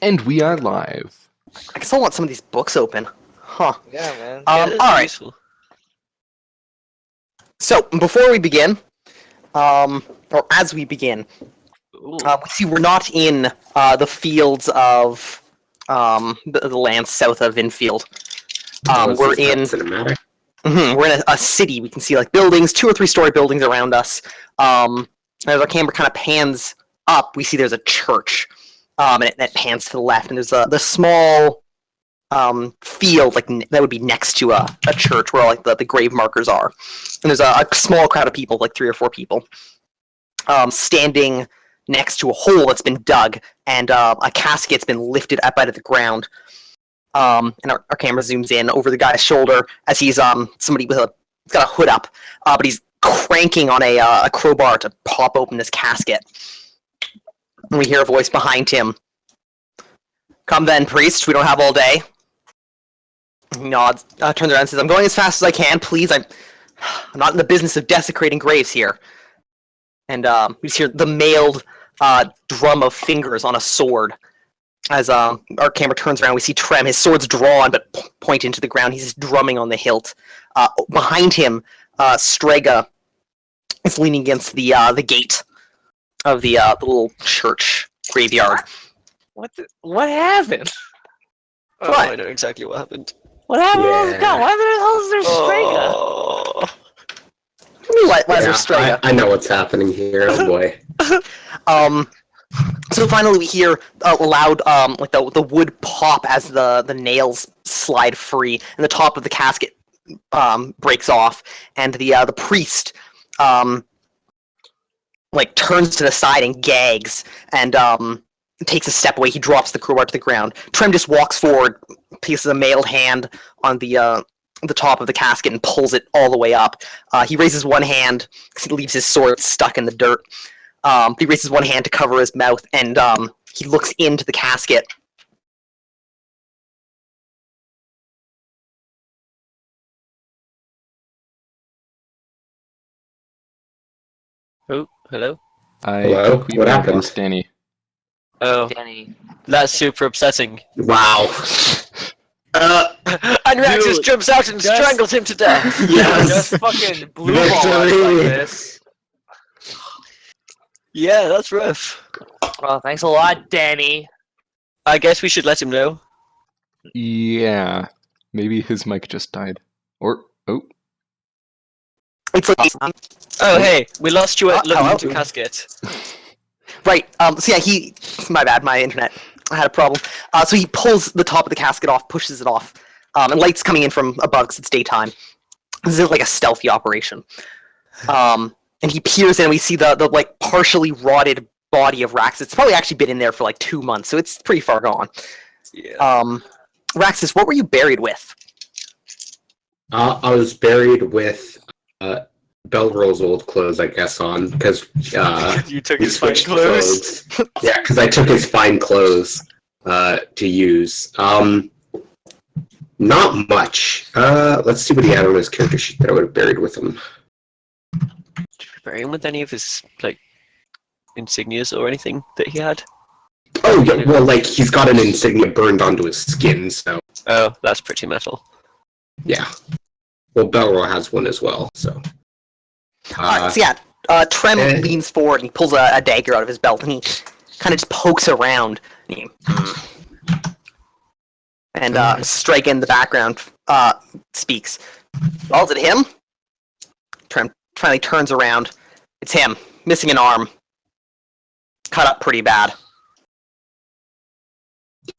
And we are live. I guess I want some of these books open. Huh. Yeah, man. Alright. Useful. So, before we begin, or as we begin, we see we're not in the fields of the land south of Infield. We're in cinematic. we're in a city. We can see like buildings, 2 or 3 story buildings around us. As our camera kind of pans up, we see there's a church, and it pans to the left, and there's the small field like that would be next to a church where all, like the grave markers are, and there's a small crowd of people, like 3 or 4 people, standing next to a hole that's been dug, and a casket's been lifted up out of the ground. And our camera zooms in over the guy's shoulder as he's somebody with he's got a hood up, but he's cranking on a crowbar to pop open this casket. And we hear a voice behind him. "Come then, priest. We don't have all day." He nods, turns around and says, "I'm going as fast as I can. Please, I'm not in the business of desecrating graves here." And we just hear the mailed drum of fingers on a sword. As our camera turns around, we see Trem. His sword's drawn, but pointed into the ground. He's just drumming on the hilt. Behind him, Strega is leaning against the gate of the little church graveyard. What happened? What? Oh, I know exactly what happened. What happened? Yeah. God, why the hell is there Strega? Oh, Why is there Strega? I know what's happening here. Oh boy. So finally we hear a loud, like the wood pop as the nails slide free, and the top of the casket breaks off, and the priest like turns to the side and gags, and takes a step away. He drops the crowbar to the ground. Trem just walks forward, places a mailed hand on the top of the casket, and pulls it all the way up. He raises one hand because he leaves his sword stuck in the dirt. He raises one hand to cover his mouth, and he looks into the casket. Oh, hello? Hello? Think we What may have happened? lost Danny. Oh, Danny. that's super upsetting. Wow. And Rex just jumps out and strangles him to death. Yes. Just fucking blue ball us like this. Yeah, that's rough. Well, thanks a lot, Danny. I guess we should let him know. Yeah. Maybe his mic just died. Or, oh. It's like, Oh, hey, we lost you at looking hello? into casket. right. So yeah, my bad. My internet had a problem. So he pulls the top of the casket off, pushes it off, and light's coming in from above because it's daytime. This is like a stealthy operation. And he peers in, and we see the like partially rotted body of Rax. It's probably actually been in there for like 2 months, so it's pretty far gone. Yeah. Raxus, what were you buried with? I was buried with Belroll's old clothes, I guess, on, because You took we his fine switched clothes. Yeah, because I took his fine clothes to use. Not much. Let's see what he had on his character sheet that I would have buried with him. Did you bury him with any of his, like, insignias or anything that he had? Oh, yeah, well, like, he's got an insignia burned onto his skin, so... Oh, that's pretty metal. Yeah. Well, Belroll has one as well, so... So yeah, Trem leans forward and he pulls a dagger out of his belt, and he kind of just pokes around. And Strike in the background speaks. "Oh, is it him?" Trem finally turns around. "It's him. Missing an arm. Cut up pretty bad."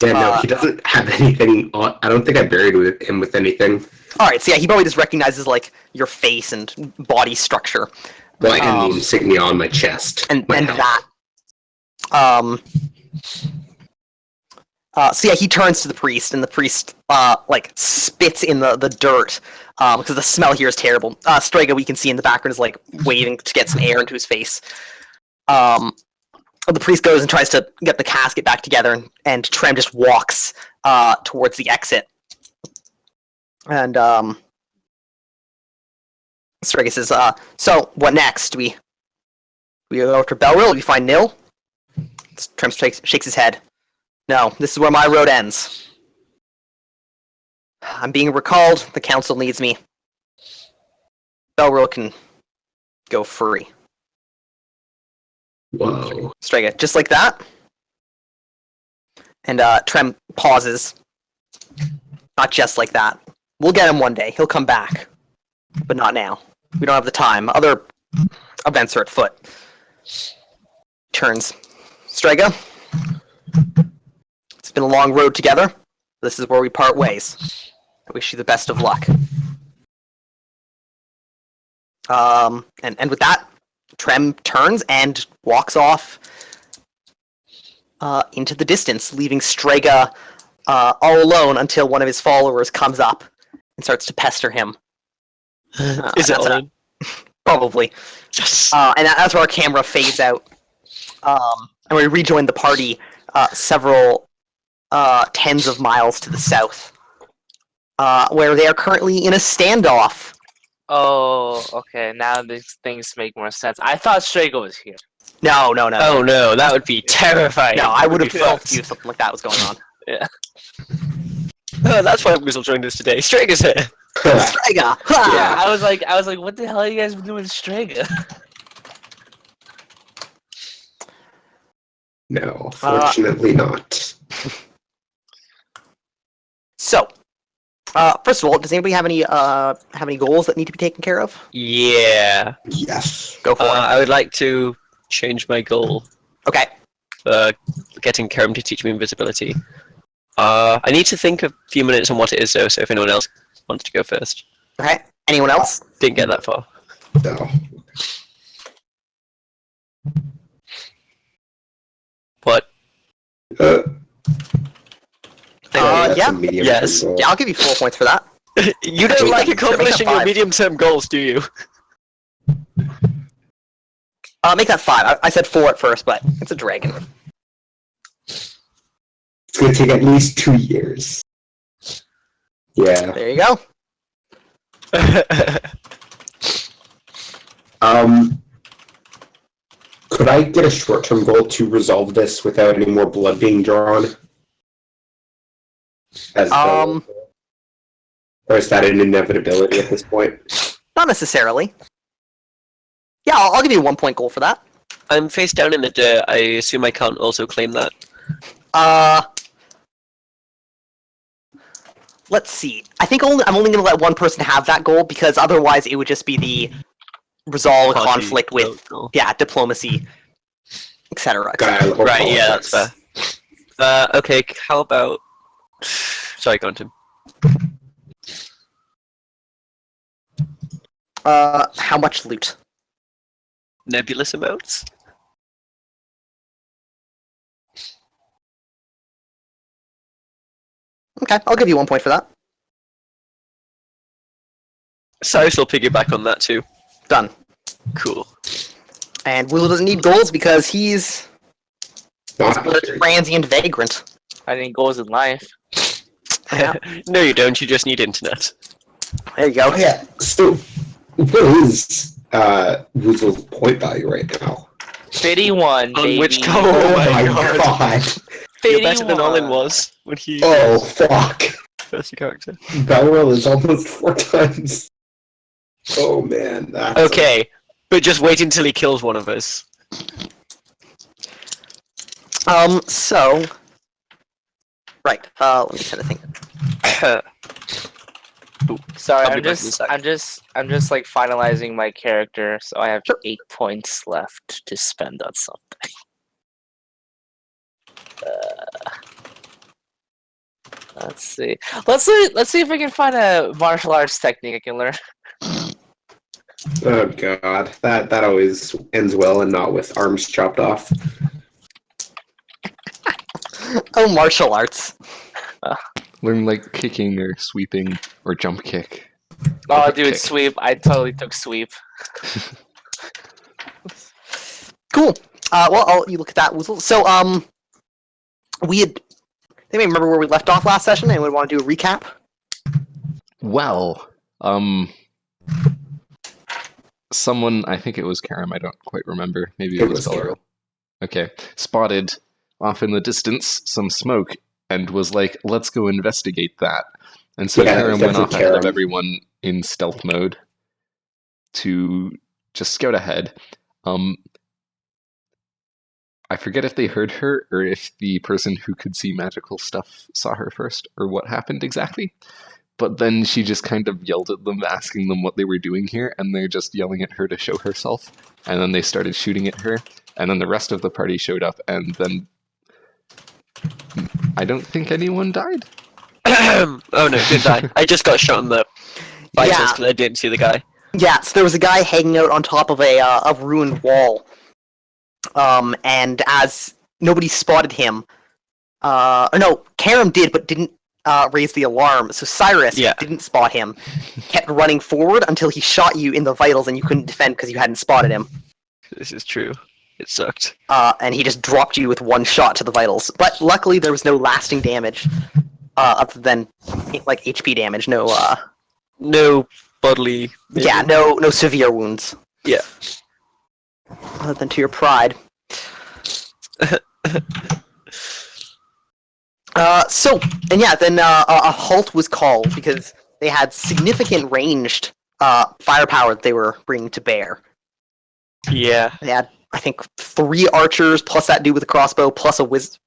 Yeah, no, he doesn't have anything on... I don't think I buried him with anything. Alright, so yeah, he probably just recognizes, like, your face and body structure. Well, and the insignia on my chest. And My belt. that. So yeah, he turns to the priest, and the priest, like, spits in the dirt, because the smell here is terrible. Strega, we can see in the background, is, like, waving to get some air into his face. The priest goes and tries to get the casket back together, and Trem just walks towards the exit. And Strega says, "So what next? We go after Belrill? We find Nil?" Trem shakes his head. No, this is where my road ends. I'm being recalled. The council needs me. Belro can go free. Whoa. Strike it, just like that. And Trem pauses. Not just like that. We'll get him one day. He'll come back. But not now. We don't have the time. Other events are at foot. Turns. Strega. It's been a long road together. This is where we part ways. I wish you the best of luck. And with that, Trem turns and walks off into the distance, leaving Strega all alone until one of his followers comes up and starts to pester him. Is it Olin? Probably. Yes. And that's where our camera fades out. And we rejoin the party several tens of miles to the south, where they are currently in a standoff. Oh, okay. Now these things make more sense. I thought Strago was here. No. Oh no, that would be terrifying. No, I would have That felt be you if something like that was going on. Oh, that's why Weasel joined us today. Strager's here. Strega! Yeah, I was like, what the hell are you guys doing with Strega? No, fortunately not. So, first of all, does anybody have any goals that need to be taken care of? Yeah. Yes. Go for it. I would like to change my goal Okay. for getting Kerem to teach me invisibility. I need to think a few minutes on what it is though, so if anyone else wants to go first. Okay. Anyone else? Didn't get that far. No. What? That's yeah. a medium Yes. goal. Yeah, I'll give you 4 points for that. You don't Actually, like make that accomplishing your 5. medium-term goals, do you? Make that 5. I said 4 at first, but it's a dragon. It's going to take at least 2 years. Yeah. There you go. Could I get a short-term goal to resolve this without any more blood being drawn? As or is that an inevitability at this point? Not necessarily. Yeah, I'll give you a 1 point goal for that. I'm face down in the dirt. I assume I can't also claim that. Let's see. I think I'm only going to let one person have that goal because otherwise it would just be the resolve a Party conflict with goal. diplomacy, etc. Right, yeah, that's fair. Okay, how about... Sorry, go on, Tim. How much loot? Nebulous amounts? Okay, I'll give you 1 point for that. Cyrus will piggyback on that too. Done. Cool. And Woozle doesn't need goals because he's a transient vagrant. I think goals in life. Yeah. No, you don't. You just need internet. There you go. Oh, yeah. So, what is Woozle's point value right now? 51, baby. On which goal? Oh my God. god. You're better than 51. Olin was when he Oh, fuck. first character. Belroll is almost 4 times. Oh, man. That's Okay, but just wait until he kills one of us. So... Right, let me kind of think. Sorry, I'll be back in a sec. I'm just like finalizing my character, so I have 8 points left to spend on something. Let's see. Let's see if I can find a martial arts technique I can learn. Oh, god. That always ends well and not with arms chopped off. Oh, martial arts. Learn like kicking or sweeping or jump kick. Oh, Kick. dude, sweep. I totally took sweep. Cool. You look at that, Woozle. So, we had... They may remember where we left off last session, and we want to do a recap. Well, someone, I think it was Karam, I don't quite remember. Maybe it was Karam. Belro. Okay, spotted off in the distance some smoke and was like, let's go investigate that. And so Karam went off ahead of everyone in stealth mode to just scout ahead. I forget if they heard her or if the person who could see magical stuff saw her first or what happened exactly. But then she just kind of yelled at them, asking them what they were doing here, and they're just yelling at her to show herself. And then they started shooting at her, and then the rest of the party showed up, and then I don't think anyone died. Oh no, didn't die. I just got shot in the vitals because I didn't see the guy. Yeah, so there was a guy hanging out on top of a ruined wall. And as nobody spotted him, or no, Karam did, but didn't raise the alarm. So Cyrus didn't spot him, kept running forward until he shot you in the vitals, and you couldn't defend because you hadn't spotted him. This is true. It sucked. And he just dropped you with one shot to the vitals. But luckily, there was no lasting damage, other than like HP damage. No bodily. Maybe. Yeah, no severe wounds. Yeah. Other than to your pride. Then a halt was called because they had significant ranged firepower that they were bringing to bear. Yeah. They had, I think, 3 archers, plus that dude with a crossbow, plus a plus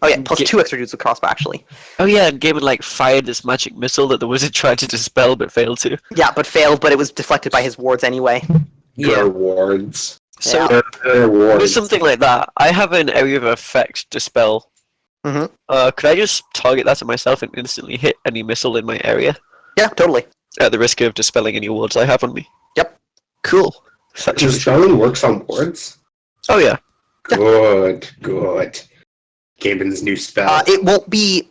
2 extra dudes with crossbow, actually. Oh yeah, and Gaiman fired this magic missile that the wizard tried to dispel but failed to. Yeah, but it was deflected by his wards anyway. Wards. So, with something like that, I have an area of effect dispel. Mm-hmm. Could I just target that at myself and instantly hit any missile in my area? Yeah, totally. At the risk of dispelling any wards I have on me? Yep. Cool. Dispelling works on wards? Oh yeah. Good. Gaben's new spell. It won't be...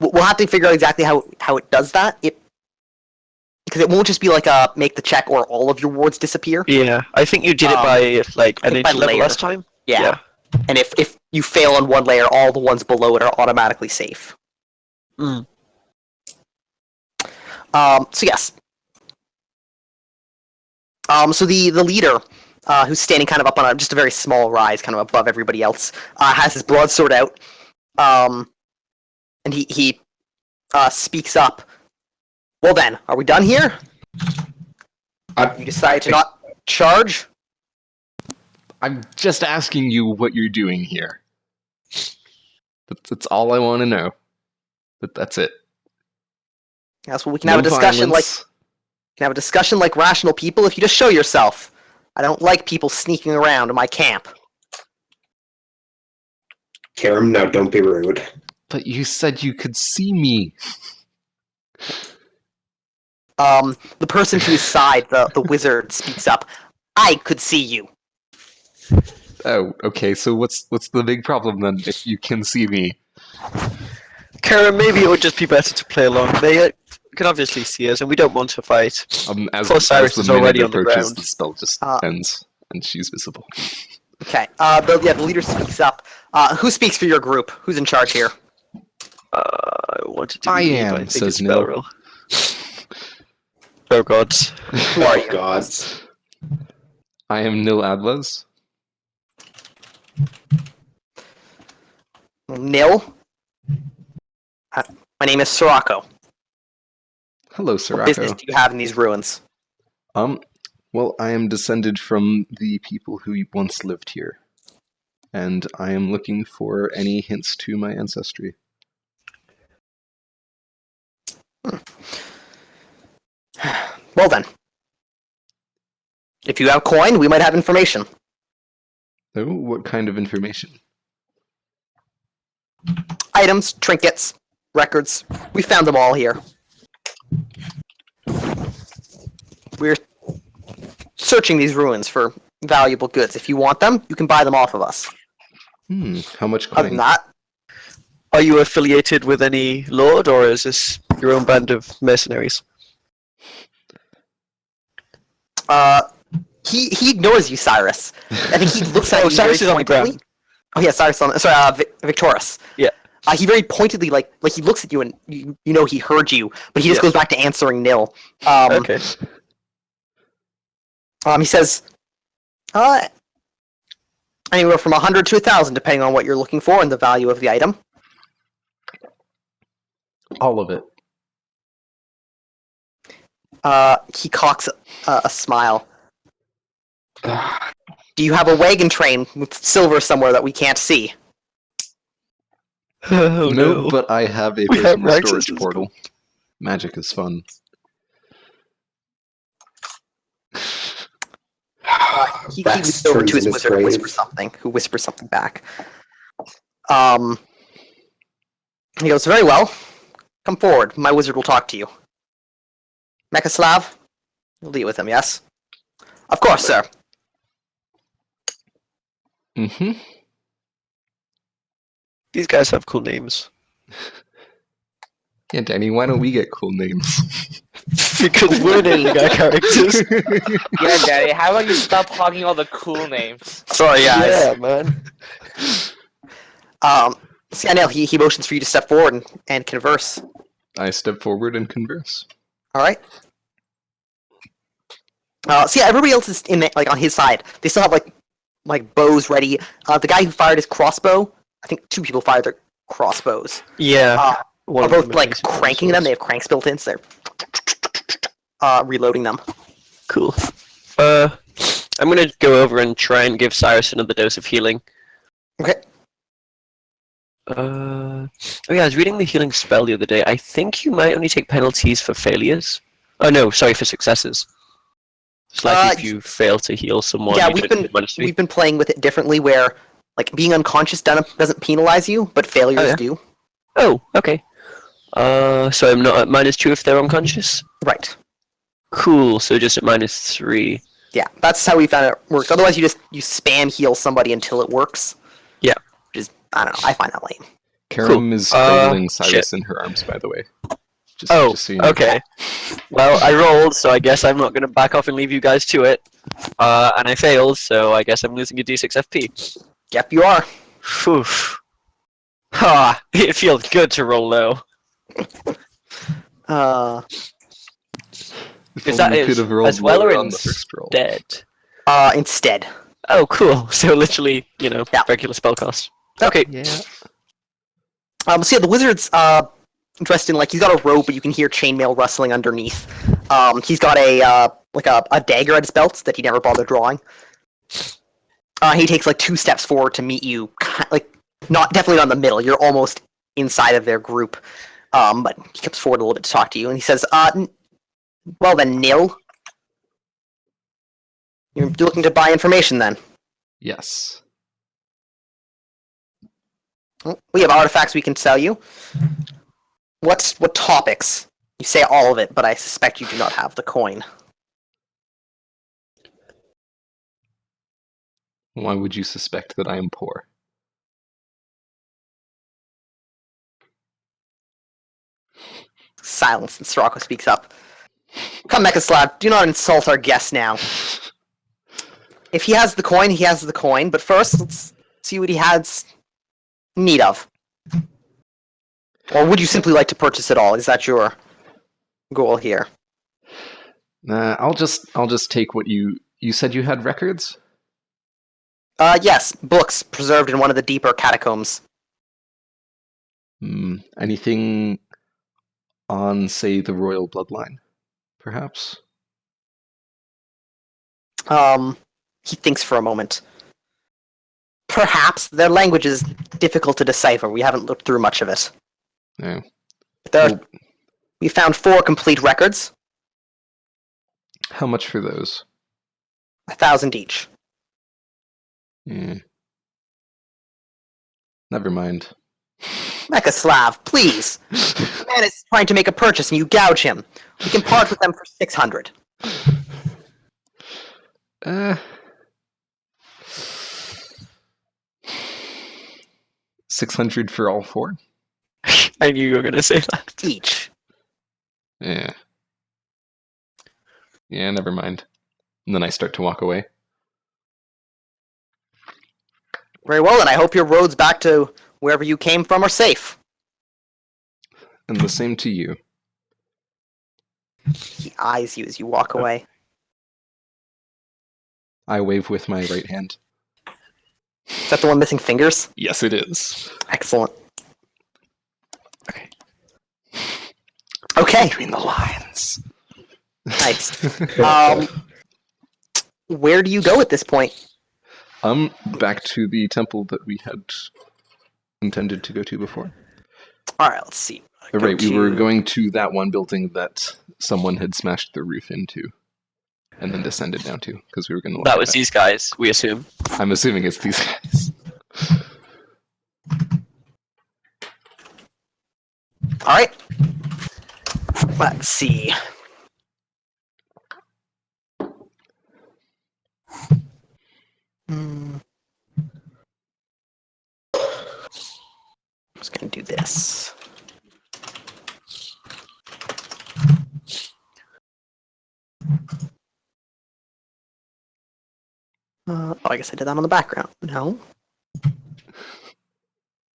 We'll have to figure out exactly how it does that. Because it won't just be like a make the check or all of your wards disappear. Yeah, I think you did it by energy level last time. Yeah. And if you fail on one layer, all the ones below it are automatically safe. Mm. So yes. So the leader, who's standing kind of up on just a very small rise, kind of above everybody else, has his broadsword out, and he speaks up. Well then, are we done here? You decided to not charge? I'm just asking you what you're doing here. That's all I want to know. But that's it. Yes, well, we can have a discussion like rational people if you just show yourself. I don't like people sneaking around in my camp. Karam, now don't be rude. But you said you could see me. The person to his side, the wizard, speaks up. I could see you. Oh, okay, so what's the big problem then, if you can see me? Karen, maybe it would just be better to play along. They can obviously see us, and we don't want to fight. As Cyrus is already on the ground. The spell just ends, and she's visible. Okay, the leader speaks up. Who speaks for your group? Who's in charge here? I wanted to I be am, I think says it's Nil. Belril. Oh gods. Who are you? Gods. I am Nil Adlas. Nil? My name is Sirocco. Hello, What Sirocco. business do you have in these ruins? Well, I am descended from the people who once lived here, and I am looking for any hints to my ancestry. Well then. If you have coin, we might have information. Oh, what kind of information? Items, trinkets, records. We found them all here. We're searching these ruins for valuable goods. If you want them, you can buy them off of us. How much Other than coin? that, Are you affiliated with any lord, or is this your own band of mercenaries? he ignores you, Cyrus. I think he looks at you Cyrus very is on the pointedly. ground. Oh yeah, Cyrus on. Sorry, Victorus. Yeah. He very pointedly, like he looks at you and you know he heard you, but he just Yeah. goes back to answering nil. Okay. He says, Anywhere from 100 to 1,000, depending on what you're looking for and the value of the item. All of it. He cocks a smile. Do you have a wagon train with silver somewhere that we can't see? Oh No, but I have a We have personal access storage to this portal. Magic is fun. He Rex leans over turns to his in his wizard and grave. whispers something back. He goes, very well. Come forward. My wizard will talk to you. Mechaslav? You'll deal with him, yes? Of course, sir. Mm-hmm. These guys have cool names. Yeah, Danny, why don't we get cool names? Because we're naming our characters. Yeah, Daddy, how about you stop hogging all the cool names? Sorry, guys. Yeah, man. So yeah, Neil, he motions for you to step forward and converse. I step forward and converse. Alright? So yeah, everybody else is on his side. They still have like bows ready. The guy who fired his crossbow, I think 2 people fired their crossbows. Yeah. Are both like cranking them. They have cranks built in, so they're reloading them. Cool. I'm gonna go over and try and give Cyrus another dose of healing. Okay. Oh yeah, I was reading the healing spell the other day. I think you might only take penalties for failures. Oh no, sorry, for successes. It's like if you fail to heal someone. Yeah, you don't manage to. we've been playing with it differently, where like being unconscious doesn't penalize you, but failures do. Oh, okay. So I'm not at -2 if they're unconscious? Right. Cool, so just at -3. Yeah, that's how we found it works. Otherwise, you spam heal somebody until it works. Yeah. Which is, I don't know, I find that lame. Karam is cradling Cyrus in her arms, by the way. Just so you know. Okay. Well, I rolled, so I guess I'm not going to back off and leave you guys to it. And I failed, so I guess I'm losing a d6 FP. Yep, you are. Phew. Ha! It feels good to roll low. If Is that only we could have rolled as well or lower on the first roll. instead? Instead. Oh, cool. So literally, Yeah. regular spell cost. Okay. Yeah. So yeah, the wizard's dressed in he's got a robe, but you can hear chainmail rustling underneath. He's got a dagger at his belt that he never bothered drawing. He takes 2 steps forward to meet you, definitely not in the middle. You're almost inside of their group, but he comes forward a little bit to talk to you, and he says, well then, Nil. You're looking to buy information then? Yes. We have artifacts we can sell you. What topics? You say all of it, but I suspect you do not have the coin. Why would you suspect that I am poor? Silence, and Sirocco speaks up. Come, Mechaslav, do not insult our guest now. If he has the coin, he has the coin, but first, let's see what he has need of. Or would you simply like to purchase it all? Is that your goal here? Nah, I'll just take what you said you had records? Yes, books preserved in one of the deeper catacombs. Anything on, say, the royal bloodline, perhaps? He thinks for a moment. Perhaps. Their language is difficult to decipher. We haven't looked through much of it. No. We found 4 complete records. How much for those? 1,000 each. Never mind. Mechaslav, please. The man is trying to make a purchase and you gouge him. We can part with them for 600. 600 for all 4? I knew you were going to say that. Each. Yeah. Yeah, never mind. And then I start to walk away. Very well, and I hope your roads back to wherever you came from are safe. And the same to you. He eyes you as you walk away. I wave with my right hand. Is that the one missing fingers? Yes, it is. Excellent. Okay. Between the lines. Nice. Where do you go at this point? Back to the temple that we had intended to go to before. All right, let's see. Oh, right, we were going to that one building that someone had smashed the roof into, and then descended down to, because we were going to. That was these guys, we assume. I'm assuming it's these guys. All right. Let's see. I'm just gonna do this. I guess I did that on the background. No.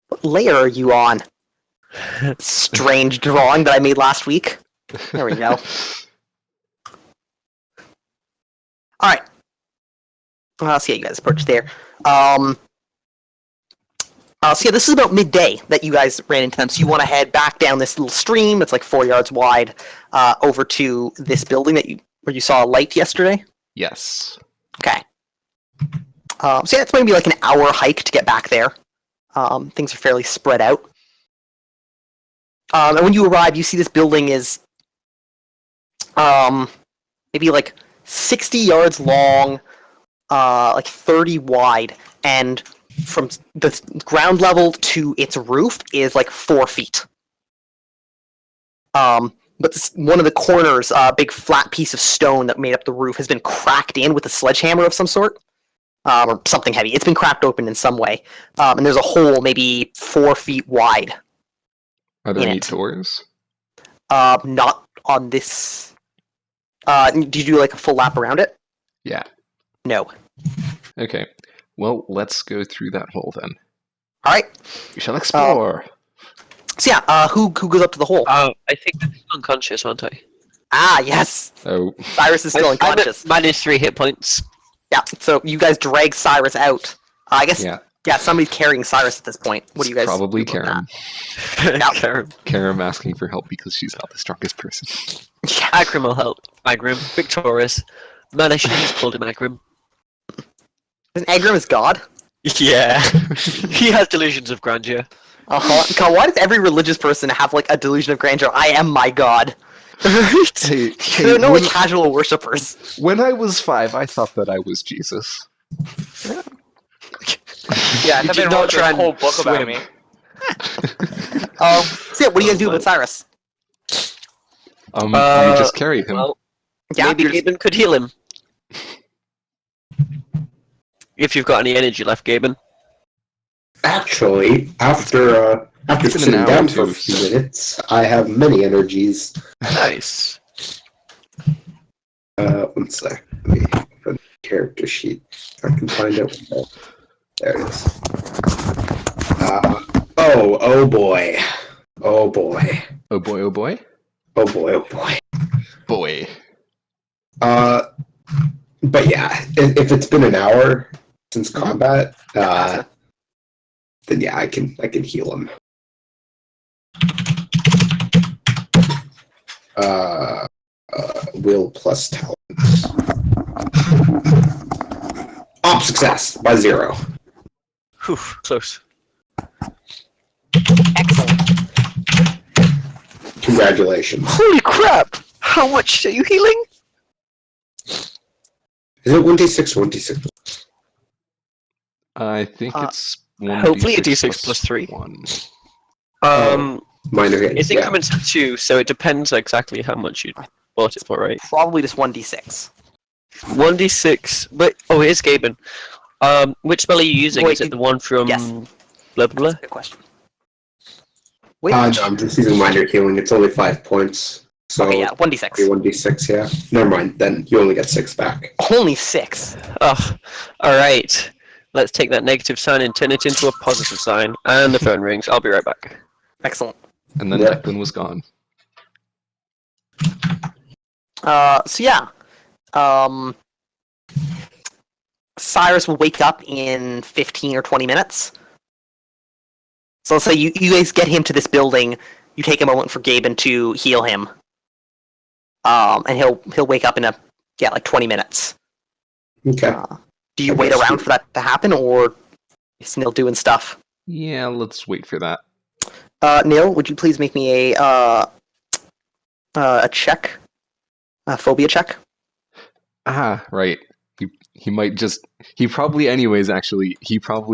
What layer are you on? Strange drawing that I made last week. There we go. All right. I'll see how you guys approach there. So yeah, this is about midday that you guys ran into them. So you want to head back down this little stream that's like 4 yards wide, over to this building that where you saw a light yesterday. Yes. Okay. So yeah, it's maybe like an hour hike to get back there. Things are fairly spread out. And when you arrive, you see this building is maybe like 60 yards long, like 30 wide, and from the ground level to its roof is like 4 feet. But one of the corners, a big flat piece of stone that made up the roof, has been cracked in with a sledgehammer of some sort. Or something heavy. It's been cracked open in some way. And there's a hole maybe 4 feet wide. Are there any doors? Not on this. Do you do like a full lap around it? Yeah. No. Okay. Well, let's go through that hole then. All right. We shall explore. So yeah, who goes up to the hole? I think I'm unconscious, aren't I? Ah, yes. Oh. Cyrus is still unconscious. -3 hit points. Yeah. So you guys drag Cyrus out. I guess. Yeah. Yeah. Somebody's carrying Cyrus at this point. What do you guys? Probably do about Karen. Yeah. Karen. Asking for help because she's not the strongest person. that? Yeah. Agrim will help. Agrim. Victorious. Man, I should have just called him Agrim. Agrim is God. Yeah. He has delusions of grandeur. God, why does every religious person have like a delusion of grandeur? I am my God. Hey, They're no like casual worshippers. when I was 5, I thought that I was Jesus. Yeah, You I've did been not wrote try a and whole book about swim. me. So yeah, what do you guys do with Cyrus? You just carry him. Well, Yeah, maybe you're just- Gaben could heal him. If you've got any energy left, Gaben. Actually, after It's been sitting an hour down or for a two, few so- minutes, I have many energies. Nice. One sec. Let me open the character sheet. I can find out. There it is. Oh boy. Oh boy. Oh boy, oh boy. Oh boy, oh boy. Boy. But yeah, if it's been an hour since combat, then yeah, I can heal him. Will plus talent. Success by 0. Whew, close. excellent. Congratulations. Holy crap! How much are you healing? Is it 1d6 or 1d6? I think it's 1d6 hopefully a d6 plus 3. 1. Minor hit. It's Yeah. increments of 2, so it depends exactly how much you bought it for, right? Probably just 1d6. 1d6, but here's Gaben. Which spell are you using? Wait, Is it the one from yes. blah blah blah? Good question. Wait. No, I'm just using minor healing. It's only 5 points. So Okay, yeah, 1d6. 1d6, yeah. Never mind, then you only get 6 back. Only 6. Oh, alright. Let's take that negative sign and turn it into a positive sign. And the phone rings. I'll be right back. Excellent. And then Yep. Declan was gone. So yeah. Cyrus will wake up in 15 or 20 minutes. So let's say you guys get him to this building. You take a moment for Gaben to heal him. And he'll wake up in like 20 minutes. Okay. Do you wait around for that to happen, or is Neil doing stuff? Yeah, let's wait for that. Neil, would you please make me a check, a phobia check? Right. He might just. He probably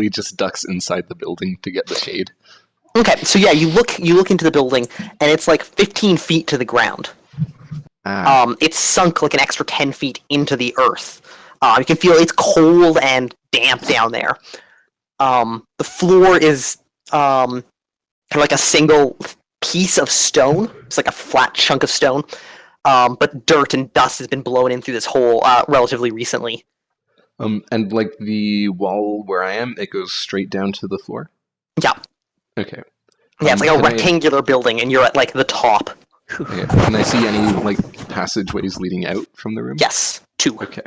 just ducks inside the building to get the shade. Okay, so yeah, you look into the building, and it's like 15 feet to the ground. It's sunk like an extra 10 feet into the earth. You can feel it's cold and damp down there. The floor is kind of like a single piece of stone. It's like a flat chunk of stone. But dirt and dust has been blown in through this hole relatively recently. And like the wall where I am, it goes straight down to the floor? Yeah. Okay. Yeah, it's like a rectangular building, and you're at like the top. Okay. Can I see any like passageways leading out from the room? Yes, 2. Okay.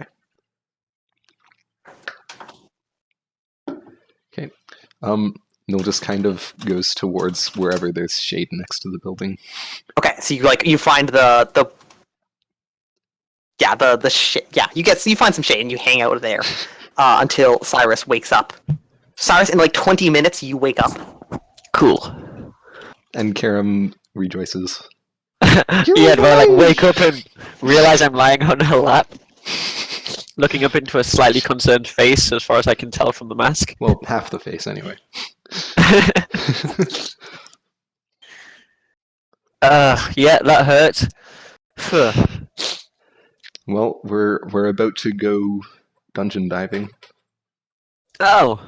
Okay. Neil just kind of goes towards wherever there's shade next to the building. Okay, so you find you find some shade and you hang out there until Cyrus wakes up. Cyrus, in like 20 minutes, you wake up. Cool. And Karam rejoices. Yeah, do I like wake up and realize I'm lying on her lap? Looking up into a slightly concerned face, as far as I can tell from the mask. Well, half the face, anyway. Yeah, that hurt. Phew. Well, we're about to go dungeon diving. Oh,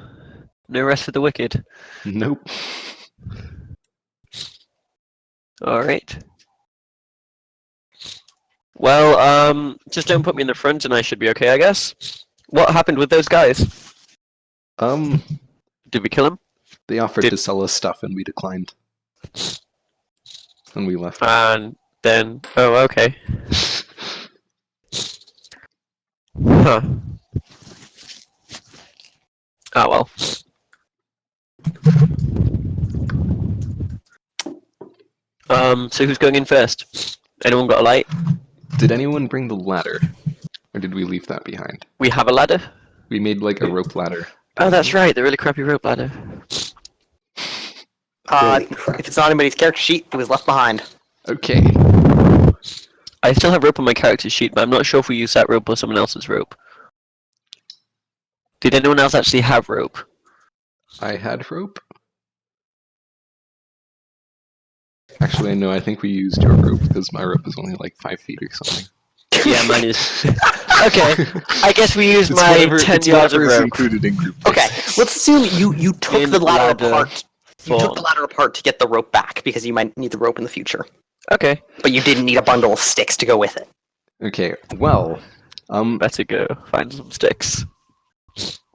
no rest for the wicked. Nope. All right. Well, just don't put me in the front, and I should be okay, I guess. What happened with those guys? Did we kill them? They offered to sell us stuff, and we declined. And we left. And then, oh, okay. Huh. Oh well. So who's going in first? Anyone got a light? Did anyone bring the ladder? Or did we leave that behind? We have a ladder? We made like a rope ladder. Oh, that's right, the really crappy rope ladder. If it's not anybody's character sheet, it was left behind. Okay. I still have rope on my character sheet, but I'm not sure if we use that rope or someone else's rope. Did anyone else actually have rope? I had rope. Actually, no, I think we used your rope because my rope is only like 5 feet or something. Yeah, mine is. Okay, I guess we used It's my whatever, 10 it's yards of whatever is rope. included in group. Okay, let's assume you took In the ladder ladder apart. You took the ladder apart to get the rope back because you might need the rope in the future. Okay, But you didn't need a bundle of sticks to go with it. Okay, well, better go find some sticks.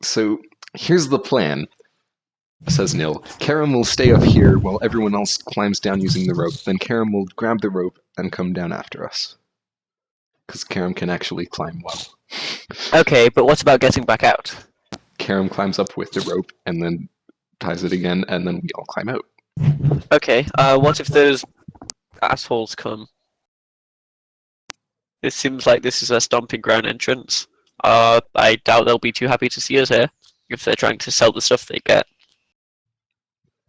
so here's the plan, says Nil. Karam will stay up here while everyone else climbs down using the rope. Then Karam will grab the rope and come down after us. Because Karam can actually climb well. Okay, but what about getting back out? Karam climbs up with the rope and then ties it again, and then we all climb out. Okay, what if those assholes come? It seems like this is a stomping ground entrance. I doubt they'll be too happy to see us here if they're trying to sell the stuff they get.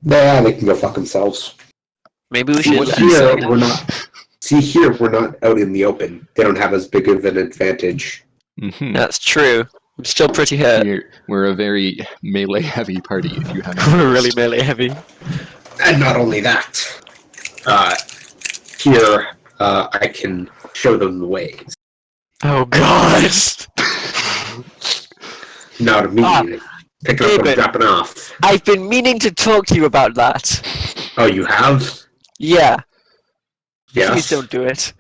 Nah, they can go fuck themselves. Maybe we See, should. here we're not. See, here we're not out in the open. They don't have as big of an advantage. Mm-hmm. That's true. I'm still pretty hurt. We're a very melee-heavy party, if you haven't We're really noticed. melee heavy. And not only that, here I can show them the ways. Oh god! Not immediately. Pick up David. and dropping off. I've been meaning to talk to you about that. Oh, you have? Yeah. Yes. Please don't do it.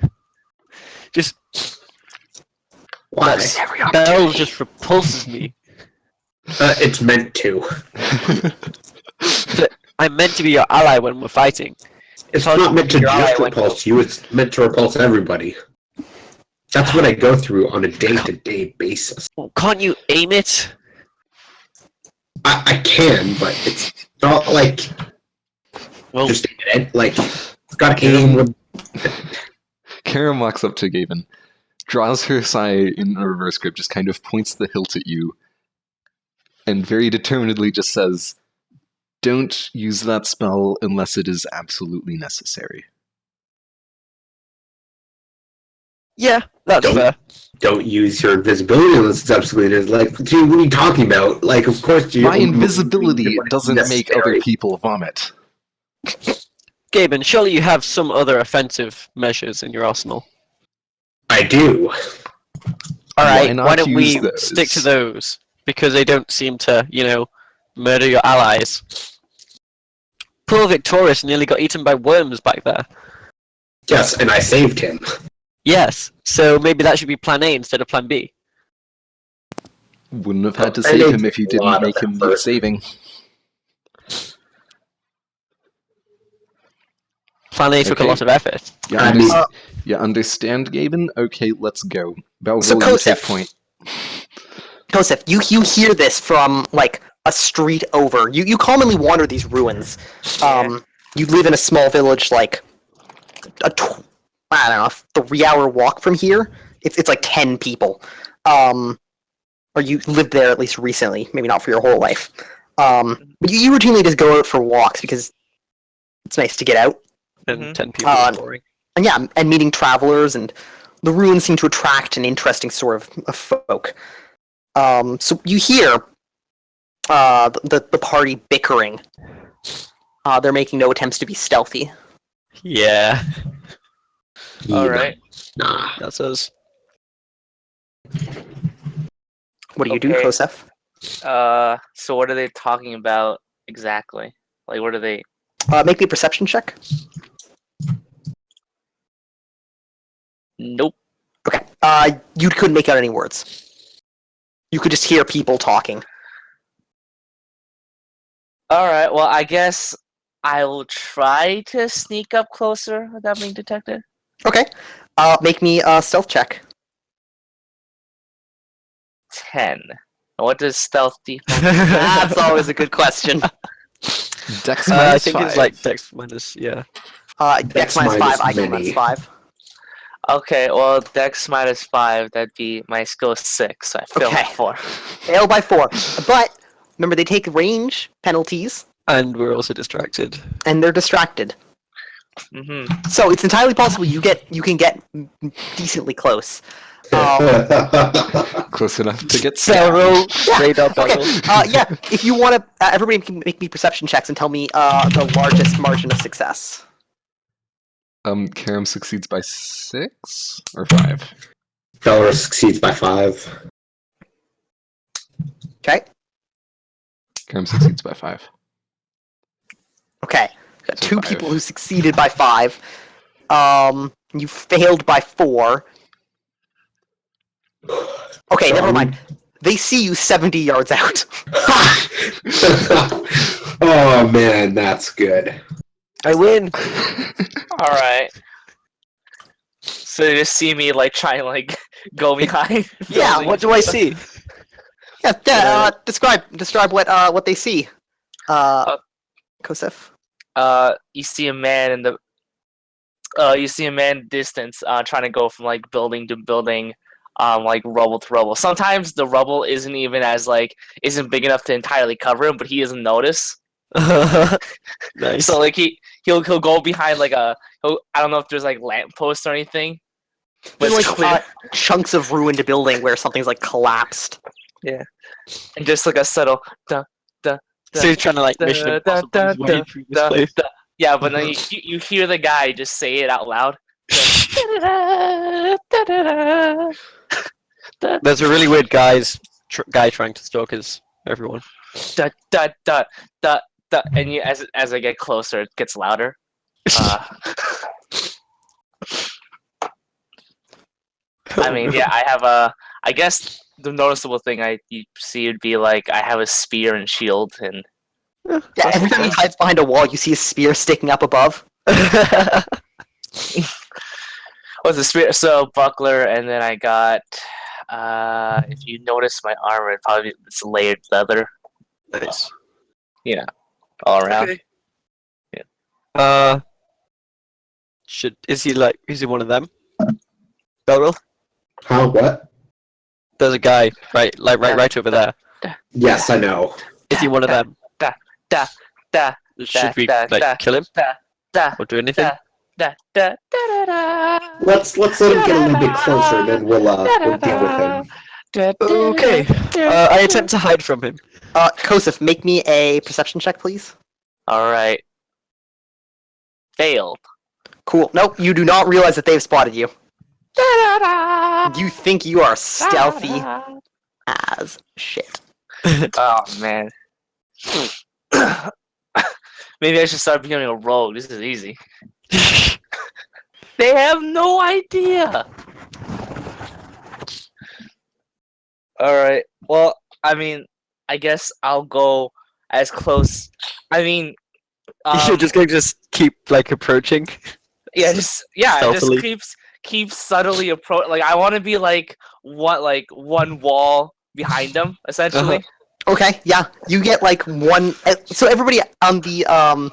Just Why? Bell just repulses me. It's meant to. I'm meant to be your ally when we're fighting. It's I'll not meant to your ally just when- repulse you, it's meant to repulse everybody. That's what I go through on a day-to-day basis. Can't you aim it? I can, but it's not like Well, just like it's got to aim with. Karam walks up to Gavin, draws her sai in a reverse grip, just kind of points the hilt at you, and very determinedly just says, "Don't use that spell unless it is absolutely necessary." yeah, that's Don't- fair. Don't use your invisibility unless it's absolutely like. Dude, what are you talking about? Like, of course you. My invisibility doesn't make other people vomit. Gaben, surely you have some other offensive measures in your arsenal. I do. Alright, not why don't we use those? stick to those? Because they don't seem to, murder your allies. Poor Victorious nearly got eaten by worms back there. Yes, and I saved him. Yes, so maybe that should be plan A instead of plan B. Wouldn't have had to I save made him if you a didn't lot of make him need effort. saving. Plan A took a Okay. lot of effort. You, I mean- you understand, Gavin? Okay, let's go. Belville, So, you take Kosef. point. Joseph, you hear this from like a street over. You commonly wander these ruins. You live in a small village, like I don't know, a 3-hour walk from here. It's like 10 people. Or you lived there at least recently, maybe not for your whole life. But you routinely just go out for walks because it's nice to get out. And Mhm. 10 people are boring. And yeah, and meeting travelers, and the ruins seem to attract an interesting sort of folk. So you hear the party bickering. They're making no attempts to be stealthy. Yeah, All right. Nah. that's us. What do you do, Okay. Kosef? So what are they talking about exactly? Like, what are they? Make me a perception check. Nope. Okay. You couldn't make out any words. You could just hear people talking. All right. Well, I guess I will try to sneak up closer without being detected. Okay. Make me a stealth check. 10. What does stealth do? That's always a good question. Dex I minus think 5. it's like Dex minus, yeah. Dex Dex minus 5, minus I can many. minus 5. Okay. Well, Dex minus 5. That'd be my skill is 6. So I failed by Okay. 4. Fail by 4. But remember, they take range penalties, And we're also distracted. and they're distracted. Mm-hmm. So it's entirely possible you can get decently close. Close enough to get Barrel stabbed. roll, radar Okay. barrel. Yeah. If you want to, everybody can make me perception checks and tell me the largest margin of success. Karam succeeds by 6 or 5. Belarus succeeds by 5. Okay. Karam succeeds by 5. Okay. Got So 2 5. people who succeeded by 5. You failed by 4. Okay, never mind. They see you 70 yards out. Oh man, that's good. I win! All right. So they just see me like trying to like go behind. Yeah, buildings. What do I see? Yeah. Describe what they see. Kosef. You see a man in the. You see a man distance, trying to go from like building to building, like rubble to rubble. Sometimes the rubble isn't even isn't big enough to entirely cover him, but he doesn't notice. Nice. So like he'll go behind like I don't know if there's like lampposts or anything, but There's it's like clear. chunks of ruined building where something's like collapsed. And just like a subtle So he's trying to like Mission Impossible his way through this place. yeah, but then you hear the guy just say it out loud. There's a really weird guy trying to stalk everyone. Da, da, da, da, da. And you, as I get closer, it gets louder. I mean, yeah, I have I guess the noticeable thing you see would be like I have a spear and shield, and Yeah, every time he hides behind a wall, you see a spear sticking up above. Was a spirit? So buckler, and then I got. If you notice my armor, it's layered leather. Nice. All around. Okay. Is he one of them? Belril? Huh? What? There's a guy right over there. Yes, I know. Is he one of them? Da, Should we da, kill him da, or do anything? da, da, da, da, Let's let him get a little bit closer, and then we'll deal with him. Okay. I attempt to hide from him. Kosef, make me a perception check, please. All right. Failed. Cool. Nope, you do not realize that they've spotted you. You think you are stealthy as shit. Oh man. Maybe I should start becoming a rogue. This is easy. They have no idea. All right. Well, I mean, I guess I'll go as close. I mean, You're just gonna keep approaching. just Stealthily. keep subtly approach. Like I want to be one wall behind them, essentially. Okay, yeah, you get one. So everybody on the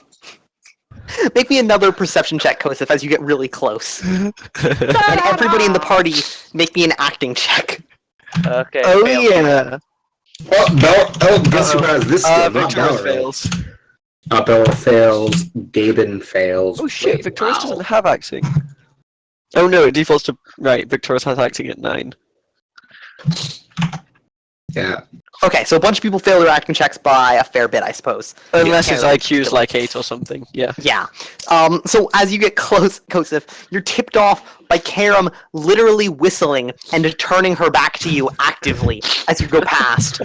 make me another perception check, Kosef, as you get really close, and everybody in the party make me an acting check. Okay. Oh failed. yeah. Guess who has this skill? Not Victorious Valorant. fails. Bella fails. Gaben fails. Oh shit! Wait, Victorious wow. doesn't have acting. Oh no, it defaults to Victorious has acting at 9. Yeah. Okay, so a bunch of people fail their acting checks by a fair bit, I suppose. Unless his Karam, IQ is 8 or something. Yeah. Yeah. So as you get close, Kosef, you're tipped off by Karam literally whistling and turning her back to you actively as you go past.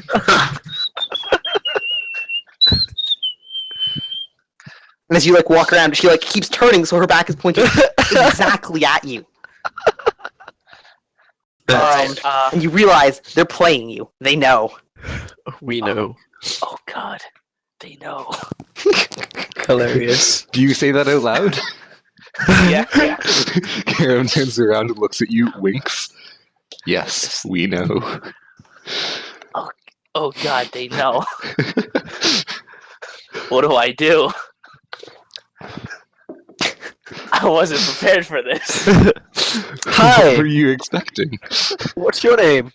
And as you walk around, she keeps turning so her back is pointing exactly at you. Alright, And you realize they're playing you. They know. We know. oh god, they know. Hilarious. Do you say that out loud? yeah. Karam turns around and looks at you, winks. Yes, we know. Oh god, they know. What do I do? I wasn't prepared for this. Hi. What were you expecting? What's your name?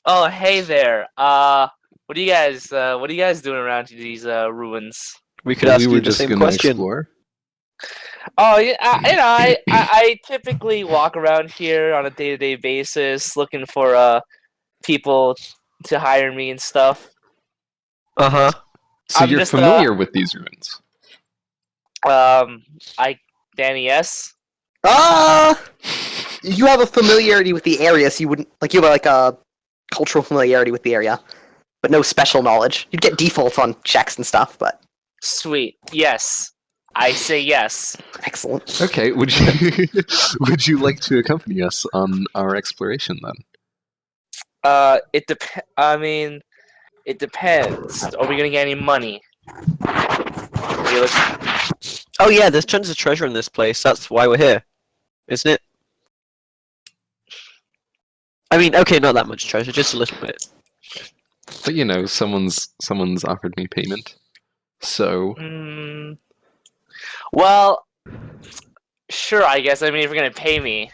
Oh, hey there. What are you guys doing around these ruins? We could ask we you were the just same gonna question. explore. Oh, yeah, I typically walk around here on a day-to-day basis, looking for people to hire me and stuff. Uh huh. So I'm you're just, familiar with these ruins? Danny S. You have a familiarity with the area, so you wouldn't you have a cultural familiarity with the area, but no special knowledge. You'd get defaults on checks and stuff, but Sweet. Yes. I say yes. excellent. Okay, would you like to accompany us on our exploration then? It depends. Are we gonna get any money? Oh yeah, there's tons of treasure in this place. That's why we're here, isn't it? I mean, okay, not that much treasure, just a little bit. But someone's offered me payment. So Well, sure. I guess. I mean, if you're gonna pay me,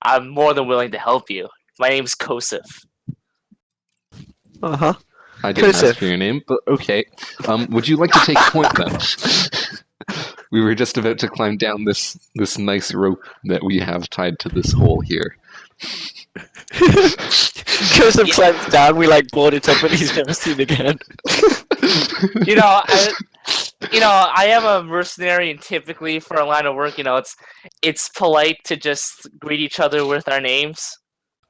I'm more than willing to help you. My name's Kosef. Uh huh. I didn't Kosef. ask for your name, but okay. Would you like to take point then? We were just about to climb down this nice rope that we have tied to this hole here. Joseph climbs down, we board it up and he's never seen again. I am a mercenary, and typically for a line of work, it's polite to just greet each other with our names.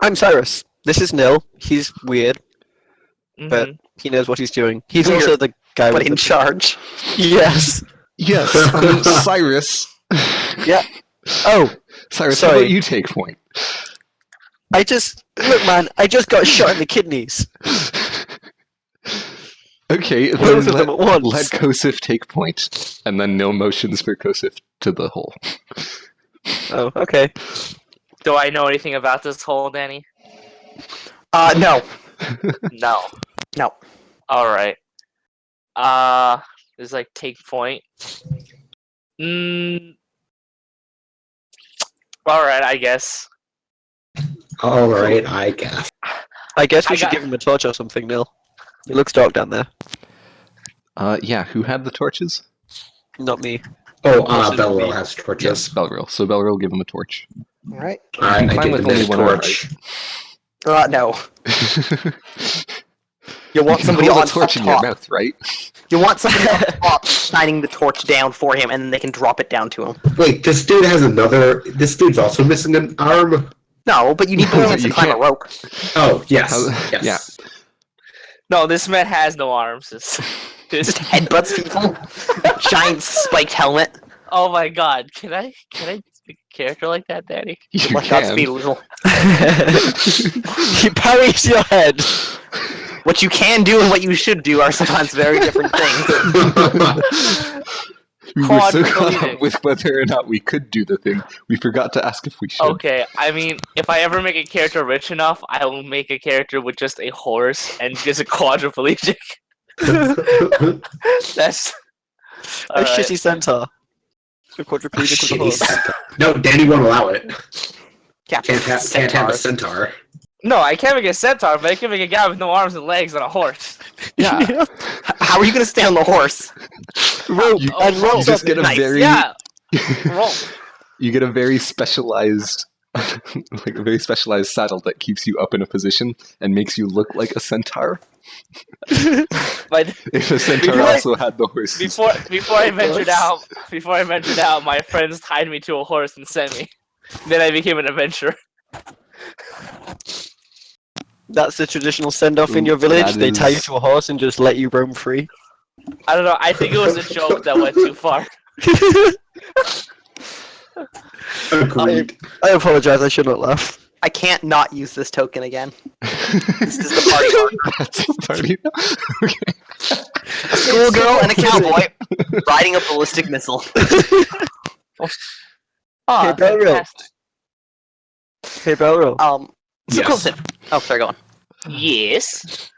I'm Cyrus. This is Nil. He's weird, but Mhm. he knows what he's doing. He's Weird, also the guy But with in the... charge. Yes. Yes, Cyrus. Yeah. Oh, Cyrus, Sorry. how about you take point? look, man, I just got shot in the kidneys. Okay, then Both of them at once. let Kosef take point, and then no motions for Kosef to the hole. Oh, okay. Do I know anything about this hole, Danny? No. No. No. Alright. This is like take point. Alright, I guess. All right, I guess. I guess we I should got- give him a torch or something, Nil. It looks dark down there. Yeah, who had the torches? Not me. Oh, Torches would Belro be- has torches. Yes, Belril. So Belril will give him a torch. All right. All right, I Fine give with him only a one arm, torch. No. You want You can somebody hold on a torch up in your top. mouth, right? You want somebody on top shining the torch down for him, and then they can drop it down to him. Wait, this dude has another. This dude's also missing an arm. No, but you need both hands to You climb a can't- rope. Oh yes, How- yes. yeah. No, this man has no arms. Just headbutts people. Giant spiked helmet. Oh my god, can I speak a character like that, Danny? You Let can. Godspeed, Weasel. He parries your head. What you can do and what you should do are sometimes very different things. We were so caught Quadriplegic. up with whether or not we could do the thing, we forgot to ask if we should. Okay, I mean, if I ever make a character rich enough, I will make a character with just a horse and just a quadriplegic. That's A Alright. shitty centaur. A quadriplegic with a horse. No, Danny won't allow it. Yeah, Can't have a centaurs. centaur. No, I can't make a centaur, but I can make a guy with no arms and legs on a horse. Yeah, How are you gonna stay on the horse? Rope You- and you rope. just get a Nice. very Yeah, roll. you get a very specialized like a very specialized saddle that keeps you up in a position and makes you look like a centaur. But If a centaur Before I- also had the horses. before I ventured out, my friends tied me to a horse and sent me. Then I became an adventurer. That's the traditional send-off in Ooh, your village. that They tie you is- to a horse and just let you roam free. I don't know. I think it was a joke that went too far. Agreed. I apologize. I should not laugh. I can't not use this token again. This is the party marker. That's the party. Okay. A schoolgirl and a cowboy riding a ballistic missile. Oh, Hey, Belro. fantastic. Hey, Belro. So Yes. Joseph. Oh, sorry, go on. Yes.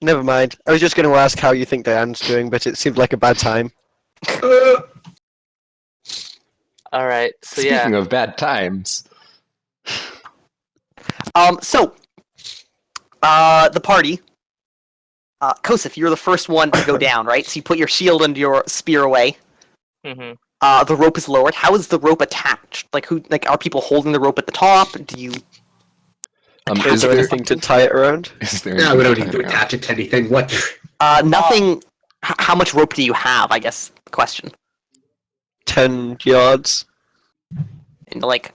Never mind. I was just going to ask how you think Diane's doing, but it seemed like a bad time. All right. So Speaking yeah. of bad times, The party. Kosif, you're the first one to go down, right? So you put your shield and your spear away. hmm The rope is lowered. How is the rope attached? Are people holding the rope at the top? Do you? Is there anything to tie it around? is there No, we don't need anything to around? attach it to anything. What? Nothing. How much rope do you have? I guess the question. 10 yards. And like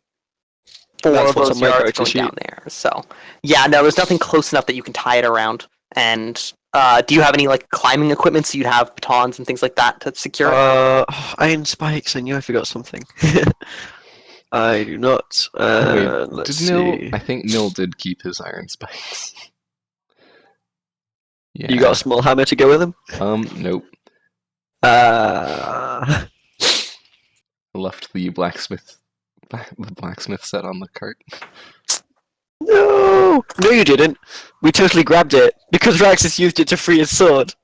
four That's of what's those on my yards character going sheet. down there. So yeah, no, there's nothing close enough that you can tie it around. And do you have any like climbing equipment? So you'd have batons and things like that to secure it. Iron spikes. I knew I forgot something. I do not. Wait, Let's did Nil? see. I think Nil did keep his iron spikes. Yeah. You got a small hammer to go with them? Nope. Uh, I left the blacksmith set on the cart. no! No, you didn't. We totally grabbed it because Raxus used it to free his sword.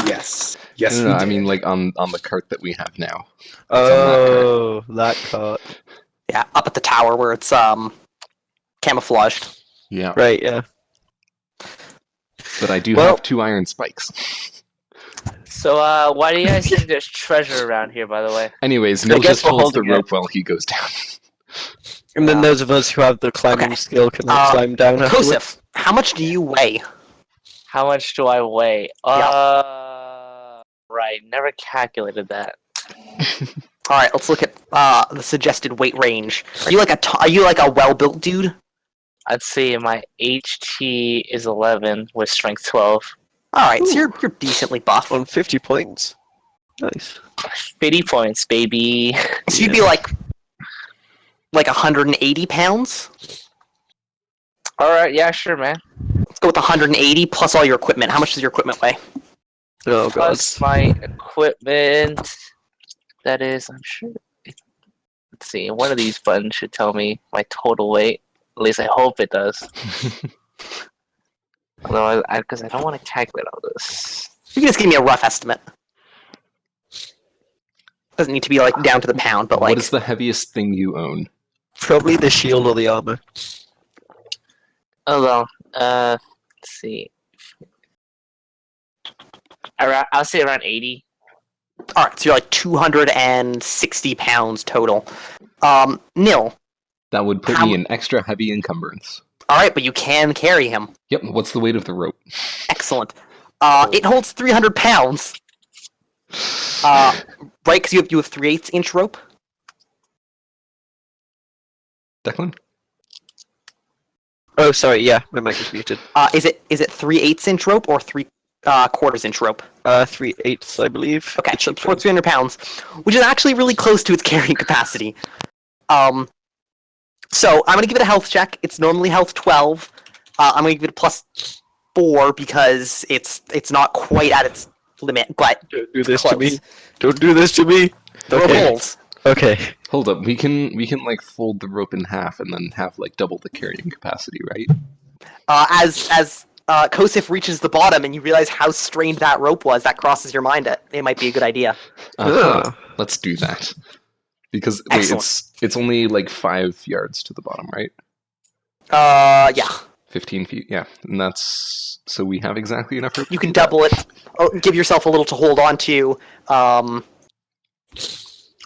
Yes. Yes. No, we no, I did. mean like on the cart that we have now. Oh, that cart. Yeah, up at the tower where it's camouflaged. Yeah, Right, yeah. but I do Well- have 2 iron spikes. So why do you guys think there's treasure around here? By the way. Anyways, Nil guess just we're holds the holding it. rope while he goes down. And then those of us who have the climbing Okay. skill can then climb down afterwards. Kosif, how much do you weigh? How much do I weigh? Right. Never calculated that. All right, let's look at the suggested weight range. Are you like a well-built dude? I'd say my HT is 11 with strength 12. All right, so you're decently buff. On 50 points. Nice. 50 points, baby. So you'd be like 180 pounds. All right. Yeah. Sure, man. Let's go with 180 plus all your equipment. How much does your equipment weigh? Oh, God. Plus my equipment. That is, I'm sure. let's see. One of these buttons should tell me my total weight. At least I hope it does. Although, because I don't want to calculate all this. You can just give me a rough estimate. Doesn't need to be like down to the pound, but like. What is the heaviest thing you own? Probably the shield or the armor. Hold on. Let's see. I'll say around 80. All right, so you're like 260 pounds total. Nil. That would put me in extra heavy encumbrance. All right, but you can carry him. Yep. What's the weight of the rope? Excellent. It holds 300 pounds. Right, because you have 3/8 inch rope. Declan? Oh, sorry, yeah, my mic was muted. Is it 3/8 inch rope or 3/4 inch rope? 3/8, I believe. Okay, It should for 300 pounds, which is actually really close to its carrying capacity. So I'm gonna give it a health check. It's normally health 12. I'm gonna give it a +4 because it's not quite at its limit, but Don't do this close. to me. Don't do this to me. The rope holds. Okay. Hold up. We can like fold the rope in half and then have like double the carrying capacity, right? As Kosif reaches the bottom and you realize how strained that rope was, that crosses your mind. It might be a good idea. Uh-huh. Let's do that. Because wait, Excellent. it's only like 5 yards to the bottom, right? Yeah. 15 feet, yeah. And that's so we have exactly enough rope. You can double it. Oh, give yourself a little to hold on to.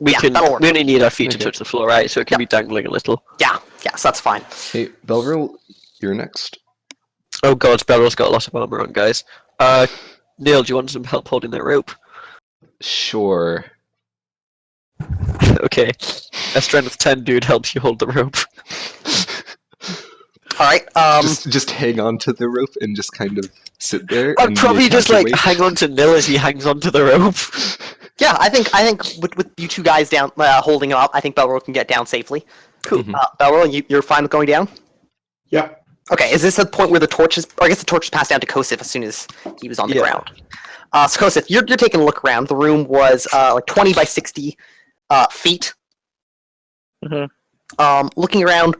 We Yeah, can. that'll work. We only need our feet Okay. to touch the floor, right? So it can Yep. be dangling a little. Yeah, so that's fine. Hey, Belril, you're next. Oh god, Beryl's got a lot of armor on, guys. Neil, do you want some help holding that rope? Sure. Okay. A strength 10 dude helps you hold the rope. All right. Just hang on to the rope and just kind of sit there. I'd and probably make just like counterweight. hang on to Nil as he hangs onto the rope. Yeah, I think with you two guys down holding him up, I think Belro can get down safely. Cool. Mhm. Belro, you're fine with going down. Yeah. Okay, is this a point where the torches? Or I guess the torch passed down to Kosif as soon as he was on the Yeah. ground. So Kosif, you're taking a look around. The room was like 20 by 60 feet. Mhm. Looking around,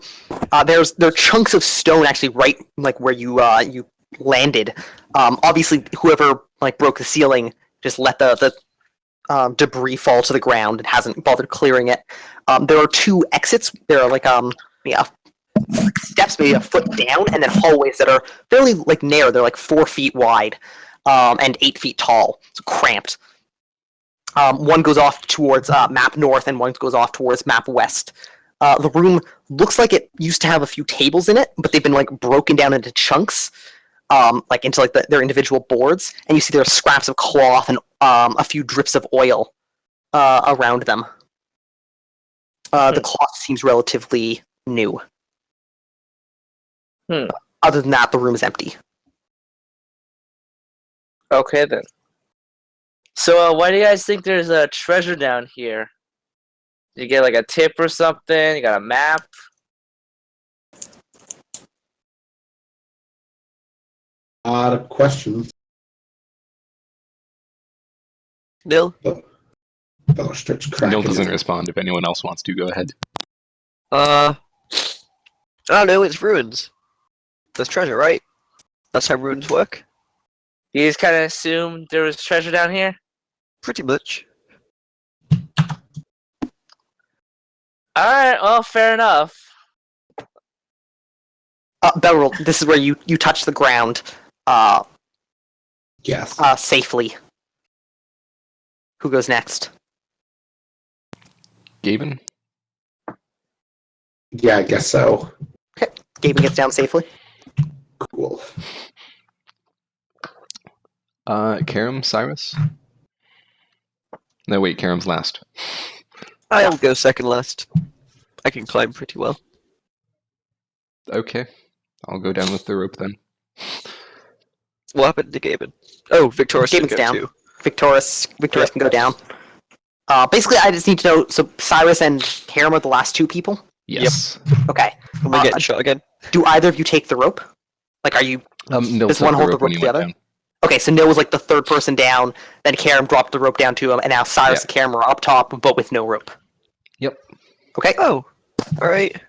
there are chunks of stone actually right like where you landed. Obviously, whoever like broke the ceiling just let the debris fall to the ground and hasn't bothered clearing it. There are 2 exits. There are like steps maybe a foot down, and then hallways that are fairly like narrow. They're like 4 feet wide and 8 feet tall. It's cramped. One goes off towards map north, and one goes off towards map west. The room looks like it used to have a few tables in it, but they've been like broken down into chunks, like into like their individual boards. And you see there are scraps of cloth and a few drips of oil around them. The cloth seems relatively new. Other than that, the room is empty. Okay then. So why do you guys think there's a treasure down here? You get like a tip or something? You got a map? Lot of questions. Nil? Bella starts cracking. Neil doesn't respond. If anyone else wants to, go ahead. I don't know, it's ruins. There's treasure, right? That's how ruins work? You just kind of assumed there was treasure down here? Pretty much. Alright, well, fair enough. Belril, this is where you touch the ground Yes. safely. Who goes next? Gaben? Yeah, I guess so. Gaben gets down safely. Cool. Karam, Cyrus? No, wait, Karam's last. I'll go second last. I can climb pretty well. Okay. I'll go down with the rope then. What happened to Gaben? Oh, Victoria's Gaben's go down. too. Victorious can go down. Basically, I just need to know. So Cyrus and Karam are the last 2 people. Yes. Okay. Am I getting shot again? Do either of you take the rope? Like, are you? Nil Does took one the hold the rope when rope he went together? down. Okay, so Nil was like the 3rd person down. Then Karam dropped the rope down to him, and now Cyrus Yeah. and Karam are up top, but with no rope. Yep. Okay. Oh, all right.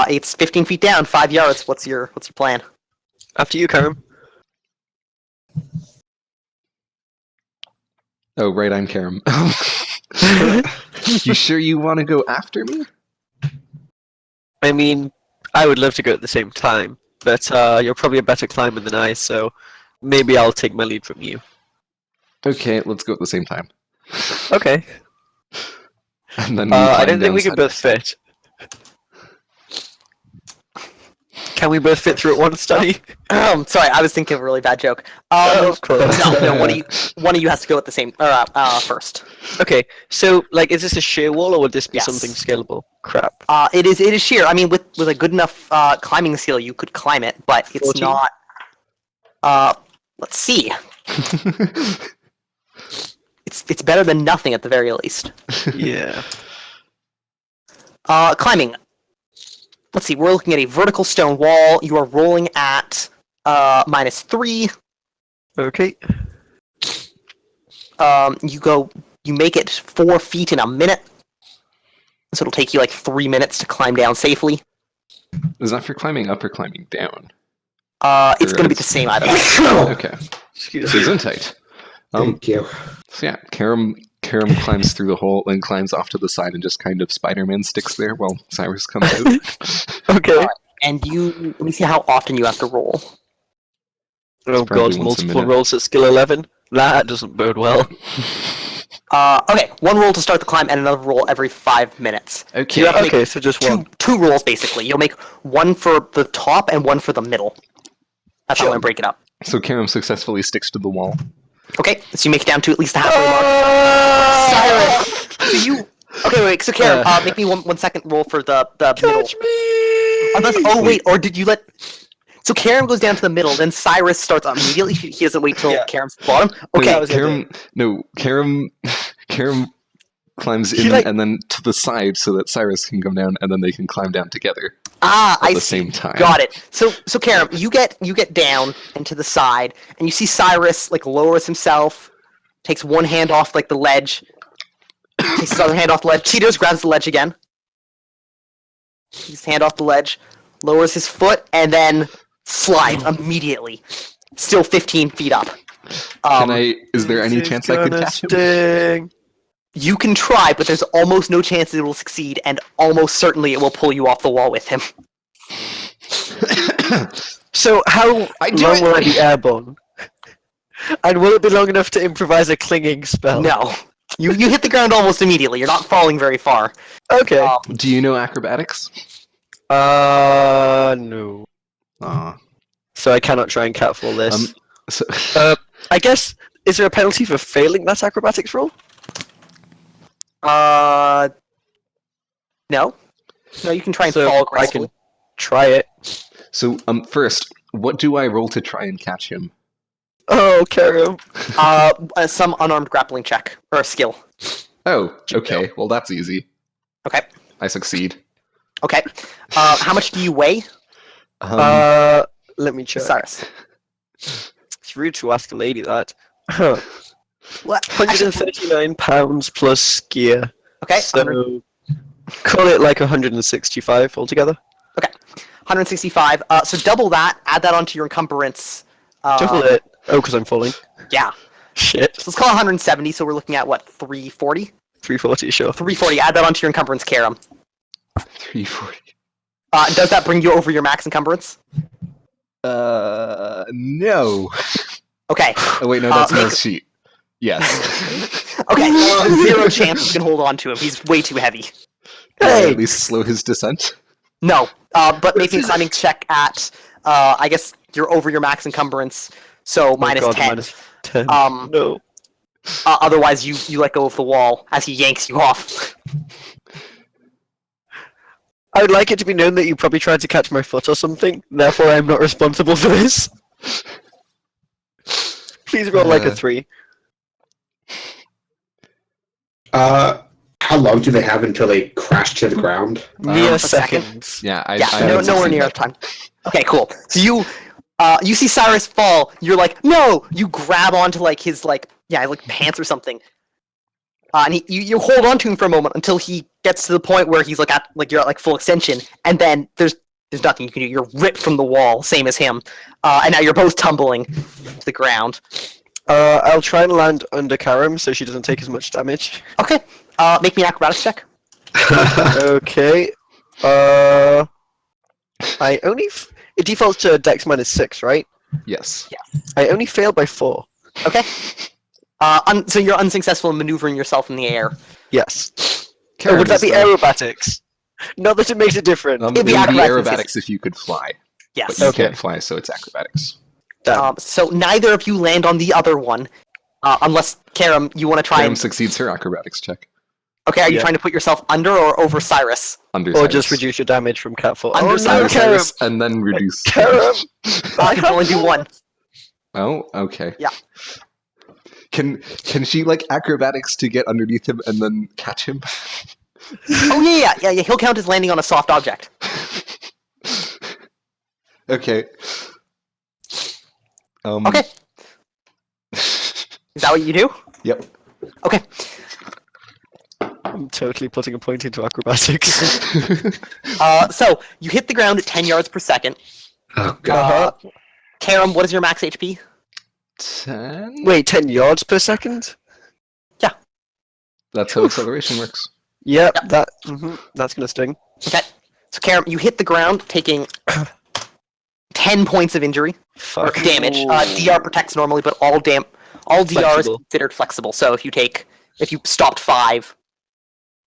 It's 15 feet down, 5 yards. What's your plan? After you, Karam. Oh, right, I'm Karam. You sure you want to go after me? I mean, I would love to go at the same time, but you're probably a better climber than I, so maybe I'll take my lead from you. Okay, let's go at the same time. Okay. And then we I climb don't think down we can side both by side. fit. Can we both fit through at once, Danny? Sorry, I was thinking of a really bad joke. Of course. No, one of you has to go at the same first. Okay, so like, is this a sheer wall or would this be Yes. something scalable? Crap. It is sheer. I mean, with a good enough climbing skill, you could climb it, but it's 14? not. Let's see. It's better than nothing at the very least. Yeah. Climbing. Let's see. We're looking at a vertical stone wall. You are rolling at -3. Okay. You make it 4 feet in a minute. So it'll take you like 3 minutes to climb down safely. Is that for climbing up or climbing down? It's going to be the same either way. Okay. Excuse So me. it's in tight. Thank you. So yeah, Karam climbs through the hole, then climbs off to the side and just kind of Spider-Man sticks there while Cyrus comes out. Okay. And let me see how often you have to roll. Oh probably god, once a multiple minute. rolls at skill 11? That doesn't bode well. Okay, one roll to start the climb and another roll every 5 minutes. Okay. You have to make Okay, so just one. two rolls basically. You'll make one for the top and one for the middle. That's how I'm Sure. going to break it up. So Karam successfully sticks to the wall. Okay, so you make it down to at least the halfway mark. Cyrus! So you... Okay, wait, so Karen, make me one second roll for the middle. Catch me! Oh, wait, or did you let... So Karen goes down to the middle, then Cyrus starts immediately. He doesn't wait till Yeah. Karen's at the bottom. Okay, Karam climbs in and then to the side so that Cyrus can come down and then they can climb down together at I the see. same time. Got it. So Karen, you get down and to the side, and you see Cyrus like lowers himself, takes one hand off like the ledge, takes his other hand off the ledge. Cheetos grabs the ledge again. Takes his hand off the ledge, lowers his foot, and then slides immediately. Still 15 feet up. Is there any chance I could catch him? Sting. You can try, but there's almost no chance it will succeed, and almost certainly it will pull you off the wall with him. So how long will I be airborne? And will it be long enough to improvise a clinging spell? No. You hit the ground almost immediately. You're not falling very far. Okay. Do you know acrobatics? No. Aw. So I cannot try and catfall this. So, I guess, is there a penalty for failing that acrobatics roll? No. No, you can try and So fall I gracefully. can try it. so first, what do I roll to try and catch him? Oh, Karam. Some unarmed grappling check or skill. Oh, okay. Well, that's easy. Okay. I succeed. Okay. How much do you weigh, Let me check. Cyrus? It's rude to ask a lady that. What? 139 pounds plus gear. Okay. So call it like 165 altogether. 165. So double that. Add that onto your encumbrance. Double it. Oh, because I'm falling. Yeah. Shit. So let's call it 170. So we're looking at what? 340. 340, sure. 340. Add that onto your encumbrance, Karam. 340. Does that bring you over your max encumbrance? No. Okay. Oh wait, no, that's Mel's sheet. Yes. Okay. Zero chance you can hold on to him. He's way too heavy. Can I Hey! at least slow his descent? No. But make a climbing check at. I guess you're over your max encumbrance. So minus God, 10. minus 10. No. Otherwise, you let go of the wall as he yanks you off. I would like it to be known that you probably tried to catch my foot or something, therefore I'm not responsible for this. Please roll like a 3. How long do they have until they crash to the ground? Mere a second. seconds. Yeah, I Nowhere succeed. near time. Okay, cool. So you see Cyrus fall. You're like, no! You grab onto like his like pants or something. And you hold on to him for a moment until he gets to the point where he's you're at full extension, and then there's nothing you can do. You're ripped from the wall, same as him, and now you're both tumbling to the ground. I'll try and land under Karam so she doesn't take as much damage. Okay. Make me an acrobatics check. Okay. I only it defaults to Dex -6, right? Yes. I only failed by 4. Okay. So you're unsuccessful in maneuvering yourself in the air. Yes. Karam Would that is be the- aerobatics? Not that it makes a difference. It It'd would be be acrobatics. aerobatics if you could fly, Yes. but you Okay. can't fly, so it's acrobatics. Damn. So neither of you land on the other one, unless Karam, you want to try Karam and. succeeds her acrobatics check. Okay, are you Yeah. trying to put yourself under or over Cyrus? Under Or Cyrus. just reduce your damage from Cat 4. Under Oh no, Cyrus. Karam! Cyrus, and then reduce. Karam! You can only do one. Oh, okay. Yeah. Can she acrobatics to get underneath him and then catch him? Oh yeah. He'll count as landing on a soft object. Okay. Okay. Is that what you do? Yep. Okay. I'm totally putting a point into acrobatics. So you hit the ground at 10 yards per second. Oh god. Karam, what is your max HP? 10? Wait, 10 yards per second? That's how acceleration works. Yep, Yep. that's gonna sting. Okay. So Karam, you hit the ground, taking 10 points of injury or Fuck. damage. DR protects normally, but all DR is Flexible. considered flexible. So if you stopped 5,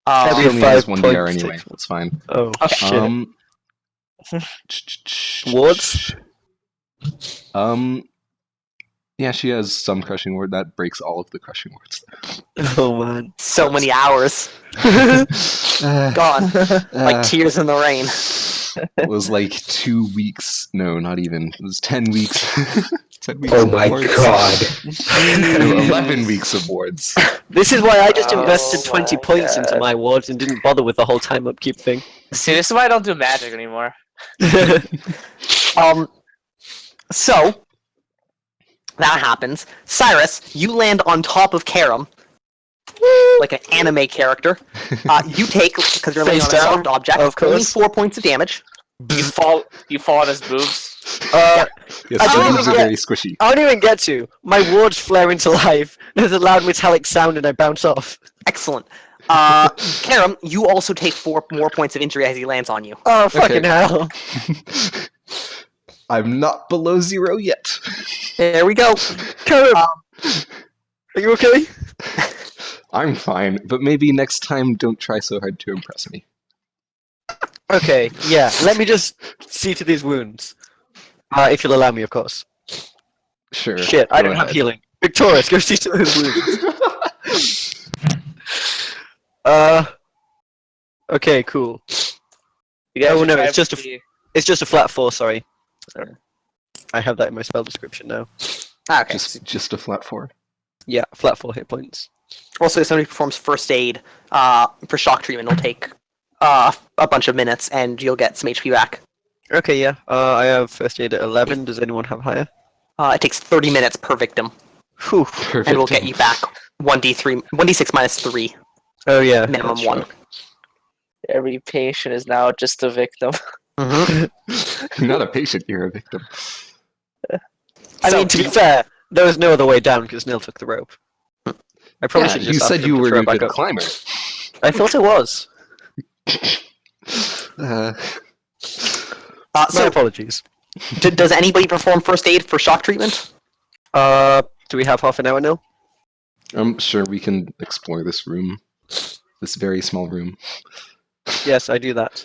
Every She only 5 has 1 DR points anyway. takes- That's fine. Oh, Okay. shit. Wards? Yeah, she has some crushing word that breaks all of the crushing words. Oh man. so many hours gone, like tears in the rain. It was like 2 weeks. No, not even. It was 10 weeks. 10 weeks Oh of my wards. god. No, 11 weeks of wards. This is why I just Oh invested 20 my points into God. my wards and didn't bother with the whole time upkeep thing. See, this is why I don't do magic anymore. So that happens. Cyrus, you land on top of Karam, like an anime character. You take, because you're laying Face on a down, soft object, of only course. 4 points of damage. You fall on his boobs. Yes, I the don't boobs are even get- very squishy. I don't even get to. My wards flare into life. There's a loud metallic sound and I bounce off. Excellent. Karam, you also take 4 more points of injury as he lands on you. Oh, fucking hell. I'm not below 0 yet. There we go. Karam, are you okay? I'm fine, but maybe next time don't try so hard to impress me. Okay, yeah. Let me just see to these wounds. If you'll allow me, of course. Sure. Shit, I go don't have ahead. healing. Victorious, go see to those wounds. Okay, cool. You guys Oh, should no, try it's just a- the- It's just a flat 4, sorry. I have that in my spell description now. Okay. Just a flat 4. Yeah, flat 4 hit points. Also, if somebody performs first aid for shock treatment, it'll take a bunch of minutes, and you'll get some HP back. Okay, yeah. I have first aid at 11. Does anyone have higher? It takes 30 minutes per victim, Whew. Perfect. and we'll get you back 1d6 minus 3, Oh, yeah. minimum that's 1. true. Every patient is now just a victim. Mm-hmm. You're not a patient, you're a victim. I So, mean, to be fair, there was no other way down because Neil took the rope. I probably Yeah, should you just ask said him you to were throw a it back good up. climber. I thought it was. Uh, My So, apologies. does anybody perform first aid for shock treatment? Do we have half an hour, Neil? I'm sure we can explore this room. This very small room. Yes, I do that.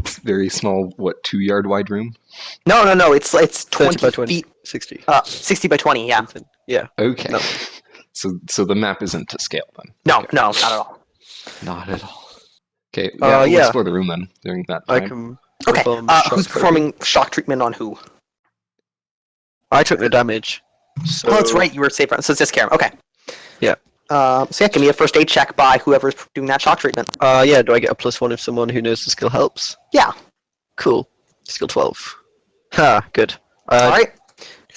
This very small, 2-yard wide room? No. It's 30 20 by 20. feet. 60. 60 by 20. Yeah. Something. Yeah. Okay. No. So the map isn't to scale then? No, not at all. Not at all. Okay, yeah, we'll yeah. explore the room then during that I time. can. Okay. perform Who's shock therapy. performing shock treatment on who? I took no damage. So... Oh, that's right. You were safe. So it's just Karam. Okay. Yeah. So yeah, give me a first aid check by whoever's doing that shock treatment. Yeah, do I get a +1 if someone who knows the skill helps? Yeah. Cool. Skill 12. Ha, good. All right.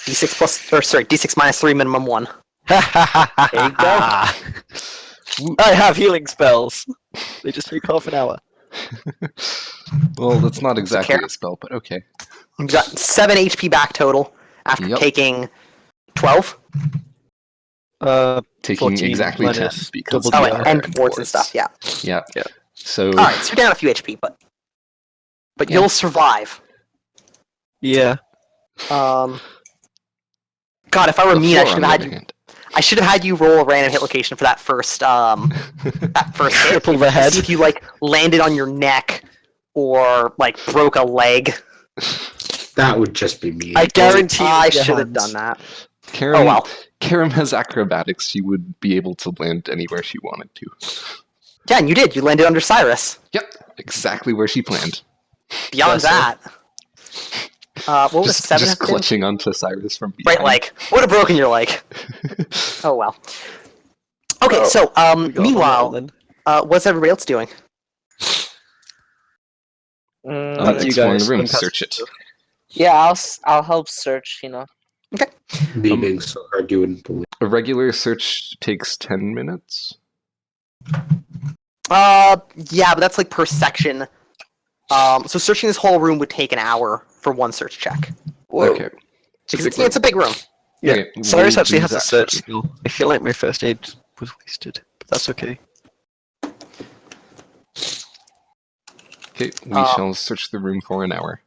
D6 minus 3, minimum 1. There you go. I have healing spells. They just take half an hour. Well, that's not exactly care. a spell, but okay. You've got 7 HP back total after Yep. taking 12. Taking 14 exactly 10 minus because double Oh, DR. and wards and stuff, yeah. Yeah. Yeah. So Alright, so you're down a few HP, but Yeah. you'll survive. Yeah. God, if I were the mean, I floor, should on have the had other you. hand. I should have had you roll a random hit location for that first Triple the head. See if you like landed on your neck or like broke a leg. That would just be me. I guarantee you I with your should have hands. done that. Karam, Oh well. Karam has acrobatics. She would be able to land anywhere she wanted to. Yeah, and you did. You landed under Cyrus. Yep, exactly where she planned. Beyond Impressive. that, what was Just 7 have been? clutching onto Cyrus from behind. Right leg. Would have broken your leg. Oh well. Okay, Well, so We got off on that meanwhile, one, what's everybody else doing? Up to you explore the guys. room, I'm past- search it. Yeah, I'll help search. Leaving so hard you wouldn't believe. A regular search takes 10 minutes. Yeah, but that's like per section. So searching this whole room would take an hour for one search check. Whoa. Okay. Because it's a big room. Yeah. Okay, Cyrus we'll actually do has a that search first. skill. I feel like my first aid was wasted, but that's okay. Okay, we Uh, shall search the room for an hour.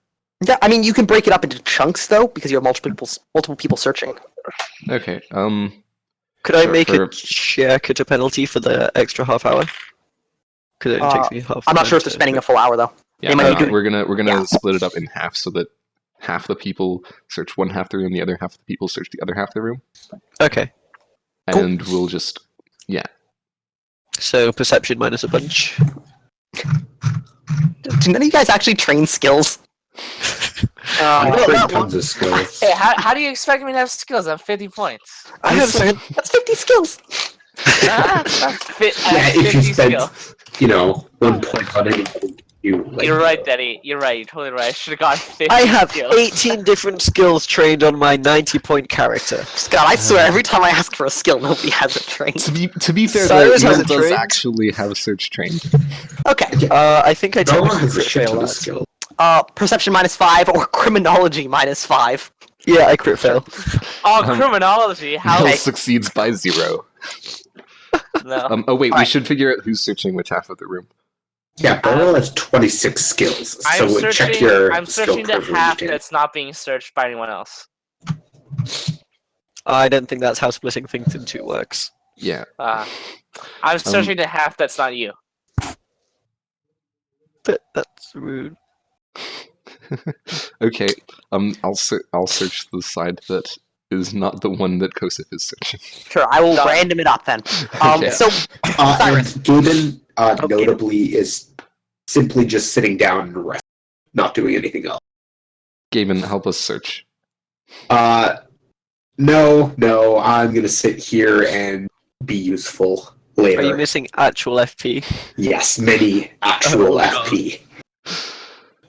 Yeah, I mean you can break it up into chunks though, because you have multiple people searching. Okay, Could I Sure, make for- a check at a penalty for the extra half hour? Because it only takes me half. I'm the not sure if time they're to- spending a full hour though. yeah, They might be doing- we're gonna yeah. split it up in half so that half the people search one half the room, the other half the people search the other half of the room, Okay, Cool. and we'll just so perception minus a bunch. Do none of you guys actually train skills? I well, bring that tons of skills. Hey, how do you expect me to have skills? I'm 50 points. I have That's 50 skills. That's I have Yeah, if you 50 spent, skills. 1 point on anything, you like. You're right, Daddy. You're right. You're totally right. I should have got 50 I have skills. 18 different skills trained on my 90-point character. God, I swear every time I ask for a skill, nobody has it trained. to be fair, Cyrus though, has Neil it does trained. actually have search trained. Okay. I think I Noah technically has a crit shit fail ton of that. skills. Perception -5 or criminology -5. Yeah, I crit fail. Oh, criminology. How? Neil succeeds by 0. No. Oh wait, we Alright. should figure out who's searching which half of the room. Yeah, Beryl has 26 skills. I'm So searching. check your I'm skill searching the privilege half there. that's not being searched by anyone else. I don't think that's how splitting things in two works. Yeah. I'm searching the half that's not you. But that's rude. Okay. I'll search the side that is not the one that Kosif is searching. Sure, I will Done. random it up then. Okay. So, And Cyrus. Gaben, Okay. notably, is simply just sitting down and resting, not doing anything else. Gavin, help us search. No, I'm gonna sit here and be useful later. Are you missing actual FP? Yes, many actual Oh, God. FP.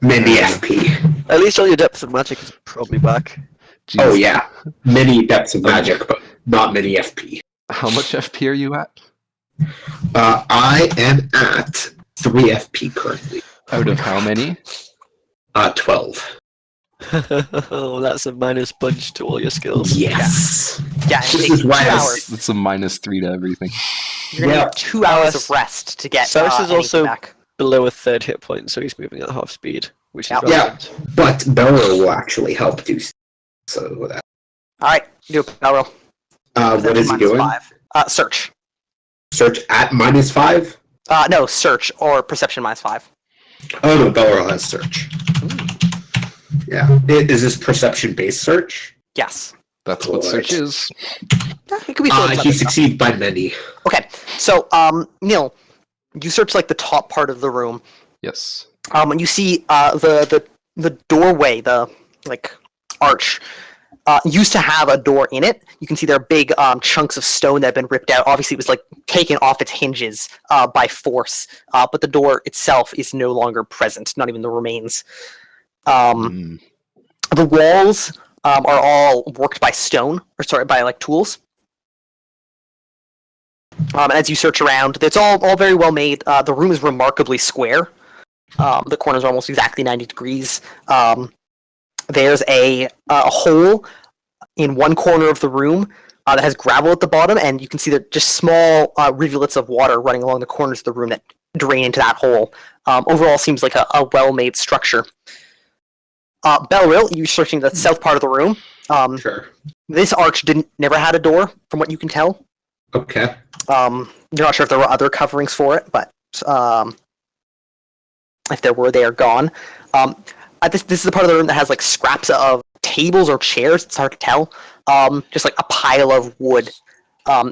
Many FP. At least all your depth of magic is probably back. Jeez. Oh yeah, many depths of magic, but not many FP. How much FP are you at? I am at 3 FP currently. Out of how many? 12. Oh, that's a minus bunch to all your skills. Yes. yeah, it This takes is 2 why I hours. It's a -3 to everything. You're gonna Yeah. need 2 hours of rest to get Cyrus is anything also- back. Below a third hit point, so he's moving at half speed, which is Yeah. relevant. But Beryl will actually help do so. That. Alright, do it, Belro. What is he doing? Search. Search at -5? No, search or perception -5. Oh no, Beryl has search. Yeah. Is this perception-based search? Yes. That's what Alright. search is. It could be filled with He other stuff. succeeds by many. Okay, so, Neil, you search, like, the top part of the room, Yes. and you see, the doorway, the, like, arch, used to have a door in it. You can see there are big, chunks of stone that have been ripped out. Obviously, it was, like, taken off its hinges, by force, but the door itself is no longer present, not even the remains. Mm. The walls, are all worked by stone, or sorry, by, like, tools. And as you search around, it's all very well made. The room is remarkably square. The corners are almost exactly 90 degrees. There's a hole in one corner of the room that has gravel at the bottom, and you can see that just small rivulets of water running along the corners of the room that drain into that hole. Overall, seems like a well-made structure. Belril, you're searching the south part of the room. Sure. This arch never had a door, from what you can tell. Okay. You're not sure if there were other coverings for it, but if there were, they are gone. This is the part of the room that has like scraps of tables or chairs. It's hard to tell. Just like a pile of wood.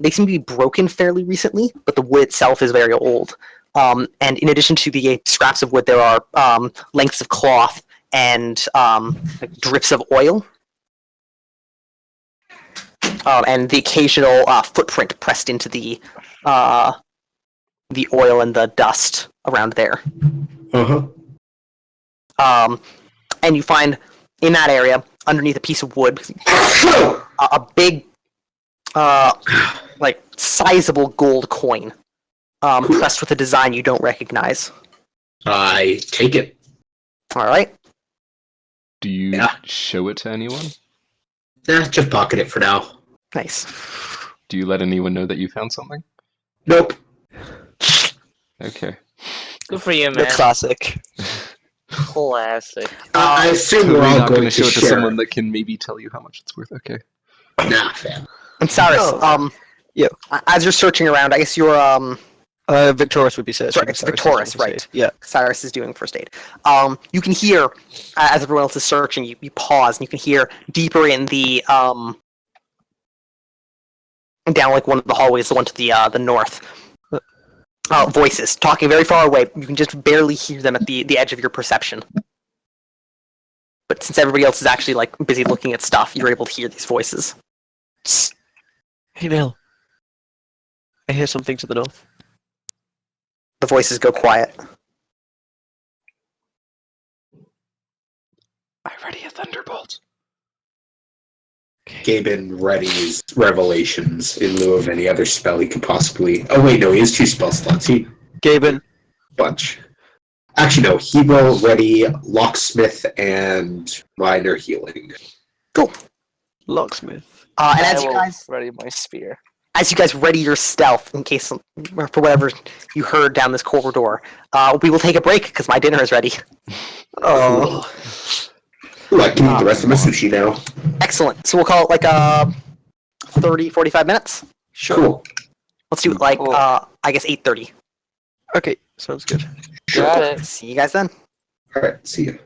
They seem to be broken fairly recently, but the wood itself is very old. And in addition to the scraps of wood, there are lengths of cloth and like drips of oil. And the occasional footprint pressed into the oil and the dust around there. And you find in that area, underneath a piece of wood, a big, like sizable gold coin, pressed with a design you don't recognize. I take it. All right. Do you show it to anyone? Just pocket it for now. Nice. Do you let anyone know that you found something? Nope. Okay. Good for you, The man. classic. Classic. I assume Totally we're all not going going to show it to share. someone that can maybe tell you how much it's worth. Okay. Nah, fam. And Cyrus, Yeah. as you're searching around, I guess you're Victorious would be searching. sorry, it's Cyrus is Victorious, first aid. right? Yeah. Cyrus is doing first aid. You can hear as everyone else is searching, you pause and you can hear deeper in the down like one of the hallways, the one to the north. Voices talking very far away. You can just barely hear them at the edge of your perception. But since everybody else is actually like busy looking at stuff, you're able to hear these voices. Hey, Neil. I hear something to the north. The voices go quiet. I ready a thunderbolt. Gaben readies Revelations in lieu of any other spell he could possibly... Oh, wait, no, he has 2 spell slots. Gaben. Bunch. Actually, no, he will ready Locksmith and Minor Healing. Cool. Locksmith. And I as you will guys ready my spear. ready your stealth in case for whatever you heard down this corridor, we will take a break because my dinner is ready. Oh. Ooh, I can eat the rest of my sushi now. Excellent. So we'll call it like 30, 45 minutes. Sure. Cool. Let's do it like Cool. I guess 8:30. Okay, sounds good. Got it. See you guys then. Alright, see you.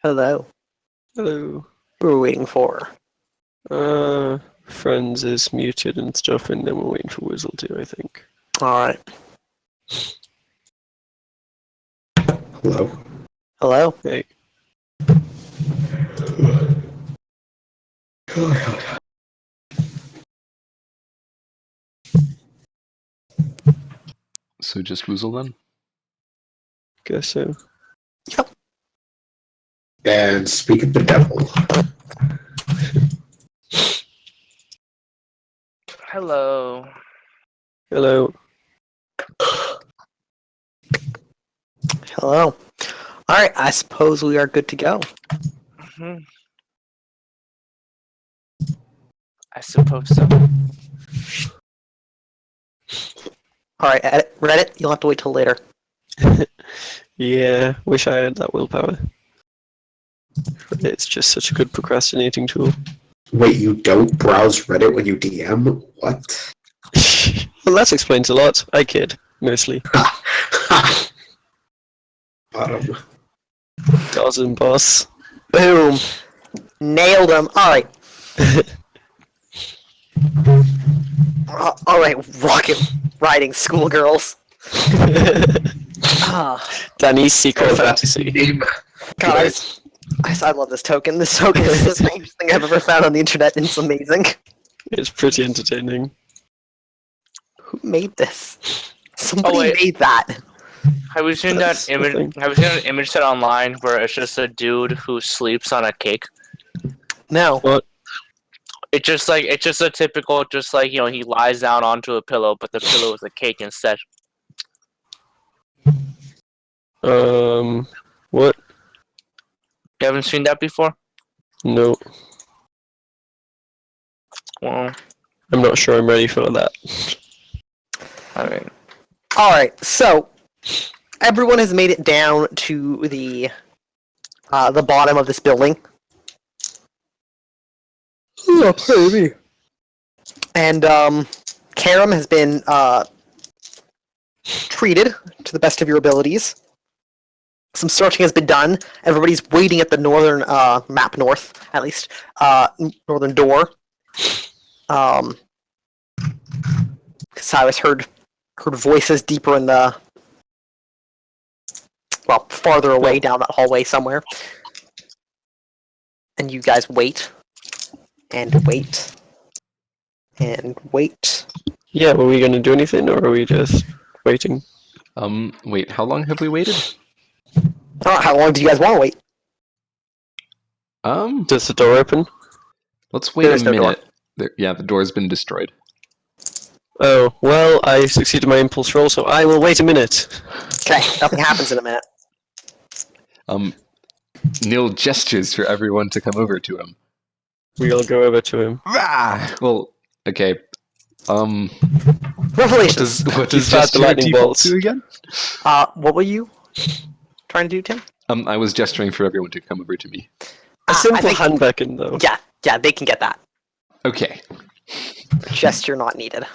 Hello. Hello. What are we waiting for? Friends is muted and stuff, and then we're waiting for Whistle too, I think. Alright. Hello. Hello. Hey. So just Woozle then? Guess so. And speak of the devil. Hello. Hello. Hello. Alright, I suppose we are good to go. Mhm. I suppose so. Alright, Reddit, you'll have to wait till later. Yeah, wish I had that willpower. It's just such a good procrastinating tool. Wait, you don't browse Reddit when you DM? What? Well, that explains a lot. I kid, mostly. Bottom. Dozen boss. Boom. Nailed him. Alright. Alright, rocket riding schoolgirls. Ah, Danny's secret That's the fantasy. name. God, I love this token. This token is the strangest thing I've ever found on the internet, and it's amazing. It's pretty entertaining. Who made this? Somebody wait. made that. Have you seen That's that the image? thing. Have you seen an image set online where it's just a dude who sleeps on a cake? No. What? It's just a typical, just like, you know, he lies down onto a pillow, but the pillow is a cake instead. What? You haven't seen that before? No, Well, I'm not sure I'm ready for that. I mean, Alright, so everyone has made it down to the bottom of this building. Oh, baby. And Karam has been treated to the best of your abilities. Some searching has been done. Everybody's waiting at the northern map north, at least northern door. Cyrus heard voices deeper in the farther away down that hallway somewhere. And you guys wait and wait and wait. Yeah, were we going to do anything, or are we just waiting? Wait, how long have we waited? How long do you guys want to wait? Does the door open? Let's wait There a is no door. minute. Yeah, the door's been destroyed. Oh, well, I succeeded my impulse roll, so I will wait a minute. Okay, nothing happens in a minute. Neil gestures for everyone to come over to him. We'll go over to him. Ah! Well, okay. Revelations. What You does start the gesture lightning default bolts. to again? What were you trying to do, Tim? I was gesturing for everyone to come over to me. A I simple think- hand beckon, though. Yeah, they can get that. Okay. Gesture not needed.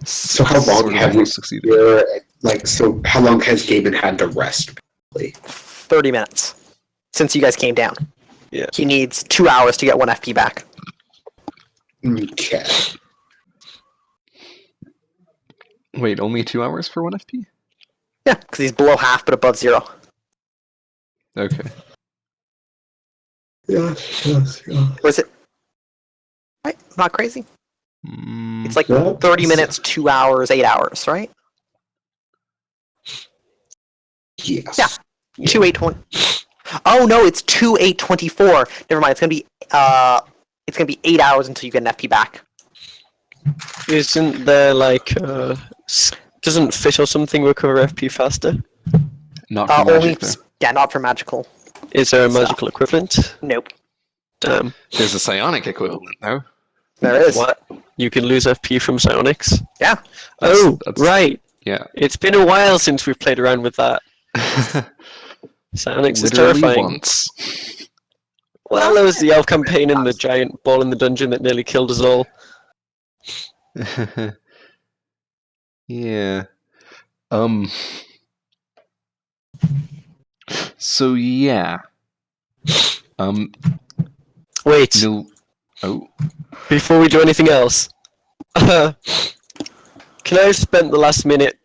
So how long Sort of have you almost succeeded. so how long has Gaiman had to rest? 30 minutes since you guys came down. Yeah. He needs 2 hours to get 1 FP back. Okay. Wait, only 2 hours for 1 FP? Yeah, because he's below half but above 0. Okay. Yes. Or is it? Right? Not crazy? Mm, It's like Yeah. 30 minutes, 2 hours, 8 hours, right? Yes. Yeah. 2 820. Oh no, it's 2 824. Never mind. It's gonna be 8 hours until you get an FP back. Isn't there, like, doesn't Fit or something recover FP faster? not for magic, though. Yeah, not for magical. Is there a Stuff. magical equivalent? Nope. Damn. There's a psionic equivalent, though. There is. What? You can lose FP from psionics? Yeah. That's- Right. Yeah. It's been a while since we've played around with that. Psionics is Literally terrifying. once. Well, there was the elf campaign and the giant ball in the dungeon that nearly killed us all. Yeah. So yeah. Wait, No. Oh. before we do anything else, can I have spent the last minute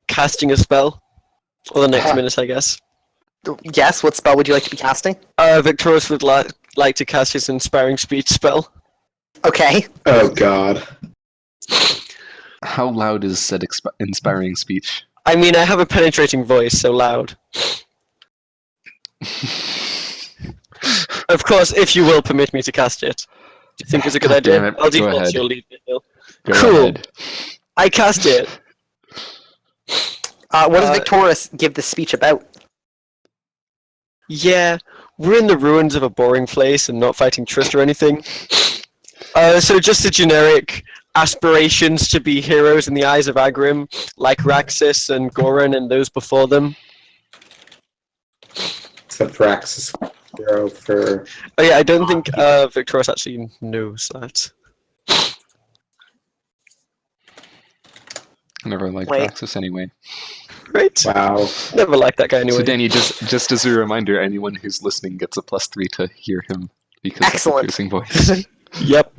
casting a spell? Or the next minute, I guess. Yes, what spell would you like to be casting? Victorious would like to cast his Inspiring Speech spell. Okay. Oh god. How loud is said inspiring speech? I mean, I have a penetrating voice, so loud. Of course, if you will permit me to cast it. Do you think it's a good God idea? damn it, I'll go default ahead. to your lead. Bill. Go Cool. ahead. I cast it. What does Victorious give the speech about? Yeah, we're in the ruins of a boring place and not fighting Trist or anything. So just the generic aspirations to be heroes in the eyes of Agrim, like Raxus and Goran and those before them. Except for Axis Hero for... Oh yeah, I don't think Victorious actually knows that. I never liked Wait. Roxas anyway. Right? Wow. Never liked that guy anyway. So Danny, just as a reminder, anyone who's listening gets a +3 to hear him because Excellent. of the piercing voice. Yep.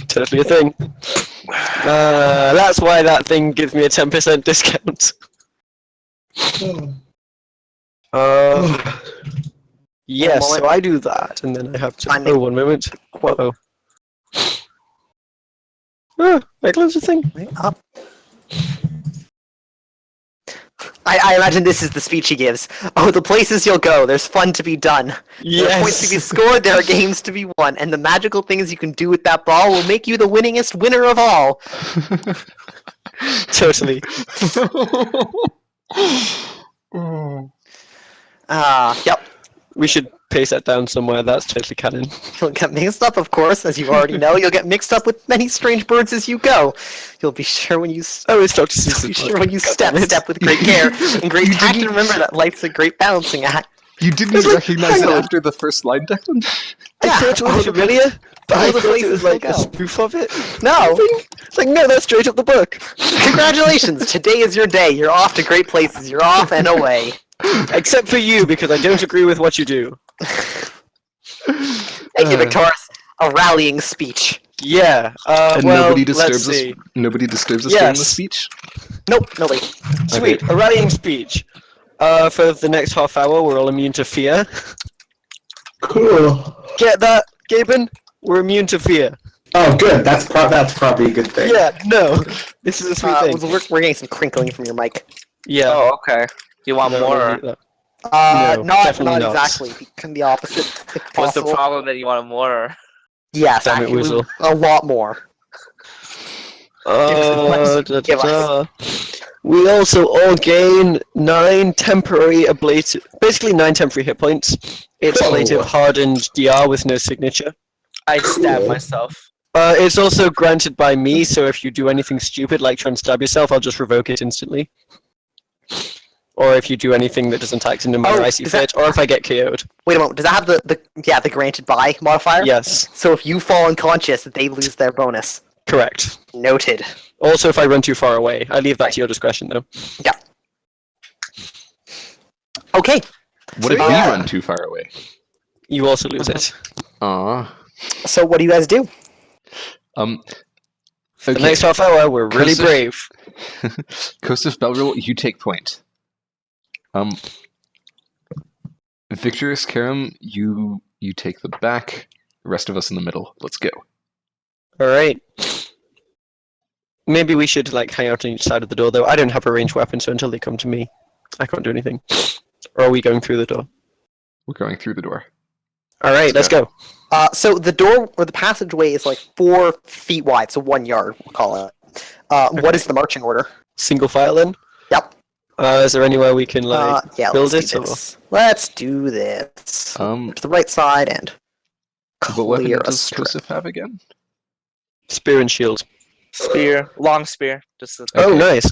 Totally a thing. That's why that thing gives me a 10% discount. Yes, so I do that, and then I have to... Finding- Oh, 1 moment. Uh-oh. I close the thing. Up. I imagine this is the speech he gives. Oh, the places you'll go. There's fun to be done. There are points to be Yes! scored. There are games to be won, and the magical things you can do with that ball will make you the winningest winner of all. Totally. Yep. We should paste that down somewhere, that's totally canon. You'll get mixed up, of course, as you already know. You'll get mixed up with many strange birds as you go. You'll be sure when you Oh, it's Dr. Be Seuss's sure book. when you God step damn it. with great care and great tact, and remember that life's a great balancing act. You didn't It's like, recognize hang it on. after the first line, Declan? I Yeah, thought it all was the- familiar, but all I the thought it places was like we'll a go. spoof of it. No. It's like, no, that's straight up the book. Congratulations! Today is your day. You're off to great places. You're off and away. Except for you, because I don't agree with what you do. Thank you, Victorious. A rallying speech. Yeah, And well, nobody let's disturbs us. see. Nobody disturbs us during the Yes. speech. Nope, nobody. Sweet, a rallying speech. For the next half hour, we're all immune to fear. Cool. Get that, Gaben? We're immune to fear. Oh, good. That's probably a good thing. Yeah, no. This is a sweet thing. We're getting some crinkling from your mic. Yeah. Oh, okay. You want No, more? no, No, Not definitely not. exactly. It can be opposite, if What's the possible. problem that you want more? Yes, Damn it, actually, Weasel. a lot more. Give us. We also all gain 9 temporary ablative, basically 9 temporary hit points. It's Cool. ablative hardened DR with no signature. I stabbed Cool. myself. It's also granted by me, so if you do anything stupid like try and stab yourself, I'll just revoke it instantly. Or if you do anything that doesn't act into my Oh, icy is that- fit, or if I get KO'd. Wait a moment. Does that have the granted by modifier? Yes, So if you fall unconscious, they lose their bonus. correct. Noted. Also, if I run too far away, I leave that to your discretion, though. Okay. What if we run too far away? You also lose it. Aw. So what do you guys do? For the Okay. next half hour, we're really Joseph. brave. Kosef Belril, you take point. Victorious Karam, you take the back. The rest of us in the middle. Let's go. All right. Maybe we should like hang out on each side of the door, though. I don't have a ranged weapon, so until they come to me, I can't do anything. Or are we going through the door? We're going through the door. All right, let's go. So the door or the passageway is like 4 feet wide, so 1 yard, we'll call it. What is the marching order? Single file then. Yep. Is there anywhere we can like Yeah, build let's it? do this. Let's do this. Um, To the right side and what weapon clear a does strip. Kosef have again? Spear and shield. Spear, long spear. Just a, Oh, Okay. nice.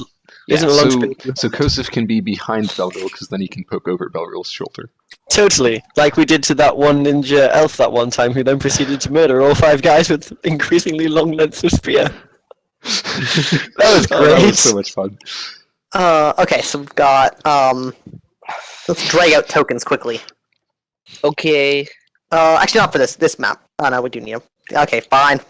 Isn't a long so, spear. so Kosef can be behind Belril because then he can poke over Belril's shoulder. Totally, like we did to that one ninja elf that one time, who then proceeded to murder all 5 guys with increasingly long lengths of spear. That was Oh, that great. was so much fun. Okay, so we've got Let's drag out tokens quickly. Okay. Actually, not for this map. Oh no, we do need them. Okay, fine.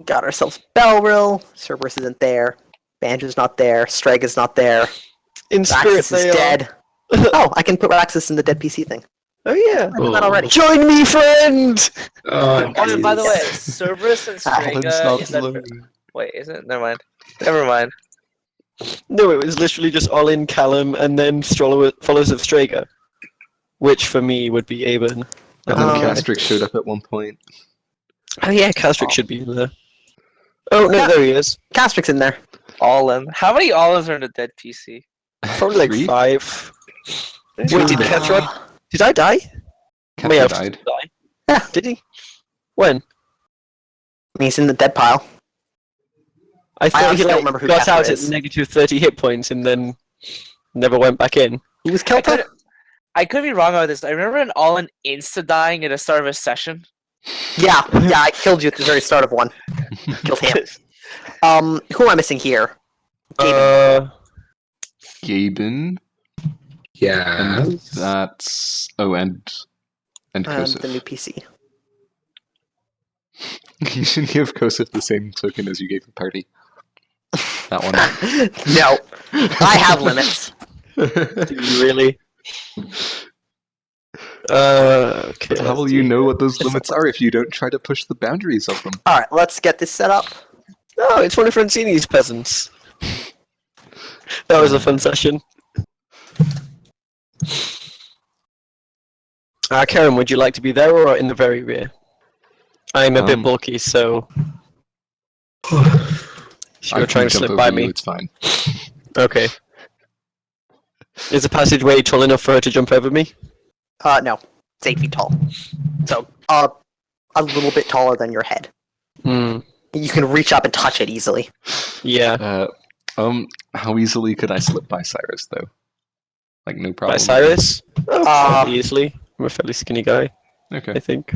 Got ourselves Belrill. Cerberus isn't there. Banjo's not there. Strega's not there. In spirit, Raxus they is are. dead. Oh, I can put Raxus in the dead PC thing. Oh yeah. I've done that already. Join me, friend. Oh, Oh, and by the way, Jesus. Cerberus and Colin's Strega not is that. loading. Wait, is it? Never mind. Never mind. No, it was literally just all in Callum and then follows of Strega, which for me would be Aben. And then Um, Castrix showed up at one point. Oh yeah, Castric should be in there. Oh no, Yeah. there he is. Castric's in there. All in. How many all-ins are in the dead PC? Probably like 3? 5. Wait, Two. did Kethra? Did I die? Kefka May have died. died. Yeah. Did he? When? He's in the dead pile. I thought he honestly don't like remember who got Kefra out is. at negative 30 hit points and then never went back in. Who was I Kelta? I could be wrong about this. I remember an all-in insta-dying at the start of a session. Yeah, I killed you at the very start of one. Killed him. Who am I missing here? Gaben. Yeah. And that's... Oh, and Kosif. The new PC. You should give Kosif the same token as you gave the party. That one. No, I have limits. Do you really? Okay. How will you know what those limits are if you don't try to push the boundaries of them? All right, let's get this set up. Oh, it's one of Francini's peasants. That was a fun session. Karen, would you like to be there or in the very rear? I'm a bit bulky, so... She I was trying can to jump slip by over you, me. it's fine. Okay. Is the passageway tall enough for her to jump over me? No, it's 8 feet tall. So, a little bit taller than your head. Hmm. You can reach up and touch it easily. Yeah. How easily could I slip by Cyrus, though? Like, no problem. By Cyrus? Um, Easily. I'm a fairly skinny guy, Okay. I think.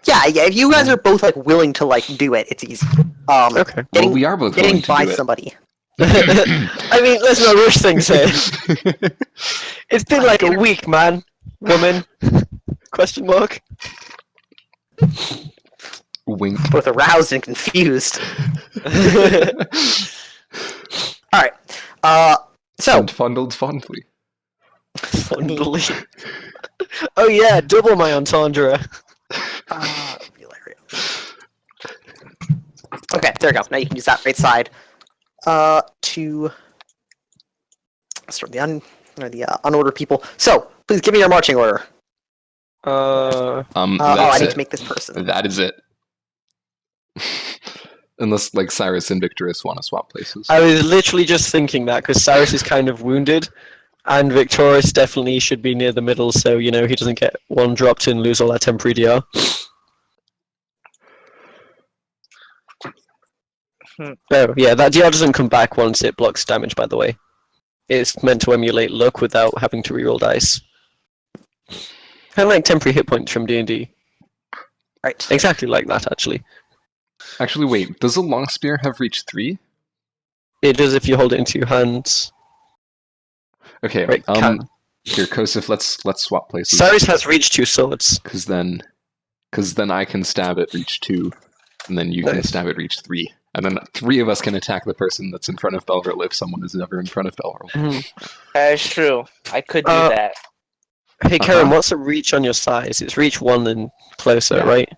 Yeah, if you guys are both like willing to like do it, it's easy. Okay. Getting, Well, we are both getting willing to by do it. somebody. I mean, let's not rush things here. It's been like a week, man. Woman? Question mark? Wink. Both aroused and confused. All right. So And fondled fondly. Fondly. Oh yeah, double my entendre. Okay, there we go. Now you can use that right side to sort of the unordered people. So please give me your marching order. I That's need it. to make this person. That is it. Unless, like, Cyrus and Victorous want to swap places. I was literally just thinking that because Cyrus is kind of wounded, and Victorious definitely should be near the middle, so you know he doesn't get one dropped and lose all that temporary DR. Oh yeah, that DR doesn't come back once it blocks damage. By the way, it's meant to emulate luck without having to reroll dice. Kind of like temporary hit points from D&D. Right. Exactly like that, actually. Actually, wait. Does a long spear have reach 3? It does if you hold it into your hands. Okay. Right, Here, Kosif, let's swap places. Cyrus has reach 2 swords. Because then I can stab at reach 2, and then you can Nice. stab at reach 3. And then 3 of us can attack the person that's in front of Belrill if someone is ever in front of Belrill. That's true. I could do that. Hey Karen, Uh-huh. what's the reach on your size? It's reach 1 and closer, Yeah. right?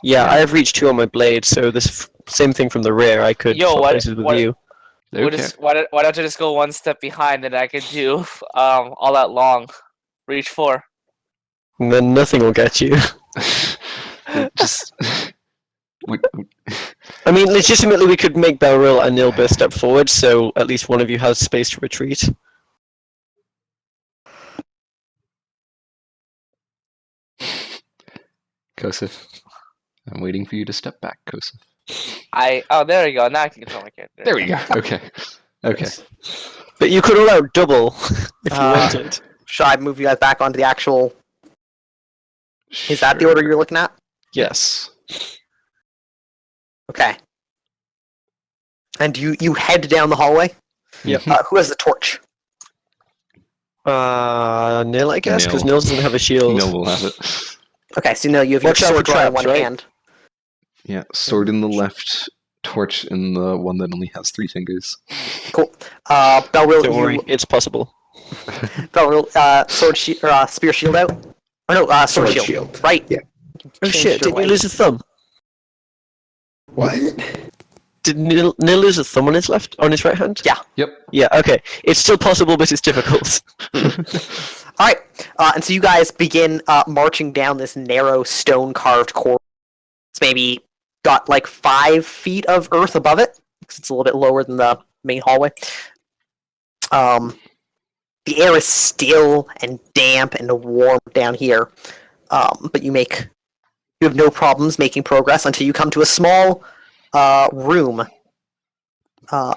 Yeah, Yeah. I have reach 2 on my blade, so this same thing from the rear. I could Yo, swap what- places with what- you. Okay. Why don't you just go one step behind and I could do all that long reach 4. And then nothing will get you. Just... Wait, I mean, legitimately, we could make Belrill and Nilbur step forward, so at least one of you has space to retreat. Kosif. I'm waiting for you to step back, Kosif. There we go. Now I can control my character. There we go. Okay. Okay. But you could allow double if you wanted. Should I move you guys back onto the actual? Is that the order you're looking at? Yes. Okay. And you head down the hallway. Yep. Who has the torch? Nil, I guess, because Nil. Nil doesn't have a shield. No, we'll have it. Okay, so no, you have Watch your out for sword drawn in traps, one right? hand. Yeah, sword in the left, torch in the one that only has 3 fingers. Cool. Belrill, Don't worry, you it's possible. Belrill, spear shield out. Or no, sword Sword shield. shield. Right. Yeah. Oh Changed shit, your did you way. lose a thumb? What? Did Nil lose a thumb on his left, on his right hand? Yeah. Yep. Yeah, okay. It's still possible, but it's difficult. All right, and so you guys begin marching down this narrow stone-carved corridor. It's maybe got like 5 feet of earth above it, because it's a little bit lower than the main hallway. The air is still and damp and warm down here, but you have no problems making progress until you come to a small room,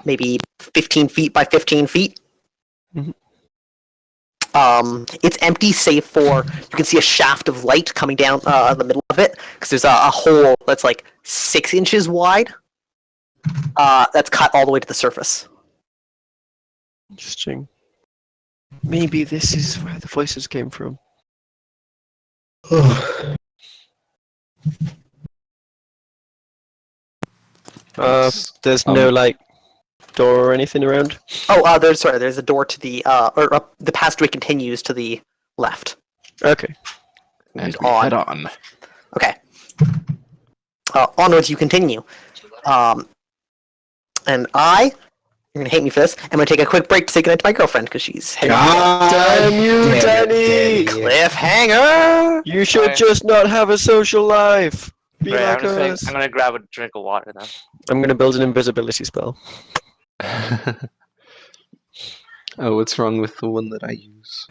maybe 15 feet by 15 feet. Mhm. It's empty, save for you can see a shaft of light coming down the middle of it, because there's a hole that's like 6 inches wide. That's cut all the way to the surface. Interesting. Maybe this is where the voices came from. There's no like door or anything around. Oh, there's a door to the the passageway continues to the left. Okay. And on. head on. Okay. Onwards you continue. And you're gonna hate me for this, I'm gonna take a quick break to say goodnight to my girlfriend, because she's heading God Damn you, damn it, Danny! cliffhanger! You should Alright. just not have a social life. Be Right, like us. I'm gonna grab a drink of water then. I'm gonna build an invisibility spell. Oh, what's wrong with the one that I use?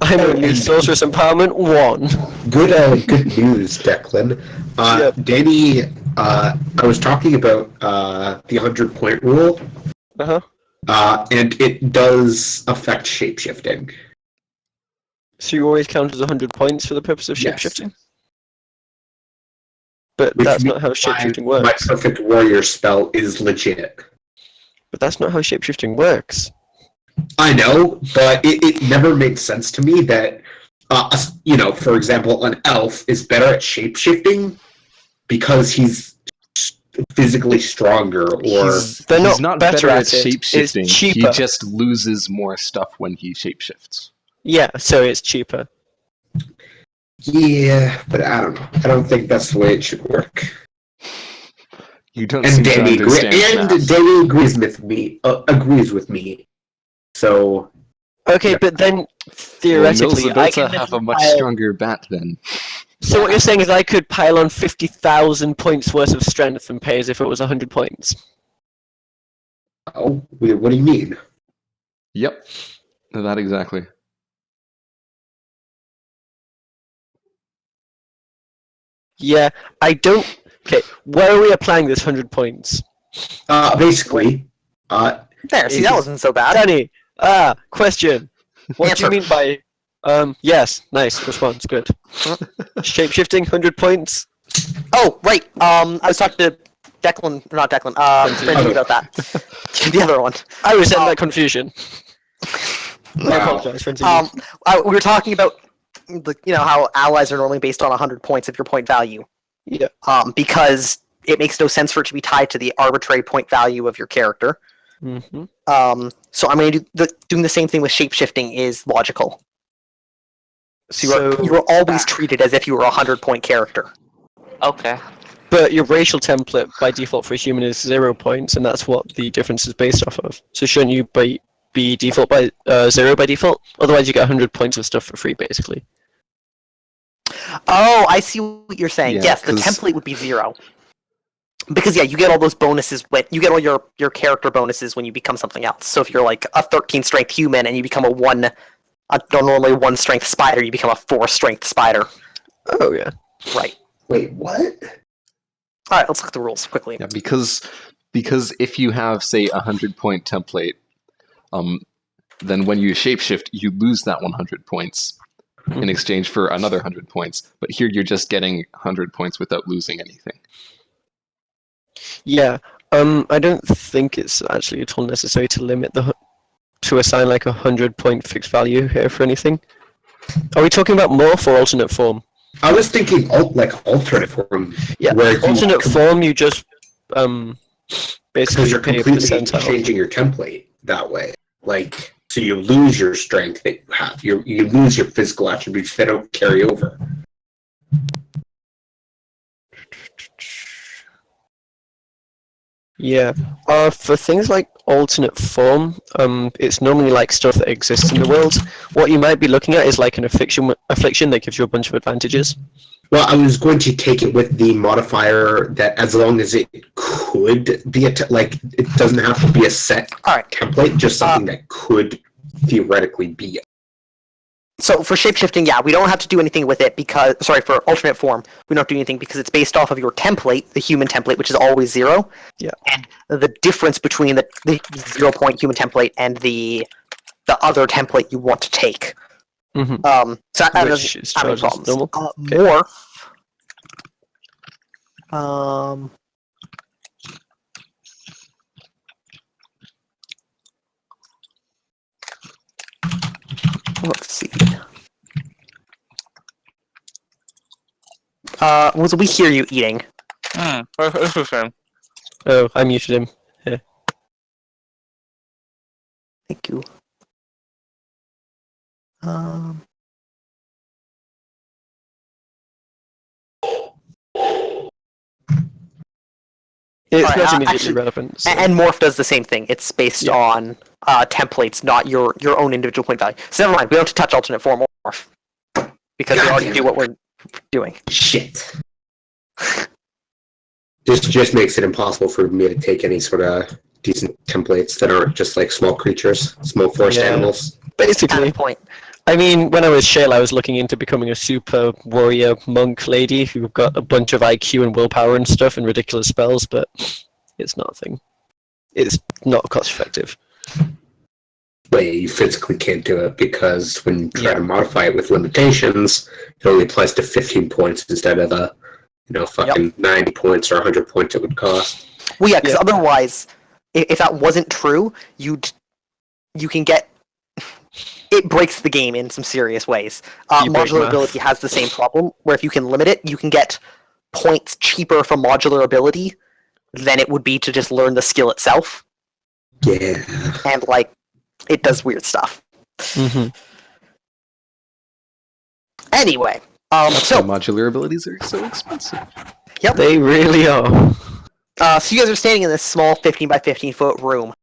I'm only Sorceress Empowerment 1. Good news, Declan. Yep. Danny, I was talking about the 100-point rule, Uh-huh. and it does affect shapeshifting. So you always count as 100 points for the purpose of Yes. shapeshifting? But Which that's means not how shapeshifting My works. perfect warrior spell is legit. But that's not how shapeshifting works. I know, but it never made sense to me that, for example, an elf is better at shapeshifting because he's physically stronger, or They're he's not not better better at at it, it's shapeshifting. He cheaper. just loses more stuff when he shapeshifts. Yeah, so it's cheaper. yeah, but I don't know. I don't think that's the way it should work. You don't And seem to Danny understand math. Danny agrees with me. Agrees with me. So Okay, Yeah. but then Well, theoretically, Mill's I about to can have a literally much pile- stronger bat then. So what you're saying is I could pile on 50,000 points worth of strength and pay as if it was 100 points. oh, what do you mean? Yep. That exactly. Yeah, I don't. Okay, where are we applying this 100 points? Basically, There, see, that wasn't so bad. Danny, question. What do you Answer. mean by? Yes, nice response, good. Shapeshifting, 100 points. Oh, right. I was talking to Declan, not Declan, Frenzy about that. The other one. I was in that confusion. I Wow. apologize, Frenzy. We were talking about how allies are normally based on 100 points of your point value. Yeah. Because it makes no sense for it to be tied to the arbitrary point value of your character. Mm-hmm. So I'm going to do doing the same thing with shapeshifting is logical. So you're always treated as if you were a 100-point character. Okay. But your racial template by default for a human is 0 points, and that's what the difference is based off of. So shouldn't you be default by 0 by default? Otherwise, you get 100 points of stuff for free, basically. Oh, I see what you're saying. Yeah, Yes, the 'cause- template would be 0. Because you get all those bonuses when you get all your character bonuses when you become something else. So if you're like a 13 strength human and you become a normally 1 strength spider, you become a 4 strength spider. Oh yeah. Right. Wait, what? All right, let's look at the rules quickly. Yeah, because if you have, say, a 100-point template, then when you shapeshift, you lose that 100 points in exchange for another 100 points. But here you're just getting 100 points without losing anything. Yeah. I don't think it's actually at all necessary to limit to assign like 100-point fixed value here for anything? Are we talking about morph or alternate form? I was thinking alternate form. Yeah, where you alternate form you just because basically you're pay a completely percentile. changing your template that way. Like, so you lose your strength that you have. You lose your physical attributes that don't carry over. Yeah. For things like alternate form, it's normally like stuff that exists in the world. What you might be looking at is like an affliction that gives you a bunch of advantages. Well, I was going to take it with the modifier that as long as it could be it doesn't have to be a set template, just something that could theoretically be. So for shapeshifting, yeah, we don't have to do anything with it because, for alternate form, we don't do anything because it's based off of your template, the human template, which is always 0. Yeah. And the difference between the 0-point human template and the other template you want to take. Mm-hmm. So that Which doesn't is have any charged as problems. normal. Morph. Let's see. We hear you eating. Interesting. Oh, I muted him. Thank you. It's Alright, not immediately actually- relevant. So. And Morph does the same thing. It's based on templates, not your own individual point value. So never mind, we don't have to touch alternate form or Morph. Because we already do what we're doing. Shit. This just makes it impossible for me to take any sort of decent templates that aren't just like small creatures, small forest animals. Kind Basically, of point. I mean, when I was Shale, I was looking into becoming a super warrior monk lady who got a bunch of IQ and willpower and stuff and ridiculous spells, but it's not a thing. It's not cost effective. But you physically can't do it because when you try to modify it with limitations, it only applies to 15 points instead of the, 90 points or 100 points it would cost. Well, yeah, because otherwise, if that wasn't true, you can get... It breaks the game in some serious ways. Modular ability has the same problem, where if you can limit it, you can get points cheaper for modular ability than it would be to just learn the skill itself. Yeah. And, it does weird stuff. Mm-hmm. Anyway, So modular abilities are so expensive. Yep. They really are. So you guys are standing in this small 15 by 15 foot room.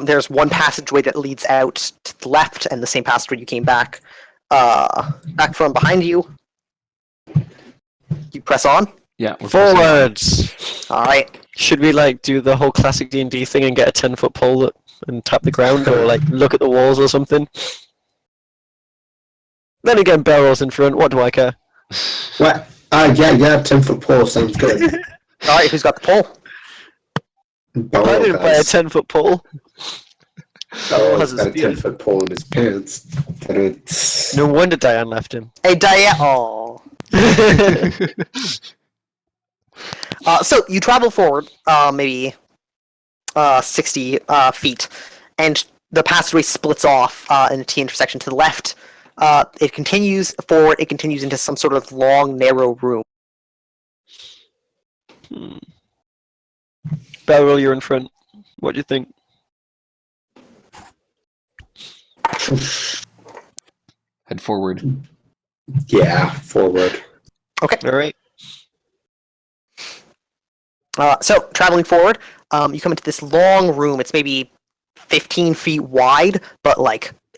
There's one passageway that leads out to the left, and the same passageway you came back from behind you. You press on. Yeah. We're pressing- Forwards! All right. Should we do the whole classic D&D thing and get a 10-foot pole and tap the ground, or look at the walls or something? Then again, barrels in front. What do I care? What? Yeah, 10-foot pole sounds good. All right. Who's got the pole? I didn't buy a 10-foot pole. Oh, has he's a got a spear. 10-foot pole in his pants. But it's... No wonder Diane left him. Hey, Oh. So you travel forward, maybe 60 feet, and the passageway splits off in a T intersection to the left. It continues forward. It continues into some sort of long, narrow room. Barrel, you're in front. What do you think? Head forward. Yeah, forward. Okay. All right. So traveling forward, you come into this long room. It's maybe 15 feet wide, but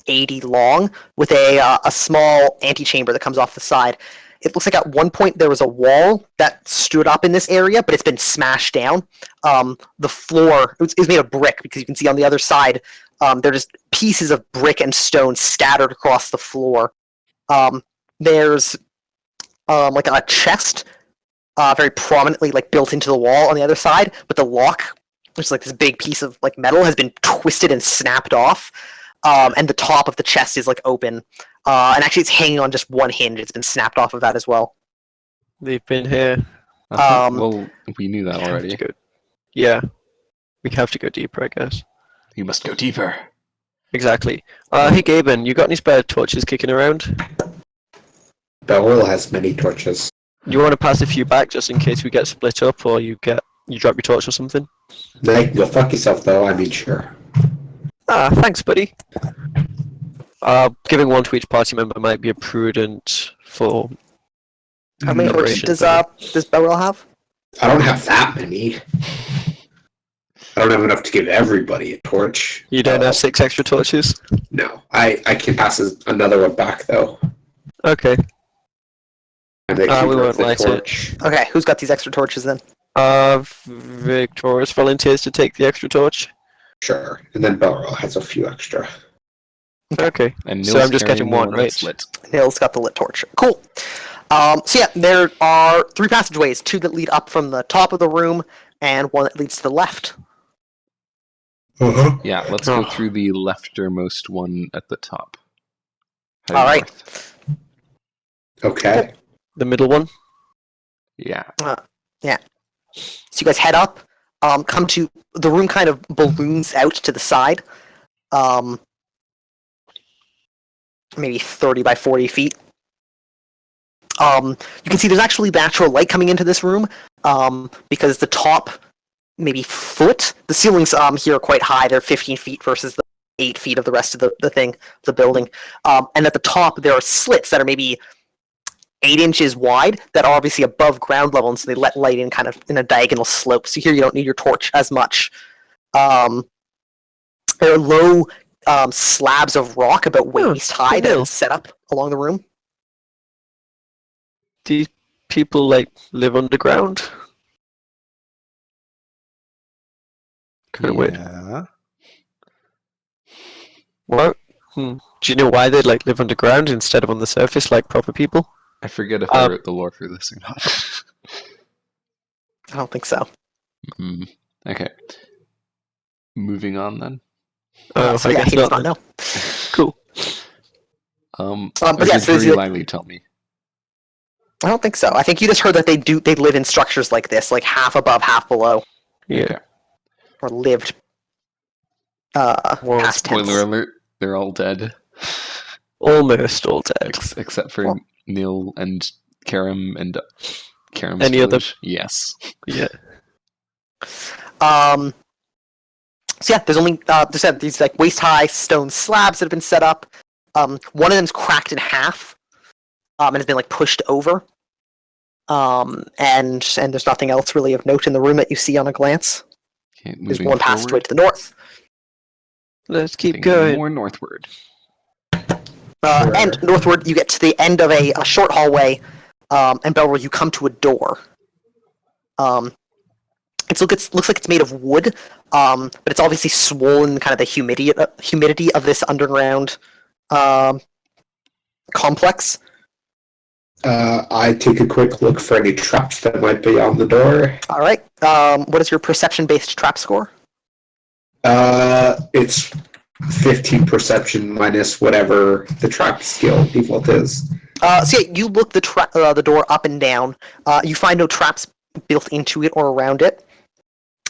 80 long, with a small antechamber that comes off the side. It looks like at one point there was a wall that stood up in this area, but it's been smashed down. The floor is made of brick, because you can see on the other side there are just pieces of brick and stone scattered across the floor. There's a chest very prominently built into the wall on the other side, but the lock, which is this big piece of metal, has been twisted and snapped off. And the top of the chest is open, and actually it's hanging on just one hinge. It's been snapped off of that as well. They've been here. Well, we knew that already. Yeah. We have to go deeper, I guess. You must go deeper. Exactly. Hey, Gaben, you got any spare torches kicking around? Beryl has many torches. You want to pass a few back just in case we get split up or you drop your torch or something? No, you can go fuck yourself, though. I mean, sure. Thanks, buddy. Giving one to each party member might be a prudent for. How many torches Preparation does Beryl have? I don't have that many. I don't have enough to give everybody a torch. You don't have 6 extra torches? No. I can pass another one back, though. Okay. And they We can won't light it. torch. Okay, who's got these extra torches then? Victorious volunteers to take the extra torch. Sure. And then Beryl has a few extra. Okay. And So Nils I'm just carrying getting the one, right? that's lit. Nils got the lit torch. Cool. So yeah, there are 3 passageways, 2 that lead up from the top of the room, and 1 that leads to the left. Uh-huh. Yeah, let's go through the leftermost one at the top. Heading All right. north. Okay. The middle one? Yeah. So you guys head up, come to the room kind of balloons out to the side, maybe 30 by 40 feet. You can see there's actually natural light coming into this room, because the top, maybe foot, the ceilings here are quite high. They're 15 feet versus the 8 feet of the rest of the building. And at the top, there are slits that are maybe 8 inches wide that are obviously above ground level, and so they let light in kind of in a diagonal slope. So here you don't need your torch as much. There are low slabs of rock about waist high that are set up along the room. These people, live underground? Kind of weird. Yeah. What? Do you know why they, live underground instead of on the surface like proper people? I forget if I wrote the lore for this or not. I don't think so. Okay. Moving on then. So yeah, he does not know. Cool. But or yeah, did so Harry Lively tell me? I don't think so. I think you just heard that they live in structures like this, like half above, half below, Yeah. Okay. or lived. Past tense. Spoiler alert, they're all dead. Almost all dead. Except for Neil and Karam and Karam's Any other- village. Yes. Yeah. So yeah, there's only these like waist high stone slabs that have been set up. One of them's cracked in half, and has been pushed over. And there's nothing else really of note in the room that you see on a glance. Okay, There's moving one passageway forward, to the north. Let's keep heading going. more northward. Sure. And northward, you get to the end of a short hallway, and Belroy, you come to a door. It looks like it's made of wood, but it's obviously swollen, kind of the humidity of this underground complex. I take a quick look for any traps that might be on the door. All right. What is your perception-based trap score? It's 15 perception minus whatever the trap skill default is. So yeah, you look the door up and down. You find no traps built into it or around it.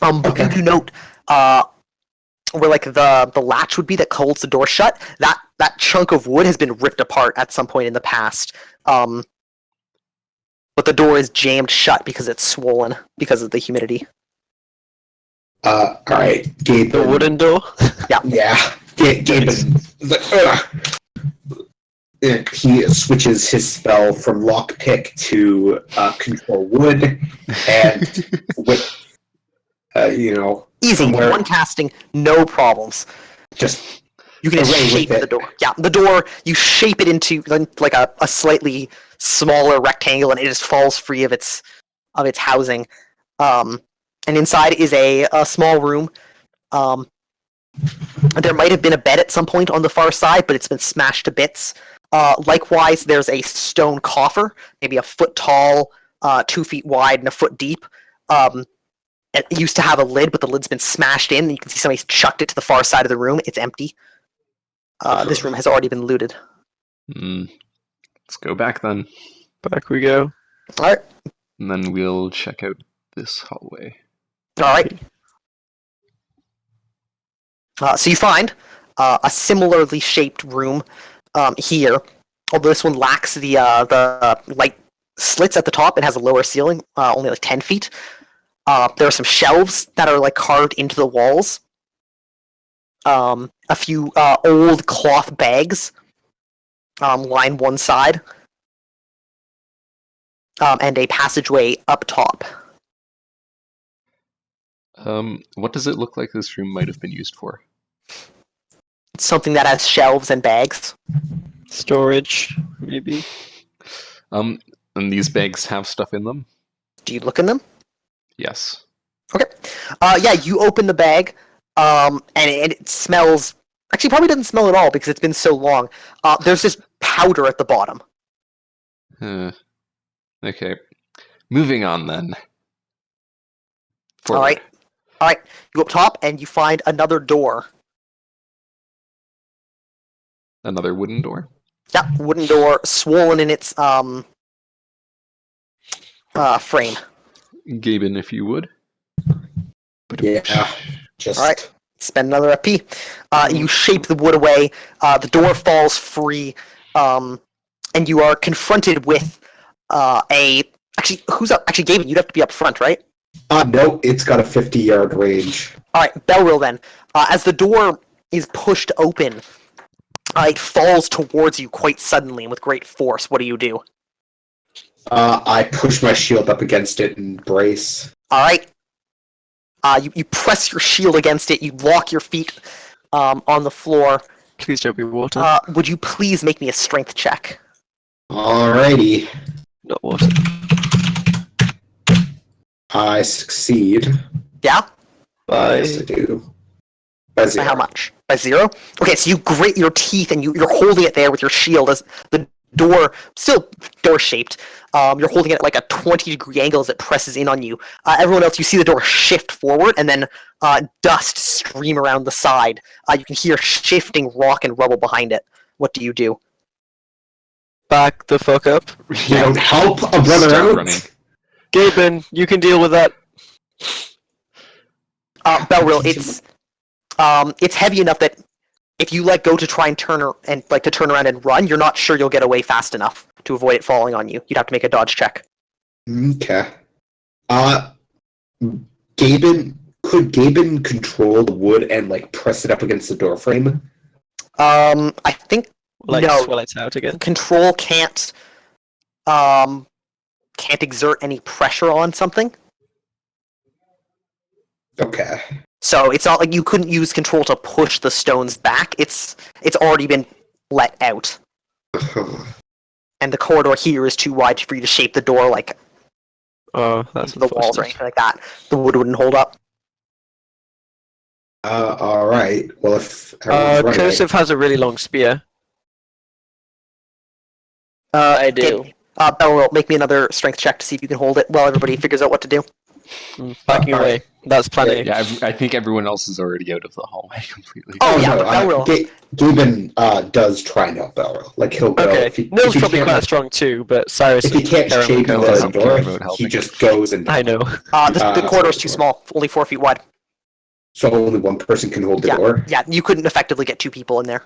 But you do note where the latch would be that holds the door shut. That chunk of wood has been ripped apart at some point in the past. But the door is jammed shut because it's swollen because of the humidity. Alright, Gabe. The wooden door? Yeah, Gabe is he switches his spell from lockpick to control wood, and with Easy, somewhere- one casting, no problems. just You can Away shape with it. the door. Yeah, the door, you shape it into like a slightly smaller rectangle, and it just falls free of its housing. And inside is a small room. There might have been a bed at some point on the far side, but it's been smashed to bits. Likewise, there's a stone coffer, maybe a foot tall, 2 feet wide, and a foot deep. It used to have a lid, but the lid's been smashed in, and you can see somebody's chucked it to the far side of the room. It's empty. This room has already been looted. Let's go back then. Back we go. Alright. And then we'll check out this hallway. Alright. So you find a similarly shaped room here. Although this one lacks the light slits at the top, it has a lower ceiling, only like 10 feet. There are some shelves that are like carved into the walls. A few old cloth bags line one side, and a passageway up top. What does it look like this room might have been used for? It's something that has shelves and bags. Storage, maybe. And these bags have stuff in them? Do you look in them? Yes. Okay. Yeah, you open the bag, and it smells. Actually, probably doesn't smell at all because it's been so long. There's just powder at the bottom. Okay. Moving on then. Forward. All right. All right. You go up top and you find another door. Another wooden door? Yeah, wooden door, swollen in its frame. Gaben, if you would. Yeah. Just. All right. Spend another FP. You shape the wood away. The door falls free, and you are confronted with a. Actually, who's up? Actually, Gaben, you'd have to be up front, right? No, it's got a 50-yard range. All right, Belrill then. As the door is pushed open, it falls towards you quite suddenly and with great force. What do you do? I push my shield up against it and brace. All right. You press your shield against it. You lock your feet on the floor. Please don't be water. Would you please make me a strength check? Alrighty. Not water. I succeed. Yeah? Yes, I do. By By 0. how much? By 0? Okay, so you grit your teeth and you're holding it there with your shield as the door, still door-shaped. You're holding it at like a 20-degree angle as it presses in on you. Everyone else, you see the door shift forward and then dust stream around the side. You can hear shifting rock and rubble behind it. What do you do? Back the fuck up. You don't help a brother Start out? running. Gaben, you can deal with that. Belrill, it's heavy enough that if you let go to try and turn around and run, you're not sure you'll get away fast enough to avoid it falling on you. You'd have to make a dodge check. Okay. Could Gaben control the wood and like press it up against the door frame? I think Like no. swell it out again. Control can't exert any pressure on something. Okay. So it's not like you couldn't use control to push the stones back. It's already been let out. And the corridor here is too wide for you to shape the door like Oh, that's the walls or unfortunate. anything like that. The wood wouldn't hold up. Alright. Well, if everyone's running, Cursive has a really long spear. I do. Belrill, make me another strength check to see if you can hold it while everybody figures out what to do. Backing away. alright. That's plan A. Yeah, I think everyone else is already out of the hallway completely. Oh, yeah, no, but Belrill. Gaben does try and help Belrill. Like he'll go. Okay. If he, Nill's if he probably can't, quite strong too, but Cyrus if he and can't Karen shape will the go. doesn't care door, about helping. he just goes and. I know. The corridor's too so- small, only 4 feet wide. So only one person can hold the Yeah. door. Yeah, you couldn't effectively get 2 people in there.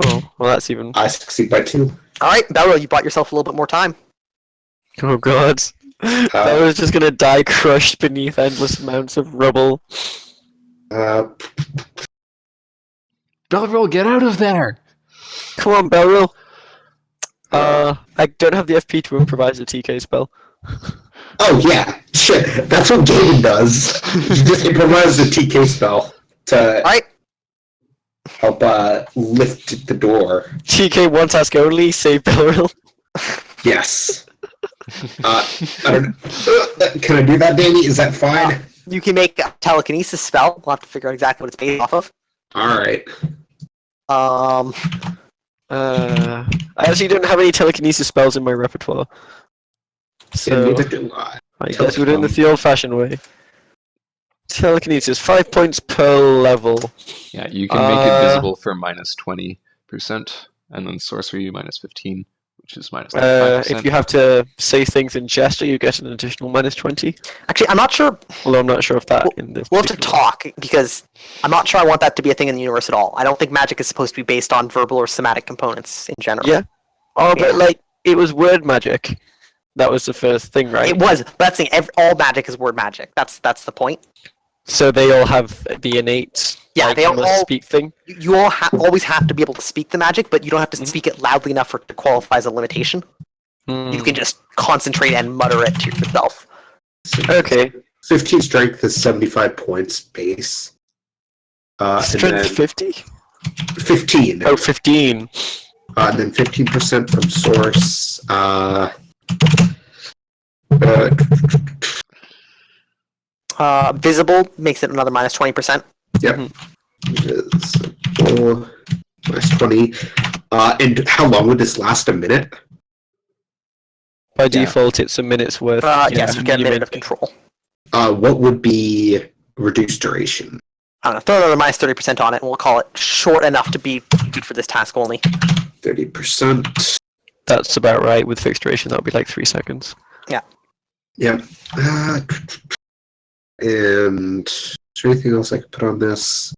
Oh, well, that's even. I succeed by 2. All right, Belrill, you bought yourself a little bit more time. Oh god. That was just gonna die crushed beneath endless amounts of rubble. Belrill, get out of there! Come on, Belrill. I don't have the FP to improvise a TK spell. Oh yeah, shit. That's what Gaben does. He just improvises a TK spell to All right, help lift the door. TK one task only, save Belrill. Yes. I don't. Can I do that, Danny? Is that fine? you can make a telekinesis spell. We'll have to figure out exactly what it's based off of. All right. I actually don't have any telekinesis spells in my repertoire. And So neither do I. I guess we're doing it the old-fashioned way. Telekinesis, 5 points per level. Yeah, you can make it visible for minus 20%, and then sorcery minus 15, which is minus 95%. If you have to say things in gesture, you get an additional minus 20. Actually, I'm not sure. Although I'm not sure if that in this. We'll have to talk because I'm not sure I want that to be a thing in the universe at all. I don't think magic is supposed to be based on verbal or somatic components in general. Yeah. Oh, Yeah. but like it was word magic. That was the first thing, right? It was, but that's the thing. All magic is word magic. That's the point. So they all have the innate. Yeah, like, they all- must speak thing. You all always have to be able to speak the magic, but you don't have to speak it loudly enough for it to qualify as a limitation. Hmm. You can just concentrate and mutter it to yourself. Okay. 15 strength is 75 points base. And Strength then 50. 15. Oh, 15. And then 15% from source. Visible makes it another minus 20%. Yeah. Visible, minus 20. And how long would this last? A minute? By default, it's a minute's worth. Yes, you get a minute of control. What would be reduced duration? I don't know, throw another minus 30% on it, and we'll call it short enough to be good for this task only. 30%. That's about right. With fixed duration, that would be like 3 seconds. Yeah. And is there anything else I could put on this?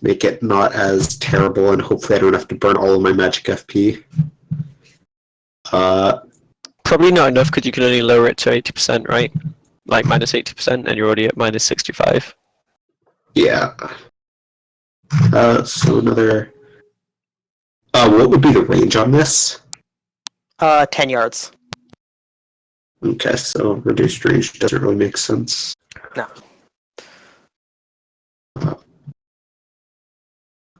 Make it not as terrible, and hopefully I don't have to burn all of my magic FP. Probably not enough because you can only lower it to 80%, right? Like minus 80%, and you're already at minus 65. Yeah. So another. What would be the range on this? 10 yards. Okay, so reduced range doesn't really make sense. No.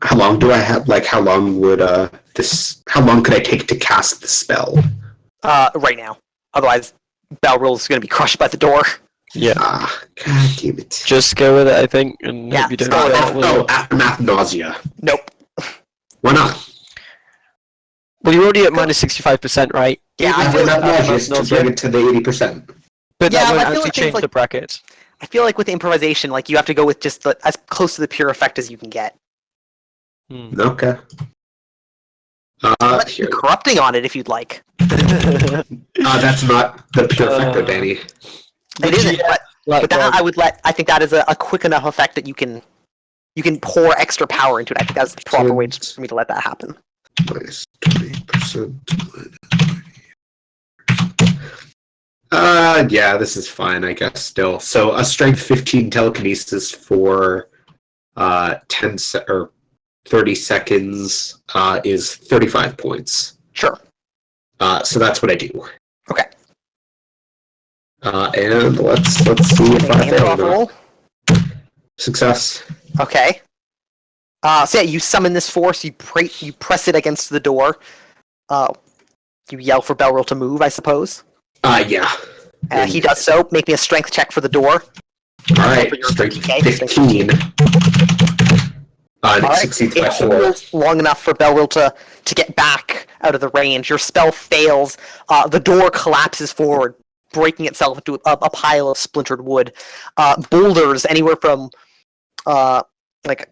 How long do I have? Like, how long would this? How long could I take to cast the spell? Right now. Otherwise, Balril is going to be crushed by the door. Yeah. God damn it. Just go with it, I think, and Yeah, hope you don't. go with fail. it. Well, Aftermath nausea. Nope. Why not? well, you're already at minus 65%, right? Yeah, I feel Aftermath like, nausea is to bring it to the 80%. But Yeah, that but won't I feel actually like things change like- the bracket. I feel like with improvisation, like you have to go with just as close to the pure effect as you can get. Okay. But Here. corrupting on it if you'd like. That's not the pure effect, though, Danny. It isn't, but that I think that is a quick enough effect that you can pour extra power into it. I think that's the proper way for me to let that happen. Minus 20%. Yeah, this is fine, I guess, still. So a strength 15 telekinesis for 30 seconds is 35 points. Sure. So that's what I do. Okay. And let's see if I Hand it fail off or not. roll. Success. Okay. So yeah, you summon this force. You press it against the door. You yell for Belril to move, I suppose. Yeah. He does so. Make me a strength check for the door. Alright, For your strength 50K, 15. And it Alright. succeeds It by 4. holds long enough for Belril to get back out of the range. Your spell fails. The door collapses forward, breaking itself into a pile of splintered wood. Boulders anywhere from like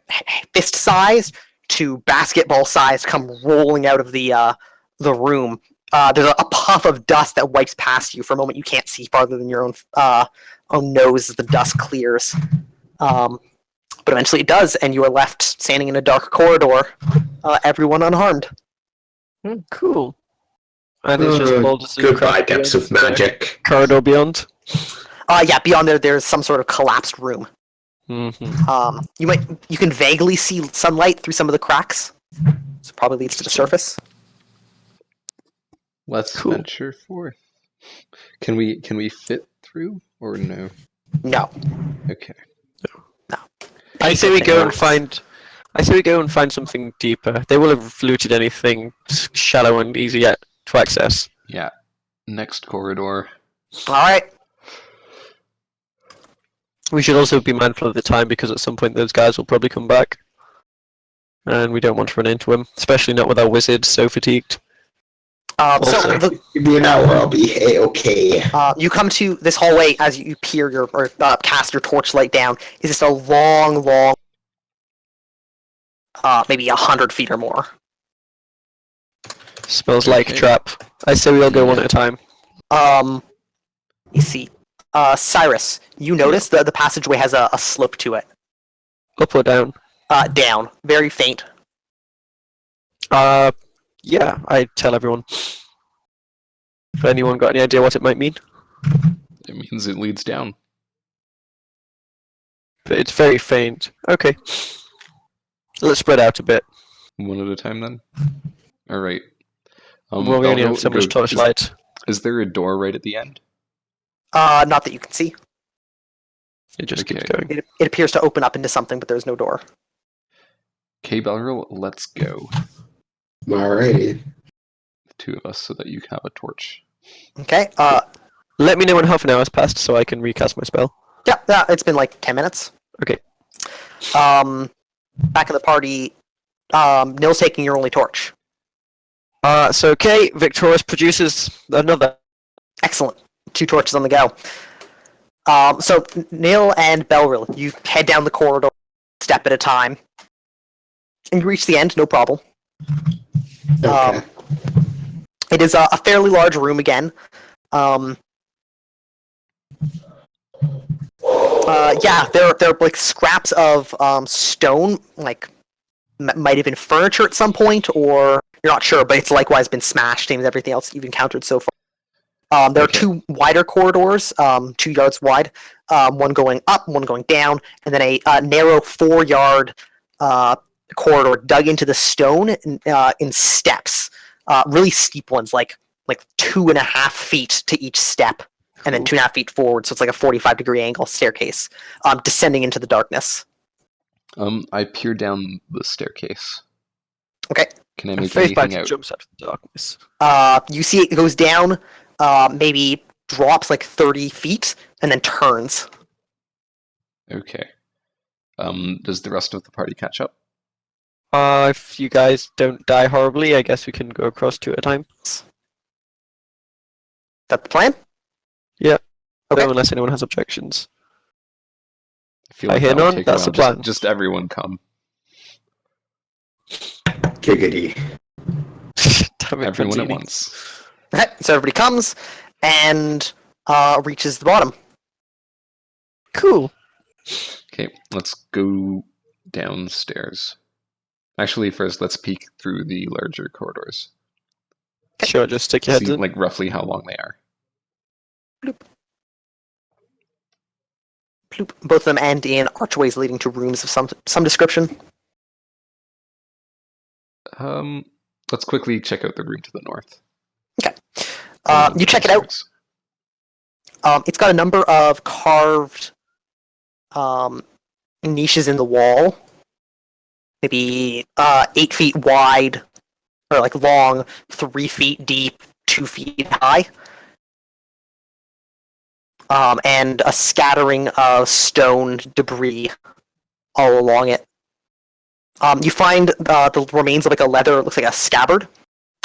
fist size to basketball size come rolling out of the room. There's a puff of dust that wipes past you. For a moment, you can't see farther than your own nose as the dust clears. But eventually it does, and you are left standing in a dark corridor, everyone unharmed. Cool. And it's just boulders and Goodbye, crap depths of beyond, magic. corridor beyond. Yeah, beyond there's some sort of collapsed room. Mm-hmm. You can vaguely see sunlight through some of the cracks, so probably leads to the surface. Let's Cool. venture forth. Can we fit through or no? No. Okay. I say we go and find. I say we go and find something deeper. They will have looted anything shallow and easy yet to access. Yeah. Next corridor. All right. We should also be mindful of the time because at some point those guys will probably come back, and we don't want to run into them, especially not with our wizard so fatigued. So Give me an hour, I'll be okay. you come to this hallway as you peer cast your torchlight down. Is just a long, maybe 100 feet or more. Smells like Okay. trap. I say we all go one at a time. You see, Cyrus, you notice that the passageway has a slope to it. Up or down? Down, very faint. Yeah, I tell everyone. If anyone got any idea what it might mean? It means it leads down. But it's very faint. Okay. Let's spread out a bit. One at a time, then. All right. Well, we only have so much torchlight. Is there a door right at the end? Not that you can see. It just keeps Okay. going. It appears to open up into something, but there's no door. Okay, Belriel, let's go. Alrighty. The two of us, so that you can have a torch. Okay. Let me know when half an hour has passed so I can recast my spell. Yeah, it's been like 10 minutes. Okay. Back in the party, Nil's taking your only torch. So okay, Victorious produces another. Excellent. 2 torches on the go. So Nil and Belril, you head down the corridor, step at a time, and you reach the end, no problem. Okay. It is a fairly large room again. Yeah, there are like scraps of stone, like might have been furniture at some point, or you're not sure, but it's likewise been smashed, same as everything else you've encountered so far. There are 2 wider corridors, 2 yards wide, one going up, one going down, and then a narrow 4-yard corridor dug into the stone in steps, really steep ones, like 2.5 feet to each step, and then 2.5 feet forward, so it's like a 45-degree angle staircase, descending into the darkness. I peer down the staircase. Okay. Can I make Face anything back out? jumps out of the darkness. You see it goes down, maybe drops like 30 feet, and then turns. Okay. Does the rest of the party catch up? If you guys don't die horribly, I guess we can go across 2 at a time. Is that the plan? Yeah. Okay. Unless anyone has objections. I feel I like hear that would none, take that's a the while. plan. Just everyone come. Giggity. Damn it, Everyone at Franzini. once. Okay, so everybody comes and reaches the bottom. Cool. Okay, let's go downstairs. Actually, first let's peek through the larger corridors. Sure, just stick your heads See, in. like, roughly how long they are. Bloop. Both of them end in archways leading to rooms of some description. Let's quickly check out the room to the north. You check it out. It's got a number of carved niches in the wall, maybe 8 feet wide, or like long, 3 feet deep, 2 feet high, and a scattering of stone debris all along it. You find the remains of like a leather, it looks like a scabbard,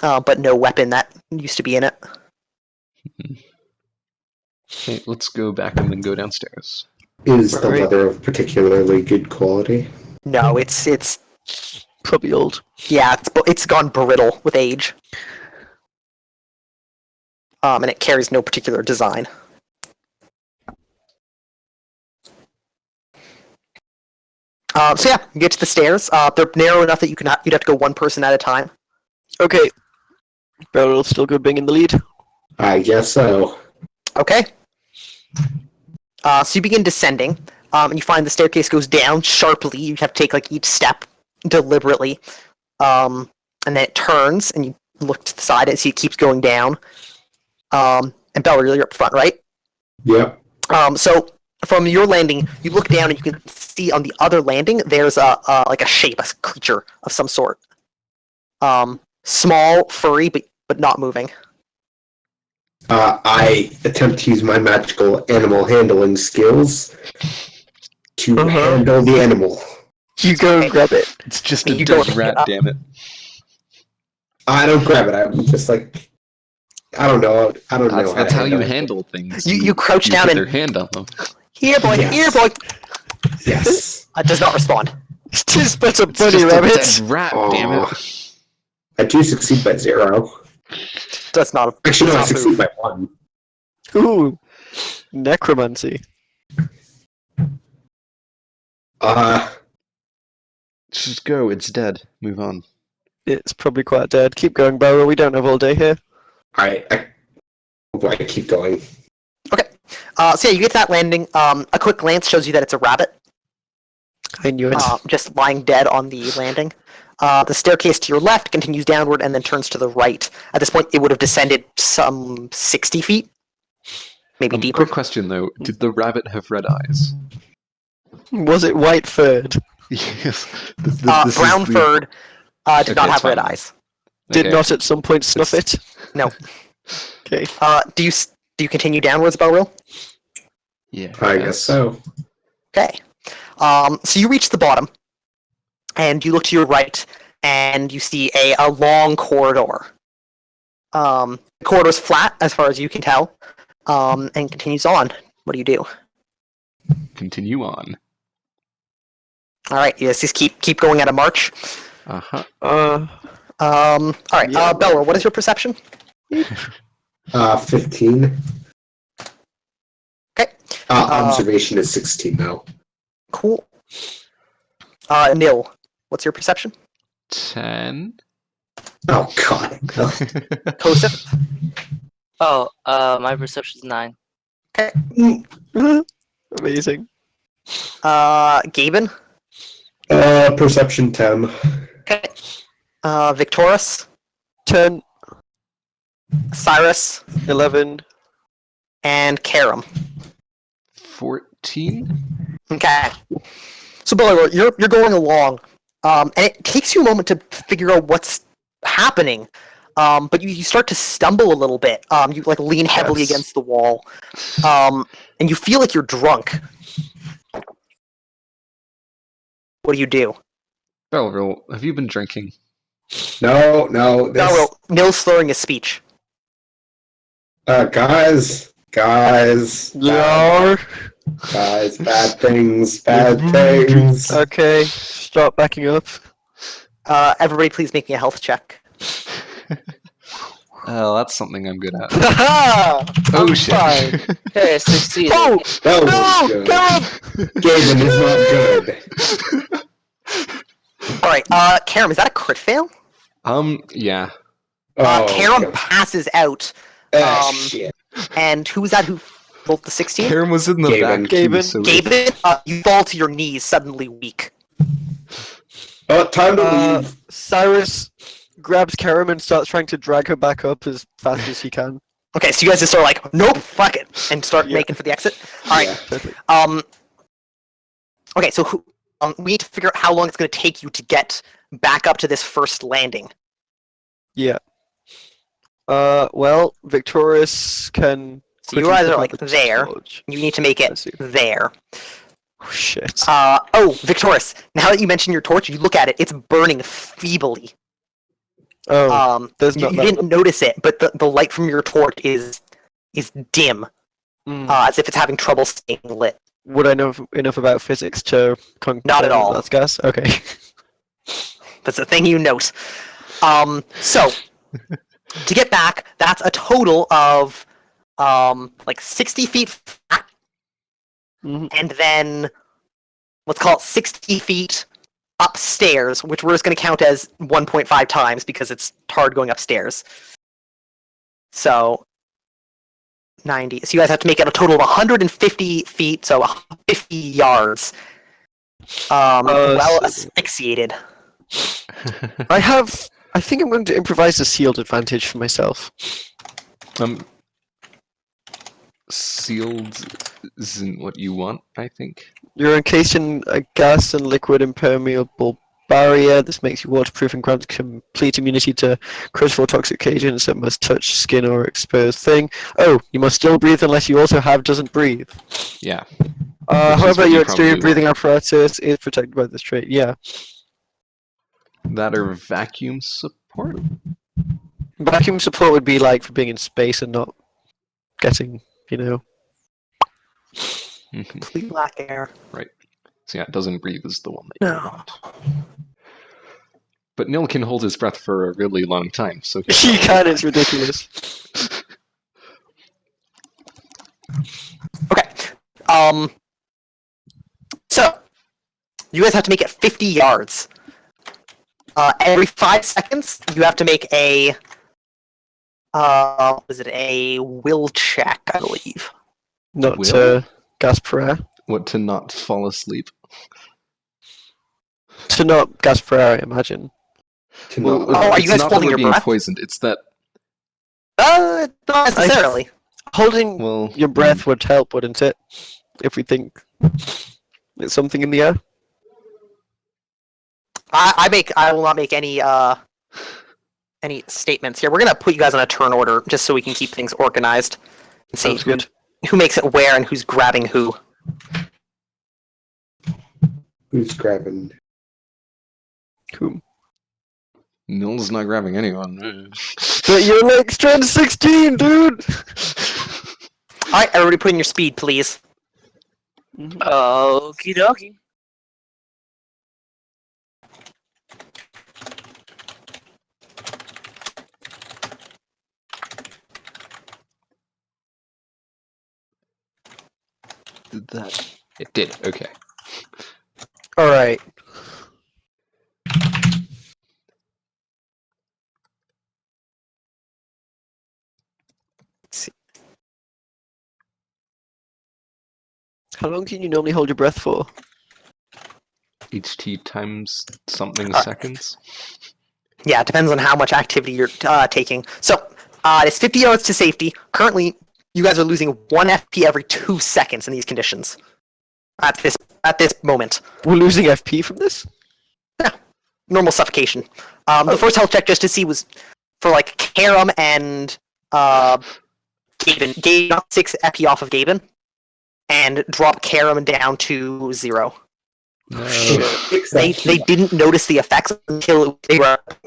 but no weapon that used to be in it. Okay, let's go back and then go downstairs. Is the Right. leather of particularly good quality? No, it's Probably old. yeah, it's gone brittle with age, and it carries no particular design. So yeah, you get to the stairs. They're narrow enough that you'd have to go one person at a time. Okay. Beryl still good being in the lead. I guess so. Okay. So you begin descending, and you find the staircase goes down sharply. You have to take like each step deliberately, and then it turns, and you look to the side and see it keeps going down. And Bella, you're up front, right? Yep. So from your landing, you look down and you can see on the other landing there's a like a shape, a creature of some sort. Small, furry, but not moving. I attempt to use my magical animal handling skills to handle the animal. You go and grab it. It's just a You go dead pick it rat, up. damn it. I don't grab it. I'm just like, I don't know. I don't know. That's to how you it. handle things. You crouch down put and their hand on them. here, boy, Yes. here, boy. Yes. Does not respond. Tis but a It's bunny just a rabbit. dead rat, damn Aw. it. I do succeed by 0. That's not a Actually, no, I that's not a succeed move. by 1. Ooh, necromancy. Just go. It's dead. Move on. It's probably quite dead. Keep going, Barrow. We don't have all day here. I keep going. So yeah, you get to that landing. A quick glance shows you that it's a rabbit, I knew it. just lying dead on the landing. The staircase to your left continues downward and then turns to the right. At this point, it would have descended some 60 feet, maybe deeper. Quick question though: did the rabbit have red eyes? Was it white furred? Yes. Brown furred did not Okay, have red fine. eyes. Did Okay. not at some point snuff it? No. Okay. Do you continue downwards, Belril? Yeah. I guess so. Okay. So you reach the bottom, and you look to your right, and you see a long corridor. The corridor's flat, as far as you can tell, and continues on. What do you do? Continue on. All right, yes, just keep going at a march. Uh huh. All right, Yeah, Belril, what is your perception? 15. Okay, Observation is 16 now. cool. Nil, what's your perception? 10. Oh god. Kosef? Oh, my perception is 9. Okay. Amazing. Gaben? Perception 10. Okay. Victorus? 10, Cyrus? 11. And Karam. 14. Okay. So, Belril, you're going along, and it takes you a moment to figure out what's happening. But you start to stumble a little bit. You like lean heavily Yes. against the wall, and you feel like you're drunk. What do you do? Belril, have you been drinking? No. Belril, Nil's slurring his speech. Guys, Yar. bad things. Okay, start backing up. Everybody, please make me a health check. Oh, that's something I'm good at. Haha! Oh I'm shit. fine. Hey, I succeeded. Oh That was no! good. Karam! Gavin is not good. All right, Karam, is that a crit fail? Yeah. Karam God. passes out. Shit. And who was that who rolled the 16? Karen was in the Gaben. back too, Gaben. so Gaben, you fall to your knees, suddenly weak. Time to leave. Cyrus grabs Karam and starts trying to drag her back up as fast as he can. Okay, so you guys just are like, nope, fuck it, and start Yeah. making for the exit. All right. Yeah. Okay, so we need to figure out how long it's going to take you to get back up to this first landing. Yeah. Well, Victorious can. So you quickly guys pick are up like the there. torch. You need to make I it see. there. Oh, shit. Victorious, now that you mentioned your torch, you look at it, it's burning feebly. There's You, not you that didn't notice it, but the light from your torch is dim, as if it's having trouble staying lit. Would I know enough about physics to Not at all. That's gas. Okay. That's the thing you note. So to get back, that's a total of like 60 feet flat, Mhm. and then let's call it 60 feet upstairs, which we're just going to count as 1.5 times because it's hard going upstairs. So 90. So you guys have to make it a total of 150 feet, so 50 yards. Well so- asphyxiated. I think I'm going to improvise a sealed advantage for myself. Sealed isn't what you want, I think. You're encased in a gas and liquid impermeable barrier. This makes you waterproof and grants complete immunity to critical toxic agents that must touch skin or exposed thing. Oh, you must still breathe unless you also have doesn't breathe. Yeah. However, what you your exterior probably breathing apparatus is protected by this trait. Yeah. That or vacuum support? Vacuum support would be like for being in space and not getting, Mhm. Complete black air. So yeah, doesn't breathe is the one that you No. want. But Nil can hold his breath for a really long time, so He can, it's ridiculous. Okay. So you guys have to make it 50 yards. Every 5 seconds, you have to make a a will check, I believe. Not Will? gas per hour. what to not fall asleep. To not gas per hour, I imagine. To Well, not, are you it's guys not holding that we're your being breath? poisoned. It's that Not necessarily. Holding well, your breath would help, wouldn't it? If we think it's something in the air. I will not make any statements here. We're gonna put you guys on a turn order just so we can keep things organized and see Sounds good. who makes it where and who's grabbing who. who's grabbing? Cool. Nil's not grabbing anyone. But you're like strength 16, dude! Alright, everybody put in your speed, please. Okie dokie. Did that? It did. Okay. Alright. How long can you normally hold your breath for? HT times something Alright. seconds. Yeah, it depends on how much activity you're taking. So, it's 50 yards to safety. Currently, you guys are losing 1 FP every 2 seconds in these conditions. At this moment. We're losing FP from this? Normal suffocation. The first health check just to see was for like Karam and Gaben. Gaben got 6 FP off of Gaben and dropped Karam down to 0. They didn't notice the effects until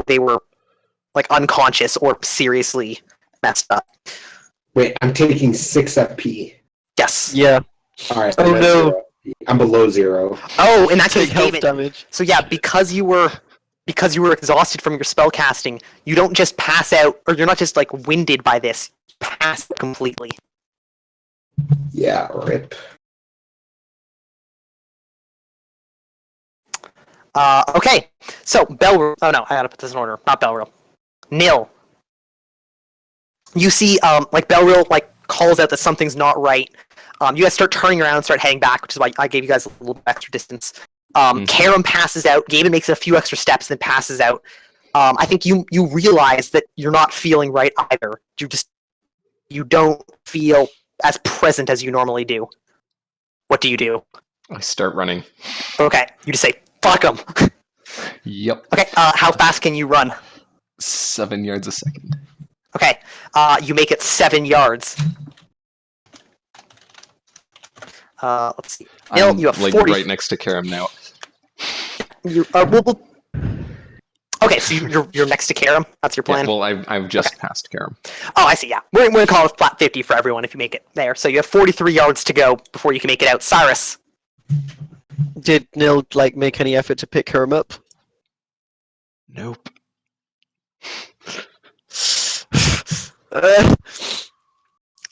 they were like unconscious or seriously messed up. Wait, I'm taking 6 FP. Yes. Yeah. Alright, Oh, no. 0 FP. I'm below 0. Oh, in that Take case, health Gaben. damage. So yeah, because you were exhausted from your spell casting, you don't just pass out, or you're not just like winded by this. You pass out completely. Yeah, rip. Okay, so Belro. Oh no, I gotta put this in order. Not Belro. Nil. You see, like Belro like calls out that something's not right. You guys start turning around, and start heading back, which is why I gave you guys a little extra distance. Karam passes out. Gaben makes a few extra steps, then passes out. I think you realize that you're not feeling right either. You don't feel as present as you normally do. What do you do? I start running. Okay, you just say fuck them. Yep. Okay, how fast can you run? 7 yards a second. Okay, you make it 7 yards. Let's see. Nil, I'm you have like 40. right next to Karam now. Okay, so you're next to Karam. That's your plan. Yeah, well, I've just passed Karam. Oh, I see. Yeah, we're gonna call it flat 50 for everyone if you make it there. So you have 43 yards to go before you can make it out. Cyrus. Did Nil like make any effort to pick her up? Nope.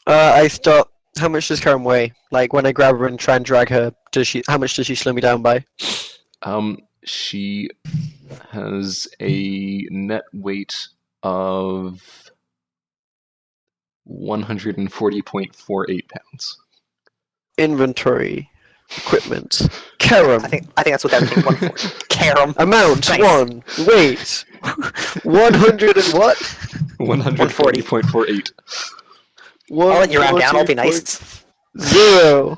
I stop. How much does Karen weigh? Like when I grab her and try and drag her, how much does she slow me down by? She has a net weight of 140.48 pounds. Inventory, equipment, Karam. I think that's what everything went for. Karam. Amount Nice. 1. Weight 100 and what? 140.48. I'll let you round down. I'll be nice. 0.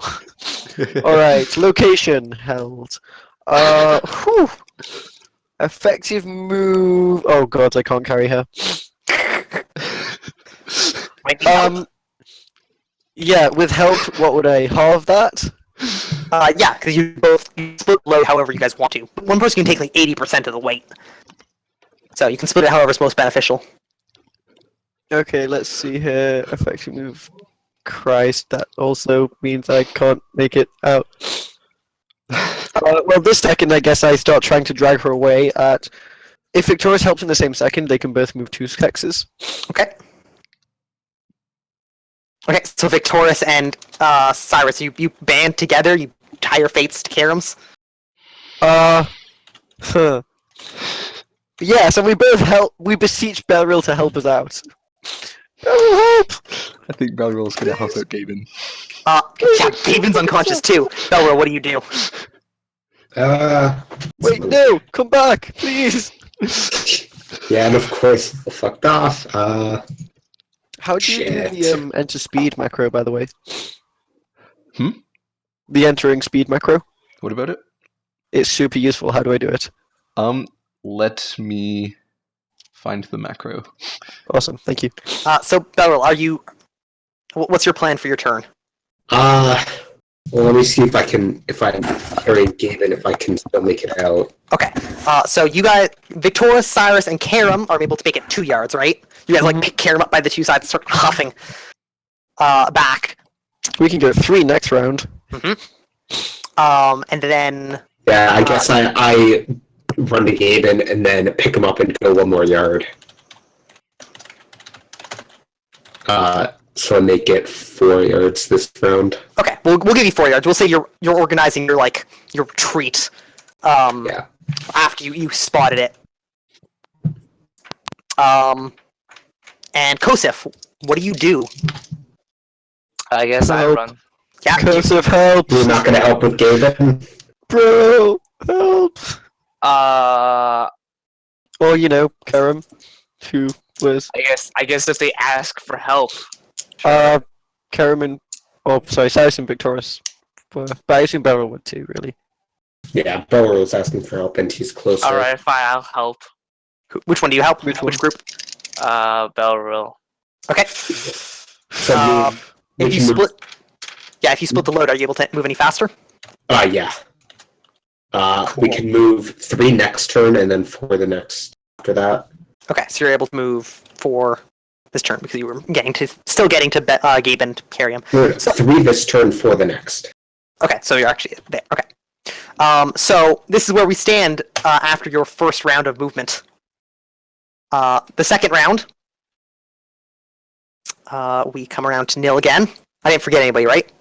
Alright, location held. Whew. Effective move. Oh god, I can't carry her. Might be help. Yeah, with help, what would I halve that? Yeah, because you split load however you guys want to. One person can take like 80% of the weight. So you can split it however's most beneficial. Okay, let's see here. Effective move. Christ, that also means I can't make it out. Well, this second, I guess I start trying to drag her away at If Victorious helps in the same second, they can both move 2 hexes. Okay. Okay, so Victorious and Cyrus, you band together, you tie your fates to Karam's. Huh. Yes, and we both help. We beseech Belril to help us out. Belril, help! I think Belrill's gonna help out Gaben. Yeah, Gaben's unconscious too. Belril, what do you do? Wait, no! Come back, please! Yeah, and of course, fucked off. How do you do Shit. the enter speed macro, by the way? Hmm? The entering speed macro? What about it? It's super useful. How do I do it? Let me find the macro. Awesome, thank you. So Belril, what's your plan for your turn? Well, let me see if I carry Gaben, if I can still make it out. Okay, so you guys, Victoria, Cyrus, and Karam are able to make it 2 yards, right? You guys like pick Karam up by the 2 sides and start huffing back. We can go 3 next round. And then Yeah, I guess I run to Gaben and then pick him up and go 1 more yard. So I make it 4 yards this round. okay, we'll give you 4 yards. We'll say you're organizing your retreat. Yeah. After you spotted it. And Kosef, what do you do? I guess I Help. run. Yeah, Cursive, help! You're not gonna help with Gaben? Bro, help! I Or, you know, Karam, who was, guess if they ask for help. Karam and, Cyrus and Victorious. But I assume Beryl would too, really. Yeah, Belril was asking for help and he's closer. All right, fine. I'll help. which one do you help? Which Which group? Belril. Okay. So If you split the load, are you able to move any faster? yeah. We can move 3 next turn and then 4 the next after that. Okay, so you're able to move 4 this turn because you were still getting to Gaben to carry him. No, 3 this turn, 4 the next. Okay, so you're actually there. Okay. So this is where we stand after your first round of movement. The second round, we come around to Nil again. I didn't forget anybody, right?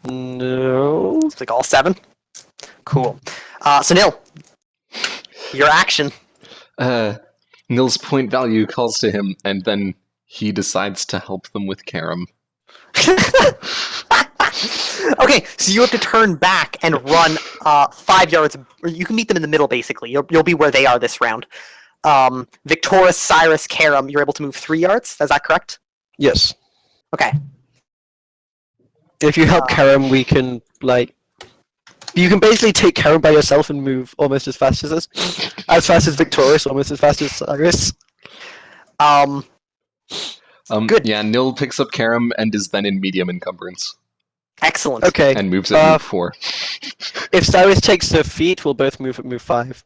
No. It's like all 7. Cool. So Nil, your action. Nil's point value calls to him, and then he decides to help them with Karam. Okay, so you have to turn back and run 5 yards. Or you can meet them in the middle, basically. You'll be where they are this round. Victoria, Cyrus, Karam, you're able to move 3 yards. Is that correct? Yes. Okay. If you help Karam, we can, you can basically take Karam by yourself and move almost as fast as us. As fast as Victorious, almost as fast as Cyrus. Good. Yeah, Nil picks up Karam and is then in medium encumbrance Excellent. Okay. and moves at move 4. If Cyrus takes the feet, we'll both move at move 5.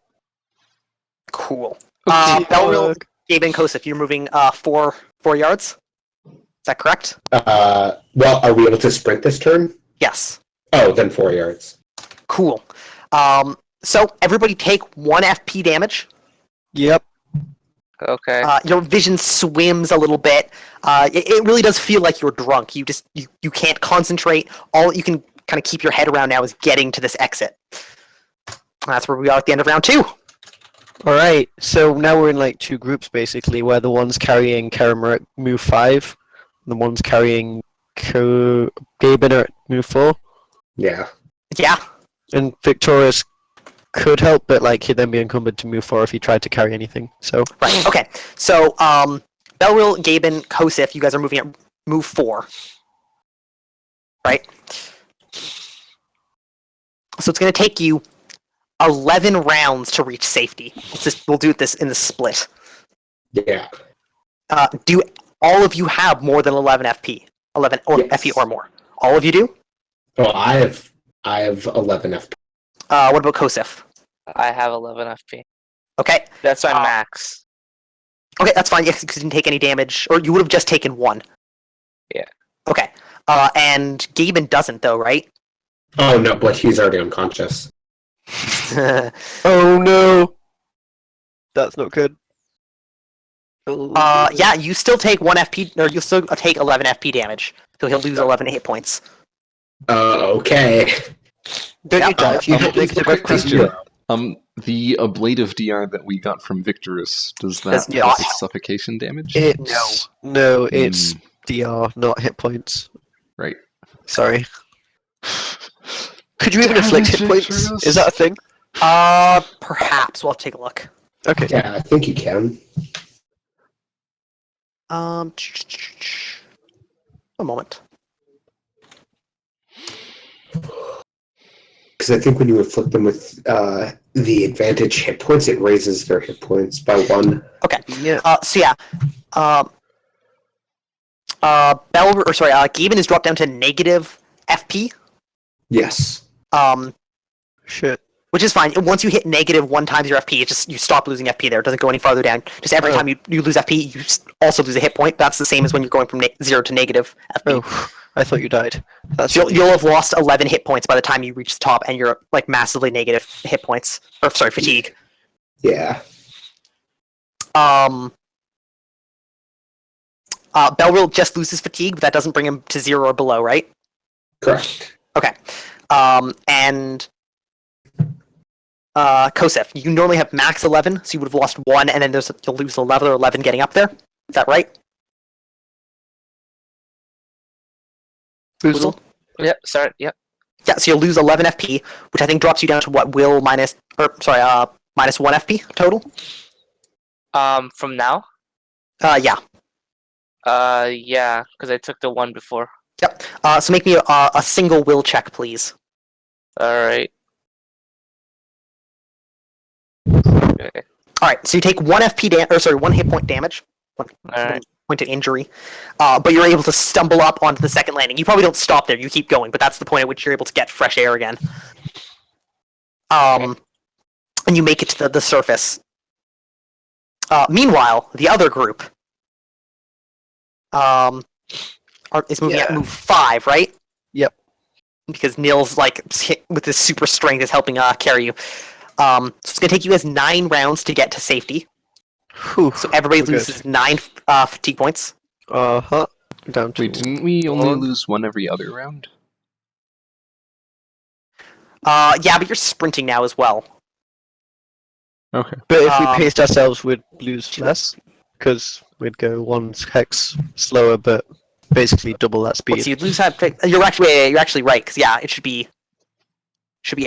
Cool. Okay. Belril, Gaben, Kosef, you're moving 4 yards. Is that correct? Well, are we able to sprint this turn? Yes. Oh, then 4 yards. Cool. So everybody take 1 FP damage. Yep. Okay. Your vision swims a little bit. It really does feel like you're drunk. You can't concentrate. All you can kind of keep your head around now is getting to this exit. That's where we are at the end of round 2. Alright, so now we're in 2 groups basically, where the one's carrying Karam are at move 5, and the one's carrying Gaben are at move 4. Yeah. Yeah. And Victorious could help, but he'd then be encumbered to move 4 if he tried to carry anything. So Right. Okay. So Belril, Gaben, Kosef, you guys are moving at move 4. Right. So it's going to take you 11 rounds to reach safety. We'll do this in the split. Yeah. Do all of you have more than 11 FP? 11 or Yes. FP or more? All of you do? Oh, I have 11 FP. What about Kosef? I have 11 FP. Okay. That's my max. Okay, that's fine. Yes, because you didn't take any damage, or you would have just taken 1. Yeah. Okay. And Gaben doesn't, though, right? Oh no, but he's already unconscious. oh no! That's not good. Yeah, you still take 1 FP, or you'll still take 11 FP damage. So he'll lose 11 hit points. Okay. Don't Yeah, you die if you hit negative Quick FP? question. The ablative DR that we got from Victorus, does that Does not cause help. suffocation damage? No, it's DR, not hit points. Right. Sorry. Could you even afflict hit points? Victorus. Is that a thing? Perhaps. We'll take a look. Okay. Yeah, I think you can. A moment. Because I think when you afflict them with the advantage hit points, it raises their hit points by 1. Okay. Yeah. So yeah. Gaben is dropped down to negative FP. Yes. Shit. Which is fine. Once you hit negative 1 times your FP, you stop losing FP there. It doesn't go any farther down. Just every time you lose FP, you also lose a hit point. That's the same as when you're going from 0 to negative FP. Oh, I thought you died. That's So you'll have lost 11 hit points by the time you reach the top, and you're like massively negative hit points. Or sorry, fatigue. Yeah. Belril just loses fatigue, but that doesn't bring him to 0 or below, right? Correct. Okay. And Kosef, you normally have max 11, so you would have lost 1, and then you'll lose 11 or 11 getting up there. Is that right? Boozle. Yep. Sorry. Yep. Yeah, so you'll lose 11 FP, which I think drops you down to what, Will minus 1 FP total? From now. Yeah. Yeah, because I took the one before. Yep. So make me a single will check, please. All right. Okay. All right. So you take 1 1 hit point damage, All right. point of injury, but you're able to stumble up onto the second landing. You probably don't stop there. You keep going, but that's the point at which you're able to get fresh air again. And you make it to the surface. Meanwhile, the other group is moving at move 5, right? Yep. Because Nils, with his super strength, is helping carry you. So it's going to take you guys 9 rounds to get to safety. Whew. So everybody We're good. loses 9 fatigue points. Uh-huh. Down to Wait, didn't we only 1. lose 1 every other round? Yeah, but you're sprinting now as well. Okay. But if we Um, paced ourselves, we'd lose less, because we'd go 1 hex slower, but basically double that speed. So you'd lose that. You're actually right, because it should be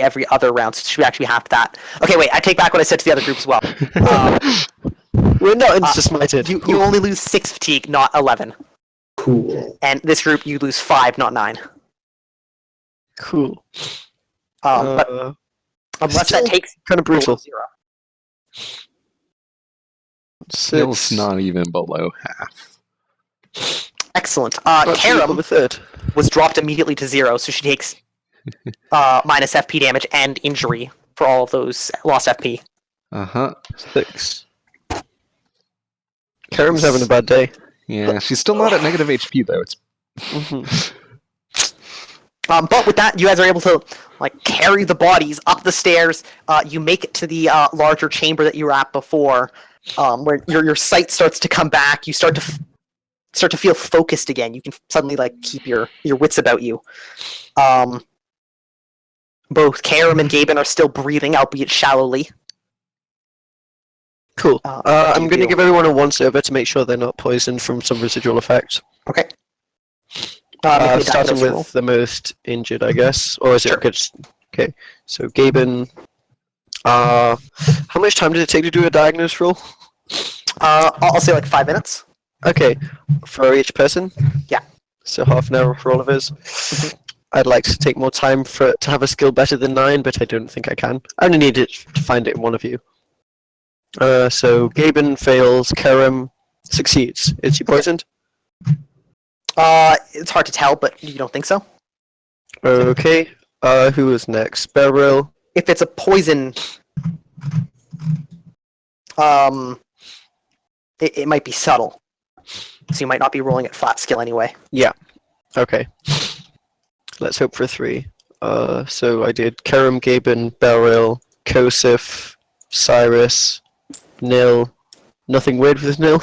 every other round. So it should actually be half that. Okay, wait. I take back what I said to the other group as well. We're not insta-smited. You only lose 6 fatigue, not 11. Cool. And this group, you lose 5, not 9. Cool. But unless that still takes kind of brutal. 0. Nils 6. not even below half. Excellent. That's Karam a third. was dropped immediately to 0, so she takes minus FP damage and injury for all of those lost FP. Uh-huh. 6. Karam's having a bad day. Yeah, she's still not at negative HP, though. It's Mhm. But with that, you guys are able to carry the bodies up the stairs. You make it to the larger chamber that you were at before, where your sight starts to come back. You start to feel focused again. You can suddenly keep your wits about you. Both Karam and Gaben are still breathing, albeit shallowly. Cool. What do I'm you going to feel? give everyone a once over to make sure they're not poisoned from some residual effect. Okay. Make me a Starting diagnosis with roll. the most injured, I guess. Or is it Sure. good? Okay. So Gaben. How much time did it take to do a diagnose roll? I'll say 5 minutes. Okay. For each person? Yeah. So half an hour for all of us. I'd like to take more time to have a skill better than 9, but I don't think I can. I only need it to find it in one of you. So Gaben fails, Karam succeeds. Is he poisoned? It's hard to tell, but you don't think so? Okay. Who is next? Beryl. If it's a poison, it might be subtle. So you might not be rolling at flat skill anyway. Okay. Let's hope for 3. So I did Karam, Gaben, Beryl, Kosif, Cyrus, Nil. Nothing weird with Nil.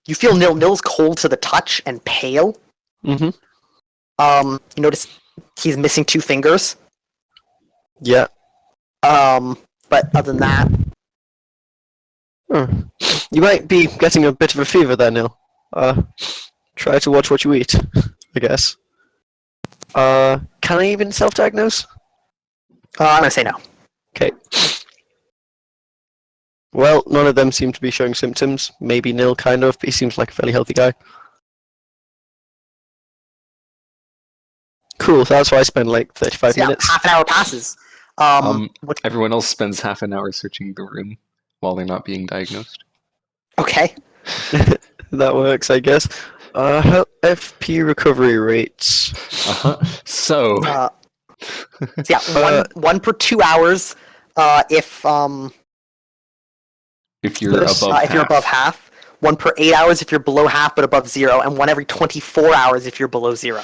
You feel Nil's cold to the touch and pale. Mm-hmm. You notice he's missing 2 fingers. Yeah. But other than that, You might be getting a bit of a fever there, Nil. Try to watch what you eat, I guess. Can I even self-diagnose? I'm gonna say no. Okay. Well, none of them seem to be showing symptoms. Maybe Nil, kind of, but he seems like a fairly healthy guy. Cool, so that's why I spend like 35 So, yeah, minutes. half an hour passes. What, Everyone else spends half an hour searching the room while they're not being diagnosed. okay. That works, I guess. FP recovery rates. So, So yeah, one per 2 hours. If you're Yes. above if you're half. above half, 1 per 8 hours if you're below half but above 0, and 1 every 24 hours if you're below 0.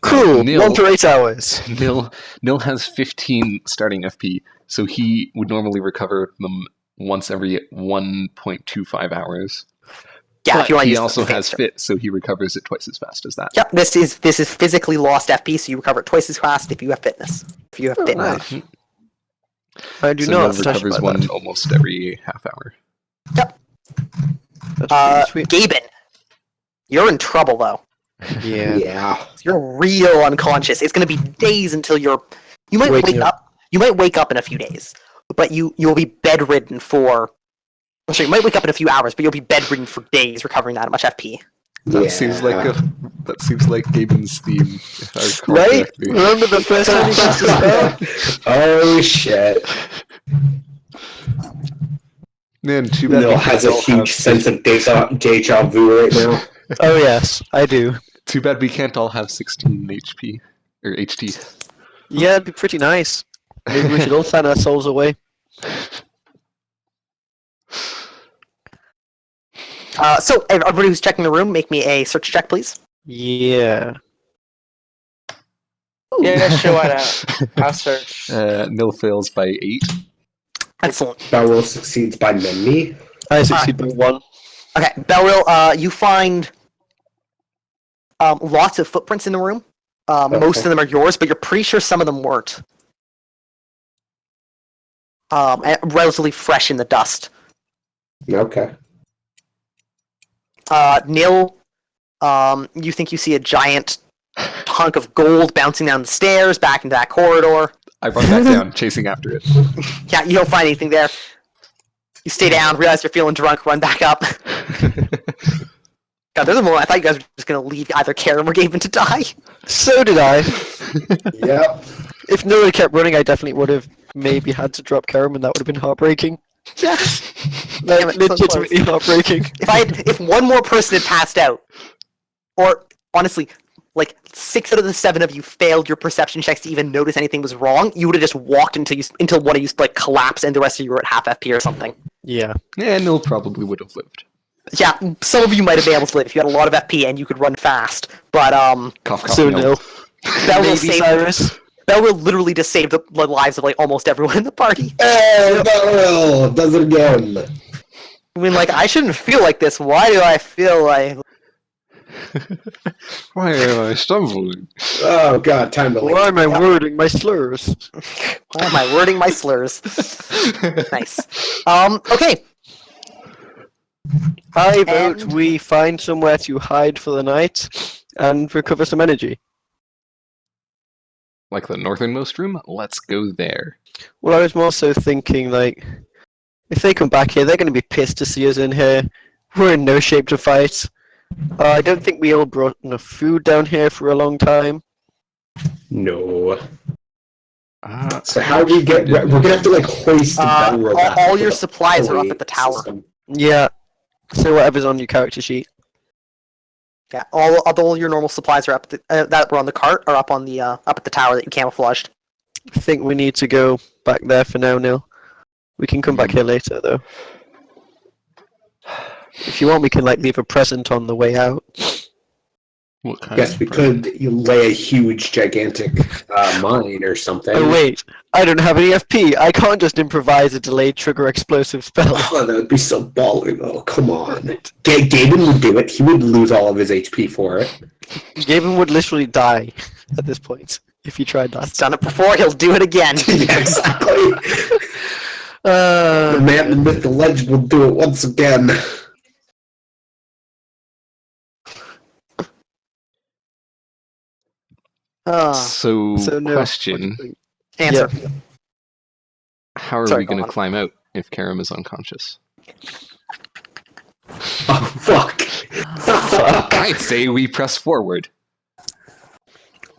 Cool, Nil- 1 per 8 hours. Nil has 15 starting FP, so he would normally recover them once every 1.25 hours. Yeah, But if you want to he use also the has fancy term. fit, so he recovers it twice as fast as that. Yep, this is physically lost FP, so you recover it twice as fast if you have fitness. If you have fitness. Nice. I do So not Nil touch recovers by one that. almost every half hour. Yep. That's pretty sweet. Gaben, you're in trouble though. Yeah. Yeah. You're real unconscious. It's gonna be days until you might Waking wake up. You might wake up in a few days, but you'll be bedridden for. I'm sorry, you might wake up in a few hours, but you'll be bedridden for days, recovering that much FP. That seems like Gaben's theme. If I recall Right? correctly. Remember the first time you cast a spell? Oh shit. Man, too bad Nil we has can't a all huge have sense of deja vu right now. Oh yes, I do. Too bad we can't all have 16 HP or HT. Yeah, it'd be pretty nice. Maybe we should all sign our souls away. So everybody who's checking the room, make me a search check, please. Yeah. Yeah, sure, why not? I'll search. Nil fails by 8. Excellent. Barrel succeeds by many. I succeed by 1. Okay, Belril, you find lots of footprints in the room. Most of them are yours, but you're pretty sure some of them weren't. And relatively fresh in the dust. Okay. Nil, you think you see a giant hunk of gold bouncing down the stairs back into that corridor. I run back down, chasing after it. Yeah, you don't find anything there. You stay down, realize you're feeling drunk, run back up. God, there's a moment I thought you guys were just gonna leave either Karen or Gaben to die. So did I. Yep. If no one kept running, I definitely would have maybe had to drop Karam, and that would have been heartbreaking. Yeah. Like, Damn it, so legitimately heartbreaking. If one more person had passed out, or honestly, like 6 out of the 7 of you failed your perception checks to even notice anything was wrong, you would have just walked until one of you like collapsed and the rest of you were at half FP or something. Yeah. Yeah, Nil probably would have lived. Yeah, some of you might have been able to live if you had a lot of FP and you could run fast. But Cough, cough, So Nil. Nil. Bell will Maybe save. Cyrus. Bell will literally just save the lives of like almost everyone in the party. Hey, Barrel does it again. I mean, like I shouldn't feel like this. Why do I feel like? Why am I stumbling? Oh god, time to leave. Why am I wording my slurs? Why am I wording my slurs? Nice. Okay. I vote And- we find somewhere to hide for the night and recover some energy. Like the northernmost room? Let's go there. Well, I was more so thinking, like, if they come back here, they're going to be pissed to see us in here. We're in no shape to fight. I don't think we all brought enough food down here for a long time. No. So how do we get? We're gonna have to like hoist the Belril back all into your the supplies are up pulley at the tower. system. Yeah. So whatever's on your character sheet. Yeah, all your normal supplies are up that were on the cart are up on the up at the tower that you camouflaged. I think we need to go back there for now, Neil. We can come back here later, though. If you want, we can like leave a present on the way out. What kind Guess of we burn? could lay a huge, gigantic mine or something. Oh wait, I don't have any FP. I can't just improvise a delayed trigger explosive spell. Oh, that would be so baller, though. Come on. Right. Gaben would do it. He would lose all of his HP for it. Gaben would literally die at this point if he tried He's that. done it before. He'll do it again. Yeah, exactly. The man, the myth, the legend will do it once again. So, so no. question: Answer. Yeah. how are Sorry, we go going to on. climb out if Karam is unconscious? Oh, fuck. I'd say we press forward.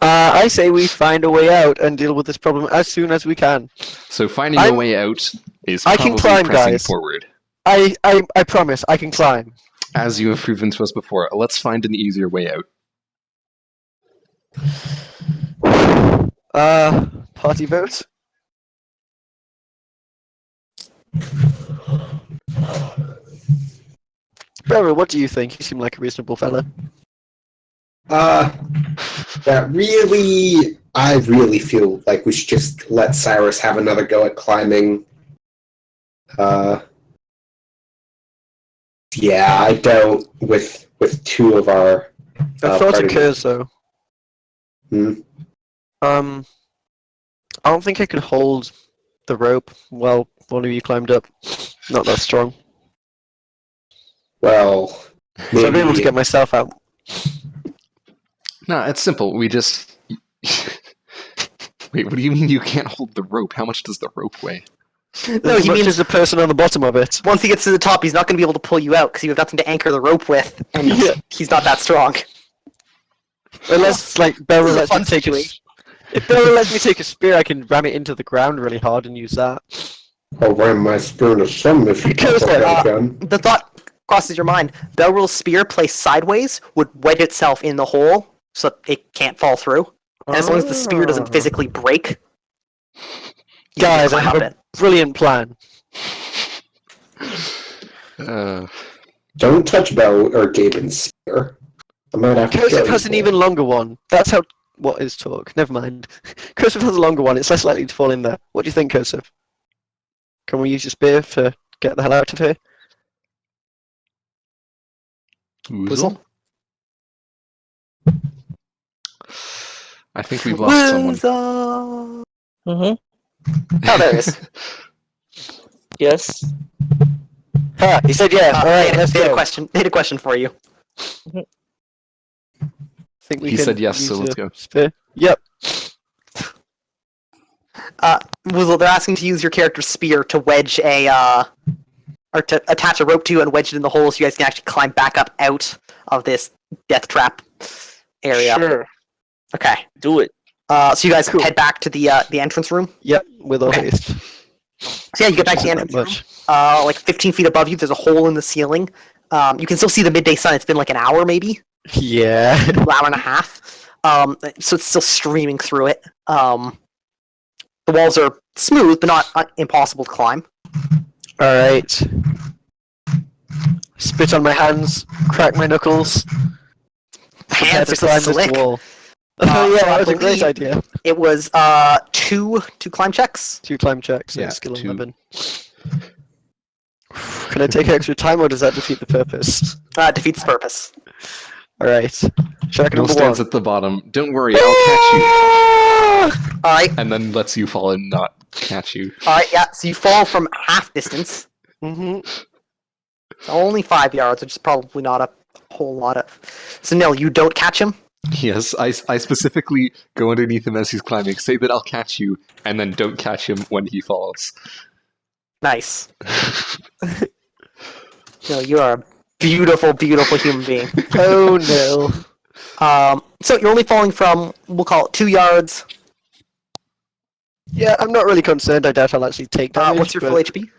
I say we find a way out and deal with this problem as soon as we can. So finding a I'm- way out is I probably can climb, pressing guys. forward. I promise I can climb. As you have proven to us before, let's find an easier way out. Party vote. Beryl, what do you think? You seem like a reasonable fella. That really, I really feel like we should just let Cyrus have another go at climbing. Yeah, I doubt with two of our. A thought party occurs though. Hmm? I don't think I could hold the rope while one of you climbed up. Not that strong. Well, So I'll be able to maybe- get myself out. No, it's simple. We just. Wait, what do you mean you can't hold the rope? How much does the rope weigh? No, As he much means as the person on the bottom of it. once he gets to the top, he's not going to be able to pull you out because you have nothing to anchor the rope with, and Yeah. he's not that strong. Unless, like, This Beryl is a lets me fun take a... situation. If Beryl lets me take a spear, I can ram it into the ground really hard and use that. I'll ram my spear into some if you Because, pop that gun. The thought crosses your mind: Belrul's spear placed sideways would wedge itself in the hole, so that it can't fall through. And as long as the spear doesn't physically break, you can Guys, I climb have up a brilliant plan. Don't touch Bell or Gaben's spear. I might have to kill Cursive you has an for it. even longer one. That's how... What is talk? Never mind. Cursive has a longer one. It's less likely to fall in there. What do you think, Cursive? Can we use your spear to get the hell out of here? Woozle? I think we've lost someone. Mm-hmm. Oh, there it is. Yes. Ha! He said yes. All right, let's they had a go. question. They had a question for you. Think we He can said yes, so use let's a go. Spear. Yep. Woozle, they're asking to use your character's spear to wedge or to attach a rope to and wedge it in the hole so you guys can actually climb back up out of this death trap area. Sure. Okay. Do it. So you guys Cool. head back to the entrance room. Yep. With all Okay. haste. So yeah, you get back to the Isn't entrance that much. room. Like 15 feet above you, there's a hole in the ceiling. You can still see the midday sun. It's been like an hour, maybe Yeah. an hour and a half. So it's still streaming through it. The walls are smooth, but not impossible to climb. All right. Spit on my hands. Crack my knuckles. Prepare Hands to are so climb slick. this wall. Oh yeah, so I that was a great believe- idea. It was two climb checks. 2 climb checks. Yeah, Yeah, skill 2. 11. Can I take extra time, or does that defeat the purpose? Defeats the purpose. All right. Check No number stands 1. at the bottom. Don't worry, I'll catch you. All right, And then lets you fall and not catch you. all right, yeah. So you fall from half distance, Mm-hmm. so only 5 yards, which is probably not a whole lot of. So Nil, you don't catch him. Yes, I specifically go underneath him as he's climbing, say that I'll catch you, and then don't catch him when he falls. Nice. Nil, you are a beautiful, beautiful human being. Oh no. So you're only falling from, we'll call it 2 yards. Yeah, I'm not really concerned. I doubt I'll actually take damage. What's your but... full HP?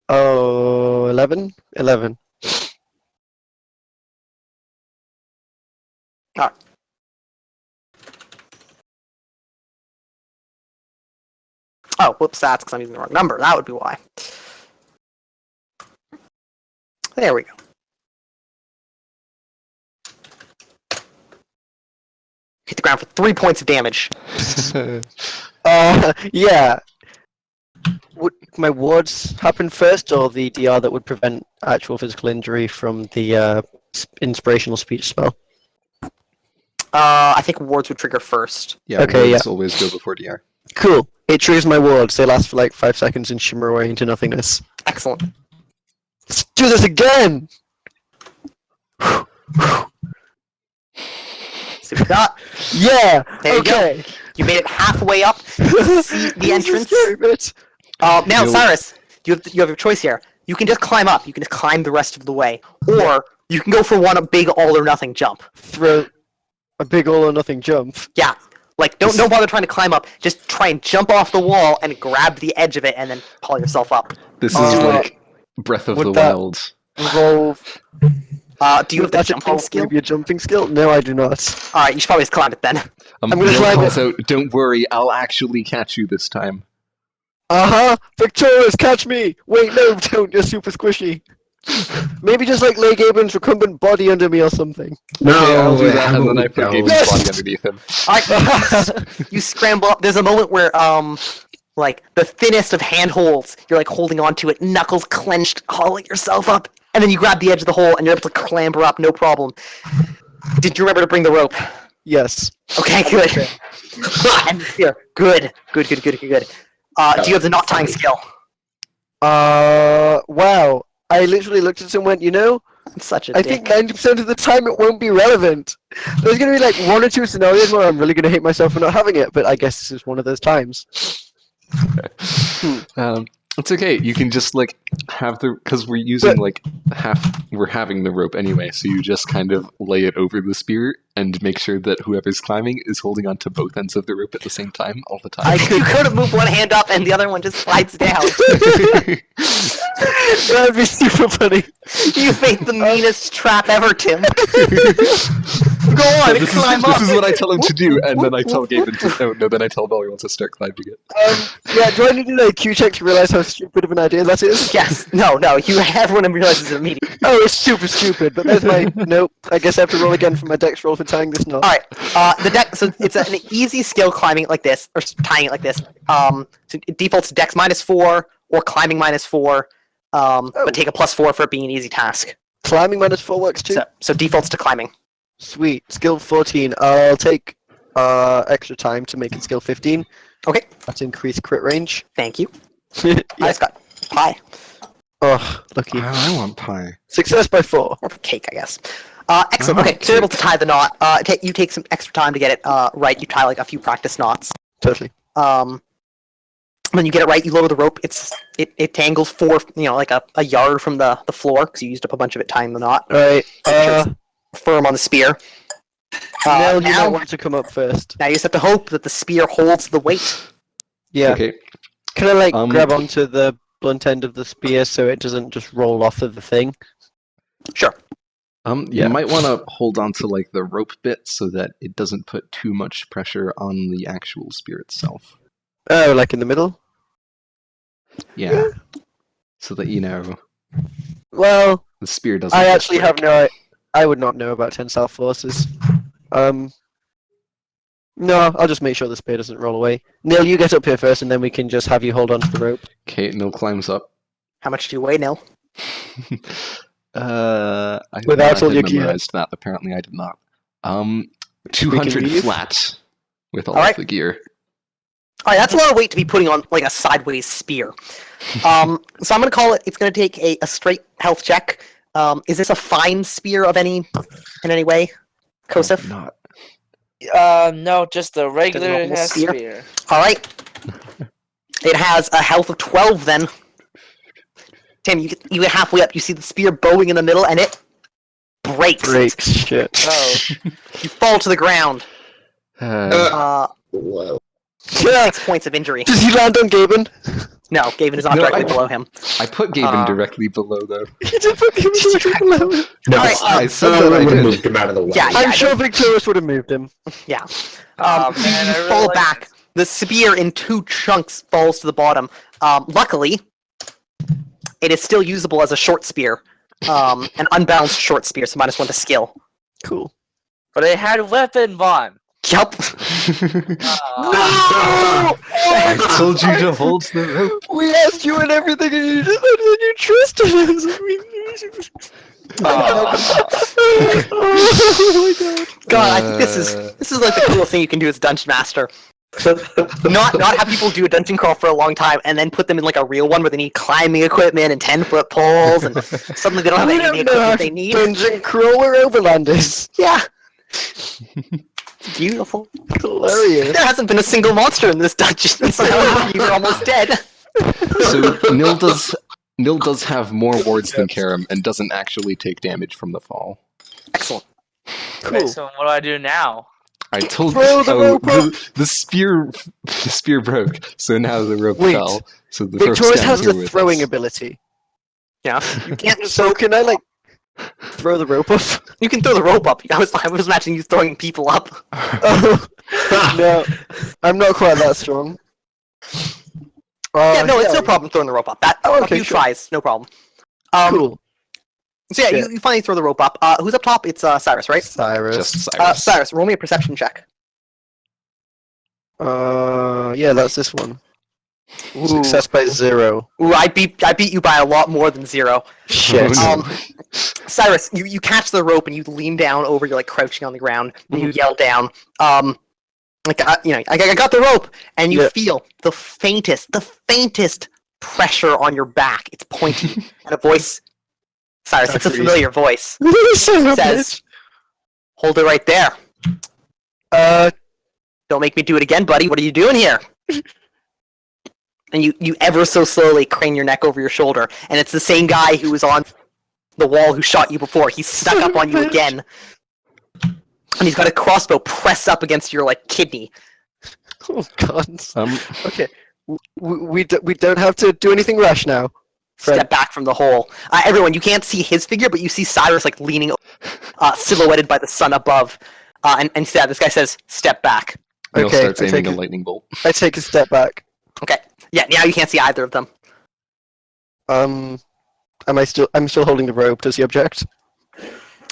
Oh, 11? 11. Oh, whoops, that's because I'm using the wrong number. That would be why. There we go. the ground for 3 points of damage. Yeah. Would my wards happen first, or the DR that would prevent actual physical injury from the inspirational speech spell? I think wards would trigger first. Yeah, Okay, wards always go before DR. Cool. It triggers my wards. They last for like 5 seconds and shimmer away into nothingness. Excellent. Let's do this again! See what we got. Yeah! There you go. Okay! You made it halfway up. See the entrance. Now, You'll- Cyrus, you have a choice here. You can just climb up. You can just climb the rest of the way, or you can go for a big all or nothing jump. Throw a big all or nothing jump. Yeah, like don't bother trying to climb up. Just try and jump off the wall and grab the edge of it, and then pull yourself up. This is Uh, like Breath of would the that- Wild. Involve. Do you have the That jumping involve skill? maybe a jumping skill? No, I do not. All right, you should probably just climb it then. I'm gonna Neil climb calls out, "Don't worry, I'll actually catch you this time." Victorious, catch me! Wait, no, don't. You're super squishy. Maybe just like lay Gaben's recumbent body under me or something. No, Okay, I'll do that, and then I no. put Gaben's Yes! body underneath him. All right, you scramble up. There's a moment where like the thinnest of handholds, you're like holding onto it, knuckles clenched, hauling yourself up, and then you grab the edge of the hole and you're able to clamber up, no problem. Did you remember to bring the rope? Yes. Okay, good. And here, good. Do you have the knot tying skill? Wow. I literally looked at it and went, you know, I'm such a I dick. think 90% of the time it won't be relevant. There's going to be like 1 or 2 scenarios where I'm really going to hate myself for not having it, but I guess this is one of those times. It's okay. You can just like have the because we're using like we're having the rope anyway, so you just kind of lay it over the spear and make sure that whoever's climbing is holding on to both ends of the rope at the same time all the time. You could have moved one hand up and the other one just slides down. That would be super funny. You made the meanest trap ever, Tim. Go on, this, climb up. this is what I tell him to do, and then I tell Gaben to then I tell Valiant to start climbing it. Yeah, do I need to like Q check to realize how stupid of an idea that is? Yes. No. Everyone realizes it immediately. Oh, it's super stupid, but there's my nope. I guess I have to roll again for my dex roll for tying this knot. All right. The deck. So it's an easy skill climbing it like this, or tying it like this. So it defaults to dex -4 or climbing -4. But take a +4 for it being an easy task. Climbing -4 works too. So defaults to climbing. Sweet. Skill 14. I'll take extra time to make it skill 15. Okay. That's increased crit range. Thank you. Yeah. I just got pie Oh, lucky. I want pie. Success by 4. or cake, I guess. Excellent. Okay, so you're able to tie the knot. You take some extra time to get it right. You tie like a few practice knots. Totally. When you get it right, you lower the rope. It tangles like a yard from the floor because you used up a bunch of it tying the knot. Alright. Firm on the spear. Nell, you might Now want to come up first. you just have to hope that the spear holds the weight. Yeah. Okay. Can I like Um, grab onto the blunt end of the spear so it doesn't just roll off of the thing? Sure. You Yeah. might want to hold on to like the rope bit so that it doesn't put too much pressure on the actual spear itself. Oh, like in the middle? Yeah. So that Well, the spear doesn't. I just actually break. have no. I would not know about tensile forces. No, I'll just make sure the spear doesn't roll away. Neil, you get up here first, and then we can just have you hold on to the rope. Okay, Nil climbs up. How much do you weigh, Nil? I Without thought all I your had gear. memorized that. Apparently, I did not. We 200 can leave. flat with all Alright. of the gear. All right, that's a lot of weight to be putting on like a sideways spear. So I'm gonna call it. It's gonna take a straight health check. Is this a fine spear in any way, Kosef? Not. No, just a regular normal ass spear? spear. All right. It has a health of 12 then. Tim, you get halfway up, you see the spear bowing in the middle, and it breaks. Breaks. Shit. Oh, You fall to the ground. Whoa. 6 points of injury. Does he land on Gaben? No, Gavin is not No, directly I- below him. I put Gaben directly below though. He did put Gaben directly below him. No, Alright, I said I that I would have did. moved him out of the way. Yeah, I'm sure Victorious would have moved him. Yeah. Oh, You man, I really fall like back. The spear in 2 chunks falls to the bottom. Luckily, it is still usable as a short spear. An unbalanced short spear, so -1 to skill. Cool. but it had weapon bond. Yup. I told you to hold the rope. We asked you and everything, and you trusted us. Oh my god. God, I think this is like the coolest thing you can do as Dungeon Master. Not have people do a dungeon crawl for a long time and then put them in like a real one where they need climbing equipment and 10-foot poles and suddenly they don't have We any of the don't know how equipment to they need. dungeon crawl or overlanders. Yeah. It's beautiful. Hilarious. There hasn't been a single monster in this dungeon, so you're almost dead. So Nil does have more wards than Karam and doesn't actually take damage from the fall. Excellent. Okay, so what do I do now? I told Throw the rope up. the spear broke, so now the rope Wait. fell. So the rope's Victorious down has here the with throwing us. ability. Yeah. You can't So can I, like, throw the rope up? You can throw the rope up. I was imagining you throwing people up. Oh, no. I'm not quite that strong. Yeah, no, it's no problem throwing the rope up. A okay, few sure. tries, no problem. Cool. So yeah, you finally throw the rope up. Who's up top? It's Cyrus, right? Cyrus. Just Cyrus. Cyrus, roll me a perception check. Yeah, that's this one. Ooh. Success by 0. Ooh, I beat you by a lot more than 0. Shit. Oh, no. Cyrus, you catch the rope and you lean down over. You're like crouching on the ground and you yell down. I got the rope, and you feel the faintest pressure on your back. It's pointy, and a voice. Cyrus, it's a familiar voice. Says, "Hold it right there. Don't make me do it again, buddy. What are you doing here?" And you ever so slowly crane your neck over your shoulder, and it's the same guy who was on the wall who shot you before. He's stuck up on you again, and he's got a crossbow pressed up against your like kidney. Oh god. Okay. We don't have to do anything rash now. Friend. Step back from the hole. Everyone, you can't see his figure, but you see Cyrus like leaning, silhouetted by the sun above. And instead, this guy says, "Step back." Neil Okay, starts aiming a lightning bolt. I take a step back. Okay. Yeah. Now you can't see either of them. I'm still holding the rope. Does he object?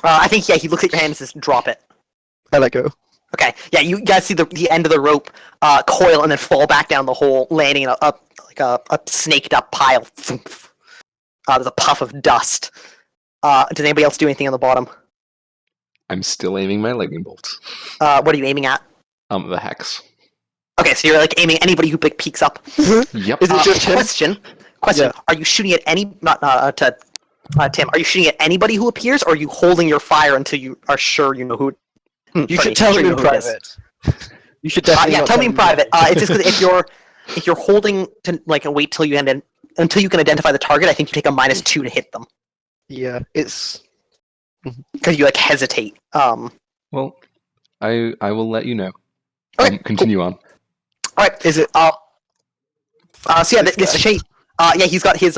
I think he looks at your hand and says, "Drop it." I let go. Okay. Yeah. You guys see the end of the rope coil and then fall back down the hole, landing in a snaked up pile. There's a puff of dust. Does anybody else do anything on the bottom? I'm still aiming my lightning bolt. What are you aiming at? The hex. Okay, so you're like aiming at anybody who peeks up. Yep. Is it just him? Question. Yeah. Are you shooting at any? Not to Tim. Are you shooting at anybody who appears, or are you holding your fire until you are sure you know who? You should tell him in private. You should definitely. Yeah, not tell me in him. private. It's just 'cause if you're holding to like wait till you until you can identify the target, I think you take a -2 to hit them Yeah, it's. because you like hesitate. Well, I will let you know. Okay, Continue on. All right. Is it? So yeah, this guy. shape. Yeah, he's got his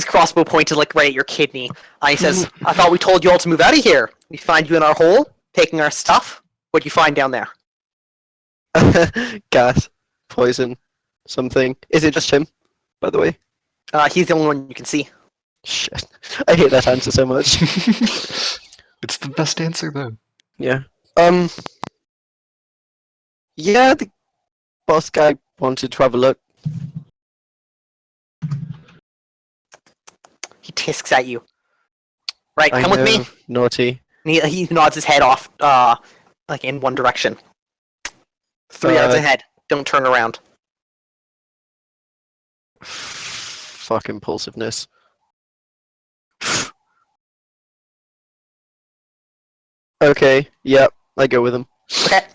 crossbow pointed like right at your kidney. He says, "I thought we told you all to move out of here. We find you in our hole, taking our stuff. What'd you find down there?" Gas, poison, something. Is it just him? By the way. He's the only one you can see. Shit. I hate that answer so much. It's the best answer though. Yeah. Yeah, the boss guy wanted to have a look. He tisks at you. Right, I come with me. know, Naughty. And he nods his head off, like in one direction. 3 yards ahead. Don't turn around. Fuck impulsiveness. Okay, yep, I go with him. Okay.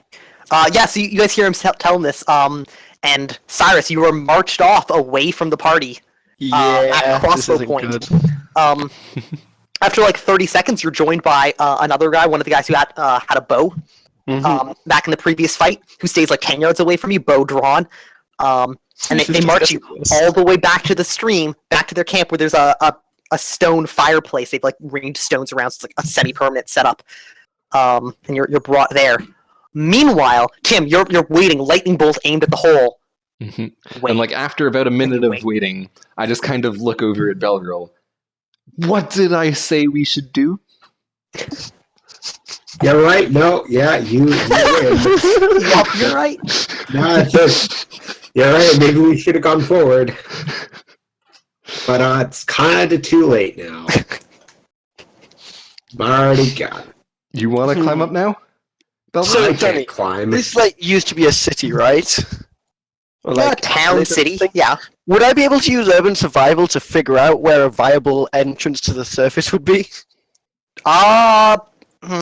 Yeah, so you guys hear him tell him this. And Cyrus, you were marched off away from the party. Yeah, at this crossbow isn't point. good. After like 30 seconds, you're joined by another guy, one of the guys who had a bow back in the previous fight, who stays like 10 yards away from you, bow drawn. And they march you all the way back to the stream, back to their camp where there's a stone fireplace. They've like ringed stones around, so it's like a semi-permanent setup. And you're brought there. Meanwhile, Tim, you're waiting, lightning bolt aimed at the hole. Mm-hmm. And like after about a minute of waiting, I just kind of look over at Belgirl. What did I say we should do? You're right. No, yeah, you win. Yup, you're right. No, it's just, you're right. Maybe we should have gone forward. But it's kind of too late now. I've already got it. You want to climb up now? Belvin? So, I Danny, can't climb. this like used to be a city, right? Or Like town, little city. thing. Yeah. Would I be able to use urban survival to figure out where a viable entrance to the surface would be? I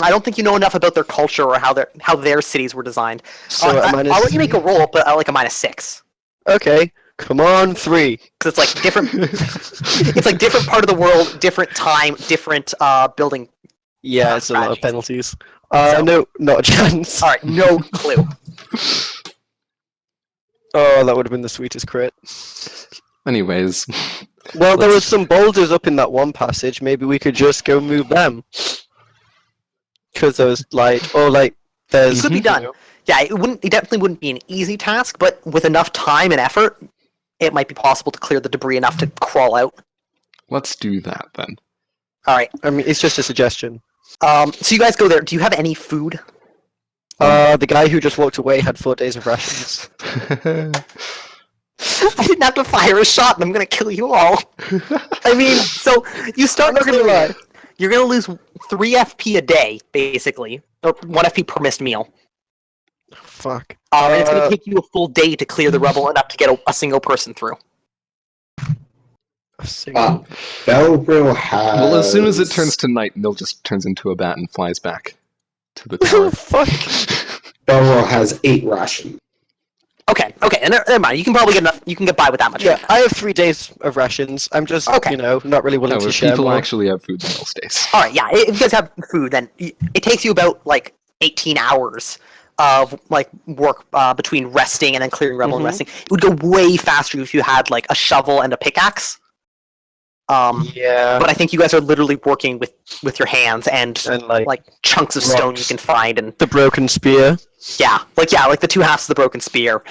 don't think you know enough about their culture or how their cities were designed. So I'll let you make a roll, but I like a -6. Okay, come on, 3. Because it's like different. It's like different part of the world, different time, different building. Yeah, it's a lot of strategies. penalties. So- No, not a chance. All right, no clue. Oh, that would have been the sweetest crit. Anyways, Well, there was some boulders up in that one passage. Maybe we could just go move them. Because there was there's. Could be done. Yeah, it definitely wouldn't be an easy task, but with enough time and effort, it might be possible to clear the debris enough to crawl out. let's do that then. All right. I mean, it's just a suggestion. So you guys go there. Do you have any food? The guy who just walked away had 4 days of rations. I didn't have to fire a shot, and I'm gonna kill you all. I mean, so you start. I'm not gonna clearing lie. it. You're gonna lose 3 FP a day, basically, or 1 FP per missed meal. Fuck. And it's gonna take you a full day to clear the rubble enough to get a single person through. Belville has. Well, as soon as it turns to night, Mill just turns into a bat and flies back to the tower. Fuck. Belville has 8 rations. Okay, and never mind. You can probably get enough. You can get by with that much. Yeah, food. I have 3 days of rations. I'm just, Okay. not really willing No, to if share people more. actually have food, Mill stays. All right, yeah. If you guys have food, then it takes you about like 18 hours of like work between resting and then clearing rubble and Mhm. resting. It would go way faster if you had like a shovel and a pickaxe. Yeah. But I think you guys are literally working with your hands and And like chunks of stone you rocks. can find and the broken spear. like the 2 halves of the broken spear.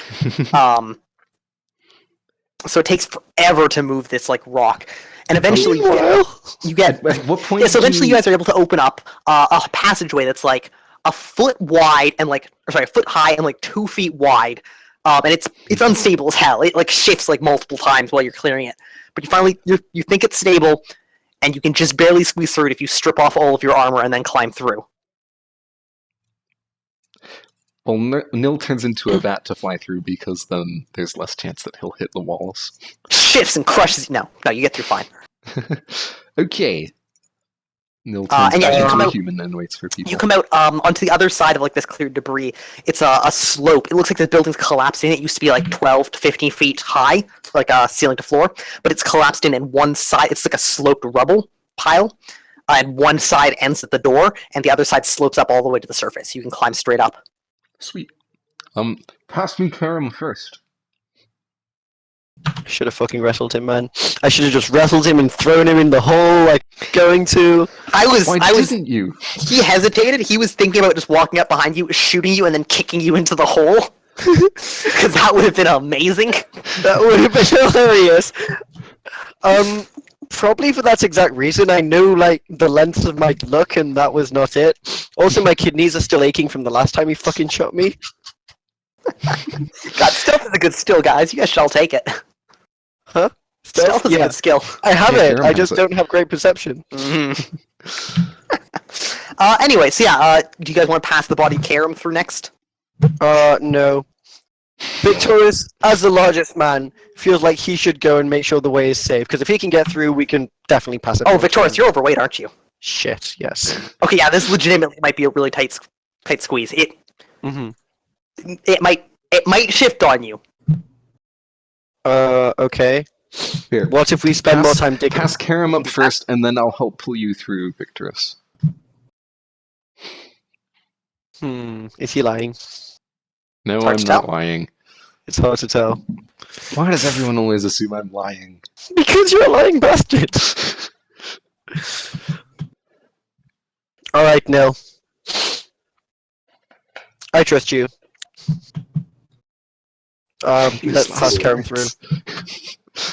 So it takes forever to move this like rock, and eventually you get At what point? yeah. So did eventually you guys are able to open up a passageway that's like a foot wide and a foot high and like 2 feet wide. And it's unstable as hell. It like shifts like multiple times while you're clearing it. But you think it's stable, and you can just barely squeeze through it if you strip off all of your armor and then climb through. Well, Nil turns into a bat to fly through because then there's less chance that he'll hit the walls. Shifts and crushes. No, you get through fine. Okay. Nil turns and yeah, back you into come a out- human and waits for people. You come out onto the other side of like this cleared debris. It's a slope. It looks like the building's collapsed in. It used to be like 12 to 15 feet high, like ceiling to floor, but it's collapsed in, and one side it's like a sloped rubble pile, and one side ends at the door, and the other side slopes up all the way to the surface. You can climb straight up. Sweet. Pass me Karam first. Should have fucking wrestled him, man. I should have just wrestled him and thrown him in the hole, like going to. Why didn't you? He hesitated. He was thinking about just walking up behind you, shooting you, and then kicking you into the hole. Because that would have been amazing. That would have been hilarious. Probably for that exact reason. I know like the length of my luck, and that was not it. Also, my kidneys are still aching from the last time he fucking shot me. God, stealth is a good skill, guys. You guys shall take it. Huh? Stealth is a Yeah. good skill. I have Yeah, it. Karam I has just it. don't have great perception. Anyway, so yeah, do you guys want to pass the body of Karam through next? No. Victorious, as the largest man, feels like he should go and make sure the way is safe. Because if he can get through, we can definitely pass it. Oh, Victorious, you're overweight, aren't you? Shit. Yes. Okay, yeah, this legitimately might be a really tight squeeze. Mm-hmm. It might shift on you. Okay. Here. What if we spend more time digging? Pass Karam up first, and then I'll help pull you through, Victorous. Is he lying? No, hard I'm to not tell. lying. It's hard to tell. Why does everyone always assume I'm lying? Because you're a lying bastard. Alright, Nil. I trust you. Let's pass Karam through.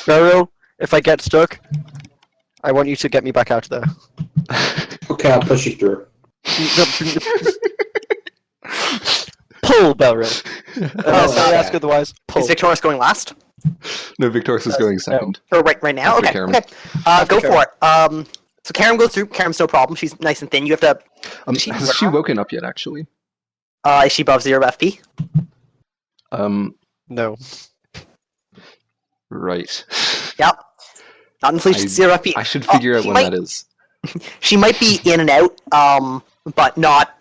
Beryl, if I get stuck, I want you to get me back out of there. Okay, I'll push you through. Pull, Belro. Unless I ask okay. otherwise, pull. Is Victorious going last? No, Victorious is going second. Or right now? After Okay. Karen. Okay. After Go Karen. for it. So Karen goes through. Karen's no problem. She's nice and thin. You have to. Has she woken up yet? Actually. Is she above 0 FP? No. Right. Yep. Not until she's 0 FP. I should figure out she when might- that is. She might be in and out, but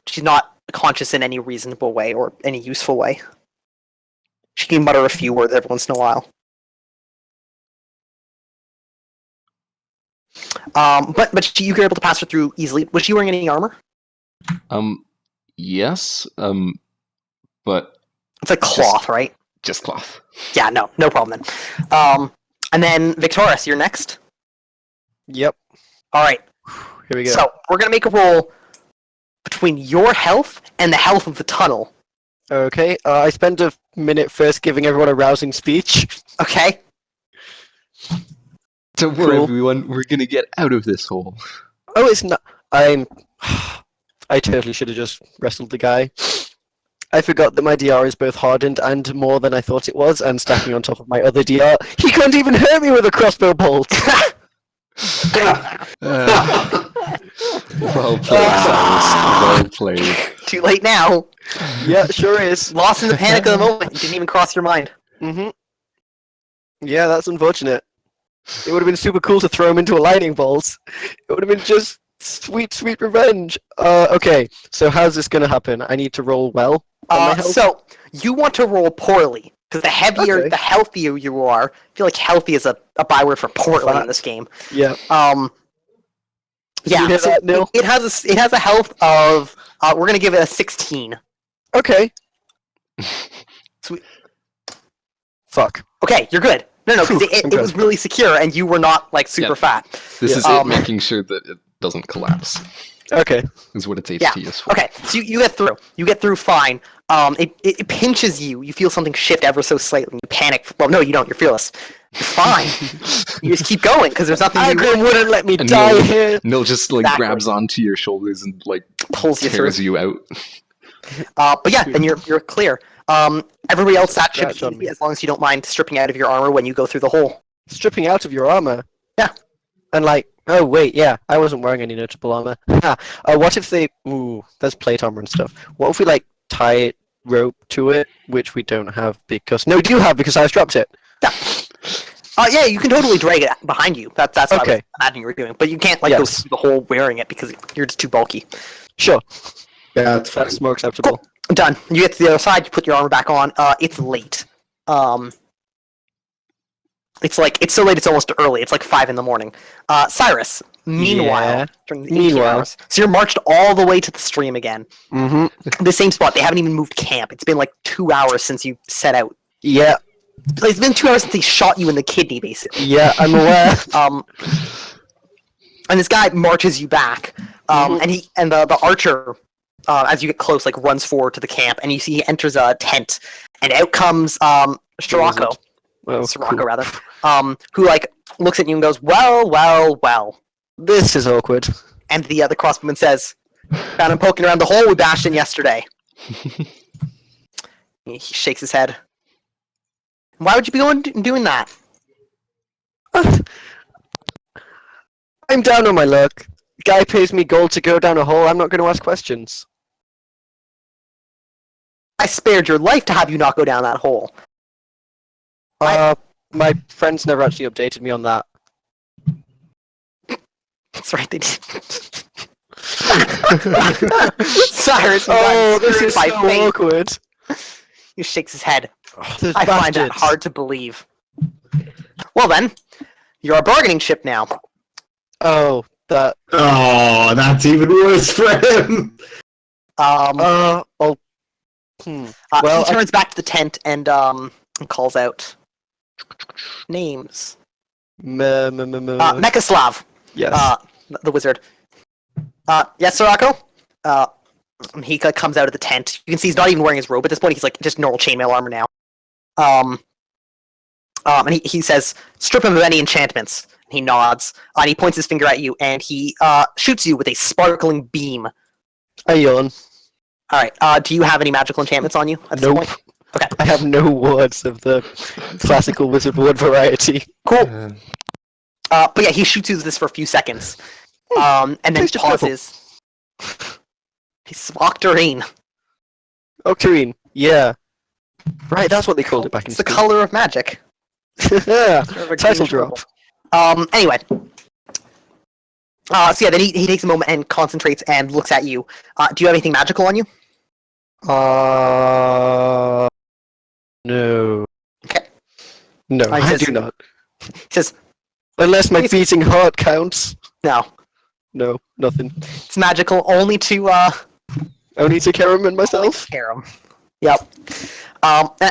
she's not conscious in any reasonable way or any useful way. She can mutter a few words every once in a while. But you were able to pass her through easily. Was she wearing any armor? Yes. But It's like cloth, right? just cloth. Yeah, no problem then. And then Victorious, you're next. Yep. All right. Here we go. So we're gonna make a roll between your health and the health of the tunnel. Okay. I spent a minute first giving everyone a rousing speech. Okay. Don't worry, Cool. everyone. We're gonna get out of this hole. Oh, it's not. I totally should have just wrestled the guy. I forgot that my DR is both hardened and more than I thought it was, and stacking on top of my other DR. He can't even hurt me with a crossbow bolt! Well played, Cyrus. Well played. Too late now. Yeah, sure is. Lost in the panic of the moment. It didn't even cross your mind. Mm-hmm. Yeah, that's unfortunate. It would have been super cool to throw him into a lightning bolt. It would have been just sweet, sweet revenge. Okay, so how's this gonna happen? I need to roll well on my health? So you want to roll poorly because the heavier, Okay. the healthier you are. I feel like healthy is a byword for poorly Fat. in this game. Yeah. Yeah. You hear So that, Neil? it has a health of. We're gonna give it a 16. Okay. Sweet. Fuck. Okay, you're good. No, because Phew, it okay. was really secure and you were not like super Yeah. fat. This Yeah. is it making sure that it doesn't collapse. Okay. Is what its HT Yeah. is for. Okay, so you get through. You get through fine. It pinches you. You feel something shift ever so slightly. You panic. Well, no, you don't. You're fearless. You're fine. You just keep going because there's nothing you Agrim wouldn't let me And die Neil- here. Neil just like Exactly. grabs onto your shoulders and like pulls you through. tears you out. But yeah, then you're clear. Everybody else that should Scratch be on easy me. as long as you don't mind stripping out of your armor when you go through the hole. Stripping out of your armor. Yeah. And like, oh wait, yeah, I wasn't wearing any notable armor. What if they? Ooh, there's plate armor and stuff. What if we like tie rope to it, which we don't have because we do have because I just dropped it. Yeah, you can totally drag it behind you. That's what I was Okay. imagining you were doing. But you can't like go Yes. through the hole wearing it because you're just too bulky. Sure, Yeah, that's fine. that's more acceptable. Done. You get to the other side. You put your armor back on. It's late. It's so late. It's almost early. It's like 5 in the morning. Cyrus. Meanwhile, Yeah. during the 18 Meanwhile. hours, so you're marched all the way to the stream again. Mm-hmm. The same spot. They haven't even moved camp. It's been like 2 hours since you set out. Yeah, It's been 2 hours since they shot you in the kidney, basically. yeah, I'm aware. And this guy marches you back. Mhm. And the archer, as you get close, like runs forward to the camp, and you see he enters a tent, and out comes Sirocco. Oh, Sirocco, cool. rather. Who like looks at you and goes, "Well, well, well." This is awkward. And the crossbowman says, "Found him poking around the hole we bashed in yesterday." He shakes his head. Why would you be going doing that? I'm down on my luck. Guy pays me gold to go down a hole. I'm not going to ask questions. I spared your life to have you not go down that hole. My friends never actually updated me on that. That's right, they did. Cyrus, Oh, this is by so fate. awkward. He shakes his head. Those I find that bastards. hard to believe. Well then, you're a bargaining chip now. Oh, that. Oh, that's even worse for him. Oh. Well, He turns back to the tent and calls out names. Mechaslav, Yes. the wizard. Yes, Sirocco? He comes out of the tent. You can see he's not even wearing his robe at this point. He's like just normal chainmail armor now. And he says, "Strip him of any enchantments." And he nods, and he points his finger at you, and he shoots you with a sparkling beam. I yawn. All right. Do you have any magical enchantments on you at this Nope. point? Okay. I have no wards of the classical wizard ward variety. Cool. But yeah, he shoots you with this for a few seconds, and then Taste of purple. pauses. He's Octarine. Octarine. Yeah. Right, that's what they called it back in It's the school. color of magic. Yeah. Sort of a Title greenish drop. purple. Anyway. So yeah, then he takes a moment and concentrates and looks at you. Do you have anything magical on you? No. Okay. No, I I just- do not. He says, Unless my Please- beating heart counts. no, No, nothing. it's magical only to Only to Karam and myself. Karam. Yep.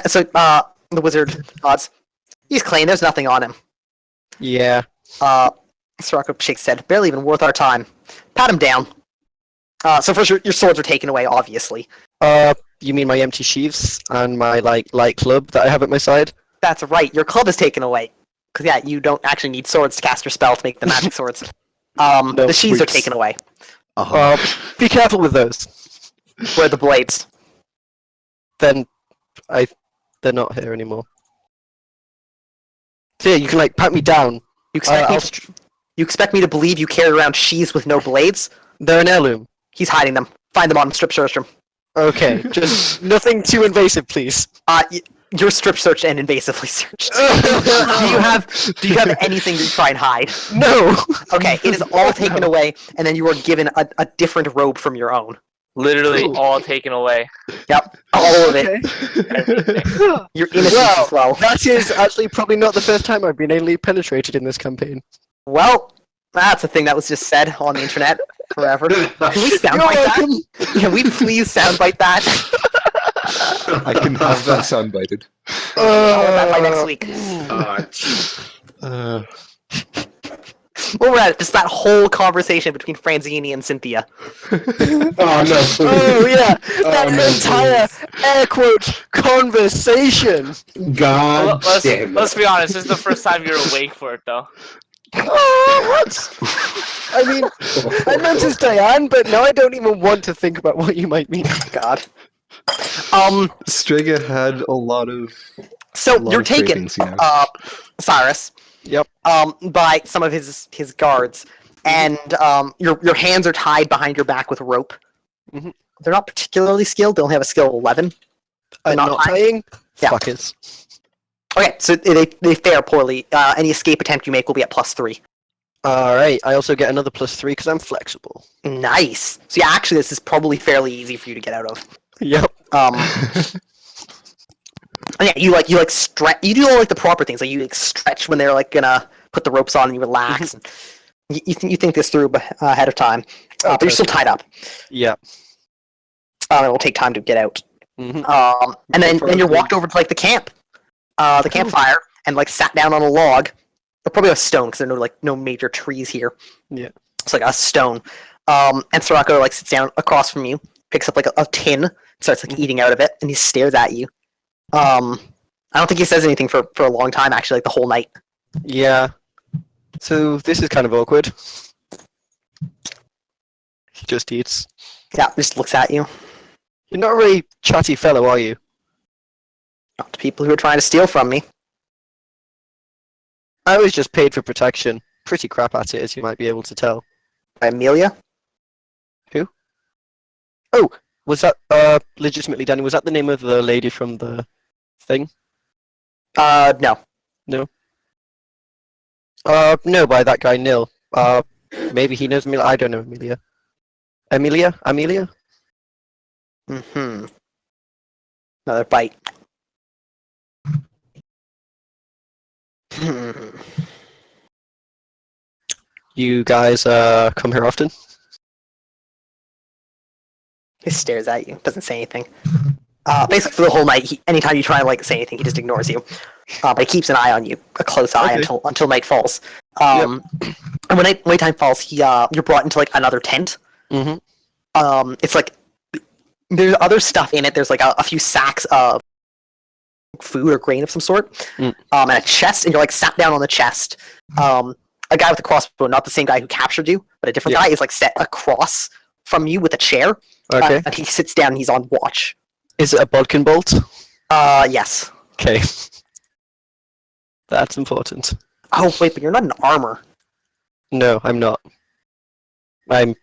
So the wizard odds. He's clean. There's nothing on him. Yeah. Soraka shakes his head. Barely even worth our time. Pat him down. So first, your swords are taken away, obviously. You mean my empty sheaths and my light club that I have at my side? That's right. Your club is taken away. Because yeah, you don't actually need swords to cast your spell to make the magic swords. The sheaths are sweets. taken away. Be careful with those. Where are the blades? Then they're not here anymore. So yeah, you can pat me down. You expect, me I'll to, you expect me to believe you carry around sheaths with no blades? They're an heirloom. He's hiding them. Find them on him. Strip search them. Okay, just nothing too invasive, please. You're strip searched and invasively searched. Do you have anything to try and hide? No. Okay, it is all taken away, and then you are given a different robe from your own. Literally Ooh. all taken away. Yep, all of it. Everything. Your innocence as well. That is actually probably not the first time I've been anally penetrated in this campaign. Well, that's a thing that was just said on the internet forever. Can we You're soundbite that? welcome. Can we please soundbite that? I can have that soundbited. I'll have that by next week. Uh, Well, we're at it. Just that whole conversation between Franzini and Cynthia. Oh no! Please. Oh yeah, that no, entire air quote conversation. God damn it. Let's be honest. This is the first time you're awake for it, though. Oh, what? I mean, I meant as Diane, but now I don't even want to think about what you might mean. God. Strega had a lot of So lot you're of taken, cravings, you know. Cyrus. Yep. By some of his guards, and your hands are tied behind your back with rope. Mhm. They're not particularly skilled. They only have a skill of 11. I'm not not tied? tying. Yeah. Fuckers. Okay, so they fare poorly. Any escape attempt you make will be at +3. Alright, I also get another +3 because I'm flexible. Nice. So yeah, actually, this is probably fairly easy for you to get out of. Yep. Yeah, you stretch. You do all the proper things. You stretch when they're gonna put the ropes on, and you relax. And you think this through ahead of time, but you're still tied up. Yep. It will take time to get out. Mhm. And then you're walked over to the camp, the campfire, and sat down on a log, or probably a stone because there are no major trees here. Yeah. It's a stone. And Soraka sits down across from you, picks up a tin, starts eating out of it, and he stares at you. I don't think he says anything for a long time, actually, the whole night. Yeah. So this is kind of awkward. He just eats. Yeah, just looks at you. You're not a really chatty fellow, are you? Not to people who are trying to steal from me. I was just paid for protection. Pretty crap at it, as you might be able to tell. By Amelia? Was that, legitimately, Danny, was that the name of the lady from the thing? No. No, by that guy, Nil. Maybe he knows Amelia. I don't know Amelia. Amelia? Mm-hmm. Another bite. You guys, come here often? He stares at you, doesn't say anything. Basically, for the whole night, anytime you try and say anything, he just ignores you. But he keeps an eye on you, a close eye, Okay. until night falls. And when nighttime falls, you're brought into another tent. Mm-hmm. It's there's other stuff in it. There's a few sacks of food or grain of some sort, and a chest. And you're sat down on the chest. A guy with a crossbow, not the same guy who captured you, but a different guy, is set across from you with a chair. Okay. And he sits down and he's on watch. Is it a bodkin bolt? Yes. Okay. That's important. Oh, wait, but you're not in armor. No, I'm not. I'm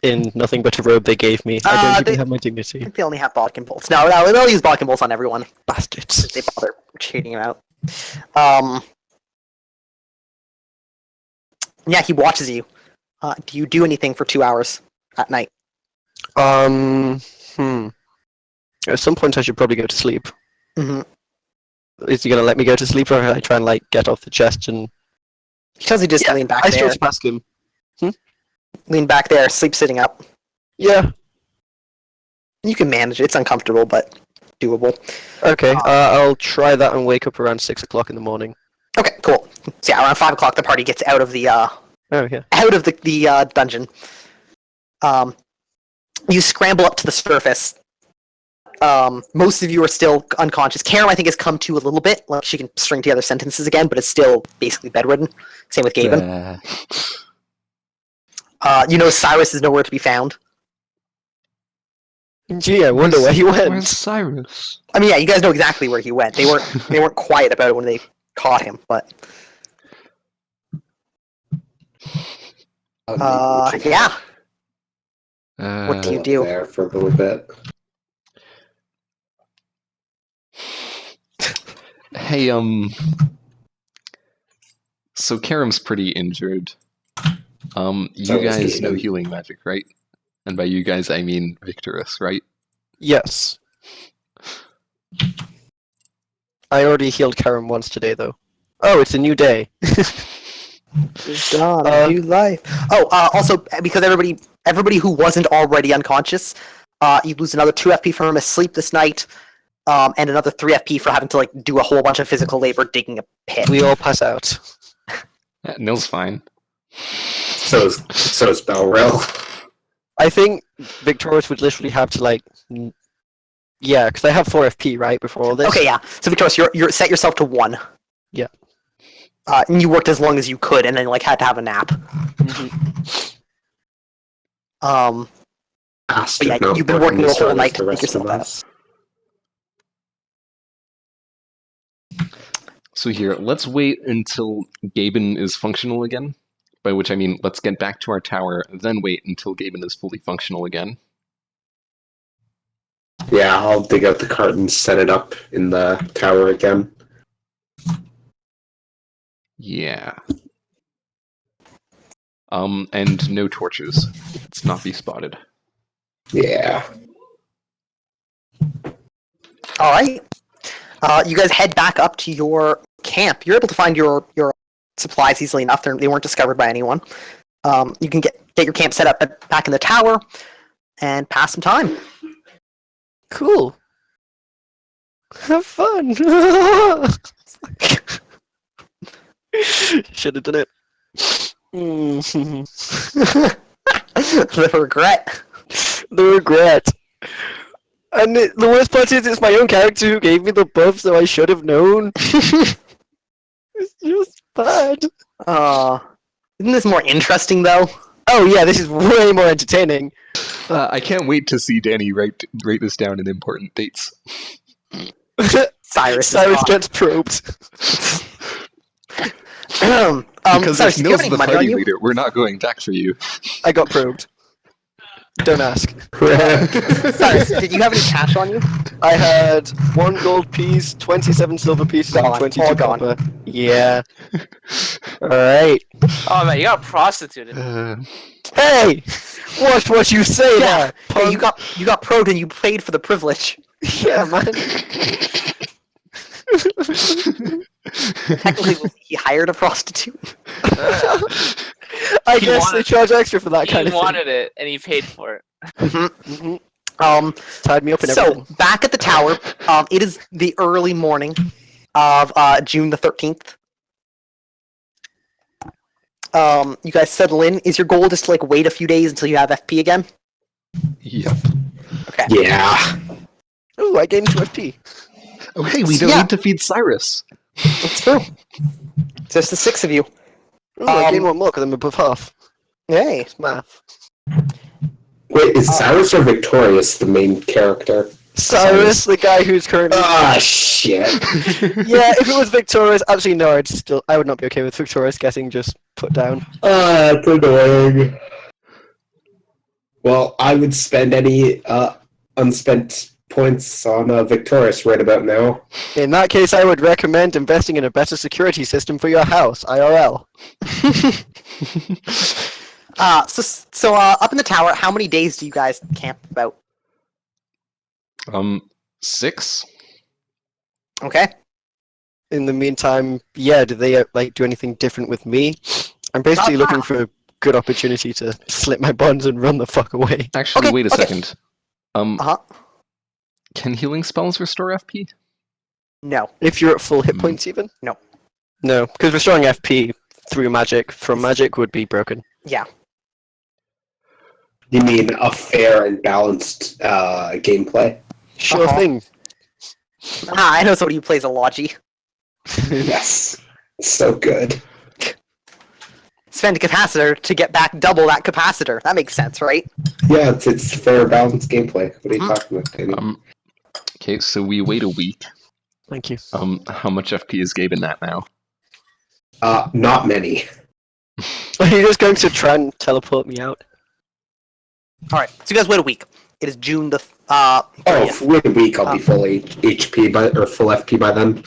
in nothing but a robe they gave me. I don't even have my dignity. They only have bodkin bolts. No, they'll use bodkin bolts on everyone. Bastards. They bother cheating him out. Yeah, he watches you. Do you do anything for 2 hours at night? At some point I should probably go to sleep. Mm-hmm. Is he gonna let me go to sleep, or I try and like get off the chest and... He tells you just lean back I there. still ask him. Lean back there, sleep sitting up. Yeah. You can manage it. It's uncomfortable, but doable. Okay, I'll try that and wake up around 6 o'clock in the morning. Okay, cool. So yeah, around 5 o'clock, the party gets out of the Oh, yeah. the dungeon. You scramble up to the surface. Most of you are still unconscious. Karen, I think, has come to a little bit. Like she can string together sentences again, but it's still basically bedridden. Same with Gaben. You know Cyrus is nowhere to be found. Gee, I wonder where he Where's went. Cyrus? I mean, yeah, you guys know exactly where he went. They weren't quiet about it when they caught him, but yeah. What do you do? There for a little bit. Hey, so Karam's pretty injured. You So is guys know Gaben. healing magic, right? And by you guys, I mean Victorous, right? Yes. I already healed Karen once today, though. Oh, it's a new day. Dawn, new life. Oh, also because everybody who wasn't already unconscious, you lose another 2 FP from asleep this night, and another 3 FP for having to like do a whole bunch of physical labor digging a pit. We all pass out. Nil's fine. So is Belril. I think Victorious would literally have to like... Yeah, because I have 4 FP, right, before all this? Okay, yeah. So Victorious, you're set yourself to 1. Yeah. And you worked as long as you could, and then like had to have a nap. But yeah, you've been working the whole night to make yourself out. So here, let's wait until Gaben is functional again. By which I mean, let's get back to our tower, then wait until Gaben is fully functional again. Yeah, I'll dig out the cart and set it up in the tower again. Yeah. And no torches. Let's not be spotted. Yeah. All right. You guys head back up to your camp. You're able to find your supplies easily enough. They weren't discovered by anyone. You can get your camp set up back in the tower and pass some time. Cool. Have fun. Should have done it. The regret. The regret. And the worst part is, it's my own character who gave me the buff, so I should have known. It's just bad. Isn't this more interesting though? Oh yeah, this is way more entertaining. I can't wait to see Danny write this down in important dates. Cyrus gets probed. Because Cyrus, if do you have Nil's any the money on party you? leader, we're not going back for you. I got probed. Don't ask. Cyrus, did you have any cash on you? I had 1 gold piece, 27 silver pieces, and Gone. 22 All gone. copper. Yeah. Alright. Oh man, you got prostituted. Hey! Watch what you say Yeah. there! Hey, you got probed and you paid for the privilege. Yeah, man. Technically, he hired a prostitute. I He guess wanted- they charge extra for that He kind of wanted it, and he paid for it. thing. Tied me up and So everything. back at the tower, it is the early morning of June the 13th. You guys settle in. Is your goal just to like wait a few days until you have FP again? Yep. Okay. Yeah. Ooh, I gained 2 FP. Oh, hey, we don't Yeah. need to feed Cyrus. That's true. There's the 6 of you. Ooh, I gained 1 more because I'm above half. Hey. It's math. Wait, is Cyrus or Victorious the main character? Cyrus, the guy who's currently. Ah, shit. Yeah, if it was Victorious, actually no, I would not be okay with Victorious getting just put down. Ah, it's annoying. Well, I would spend any unspent points on Victorious right about now. In that case, I would recommend investing in a better security system for your house, IRL. So up in the tower, how many days do you guys camp about? 6. Okay. In the meantime, yeah, do they do anything different with me? I'm basically looking for a good opportunity to slip my bonds and run the fuck away. Actually, Okay, wait a okay. second. Can healing spells restore FP? No. If you're at full hit points, even? No. No, because restoring FP through magic from magic would be broken. Yeah. You mean a fair and balanced gameplay? Sure thing. I know somebody who plays a Logi. Yes. So good. Spend a capacitor to get back double that capacitor. That makes sense, right? Yeah, it's fair, balanced gameplay. What are you talking about, Danny? Okay, so we wait a week. Thank you. How much FP is Gabe in that now? Not many. Are you just going to try and teleport me out? Alright, so you guys wait a week. It is June the 30th. Oh, wait a week, I'll be full HP or full FP by then.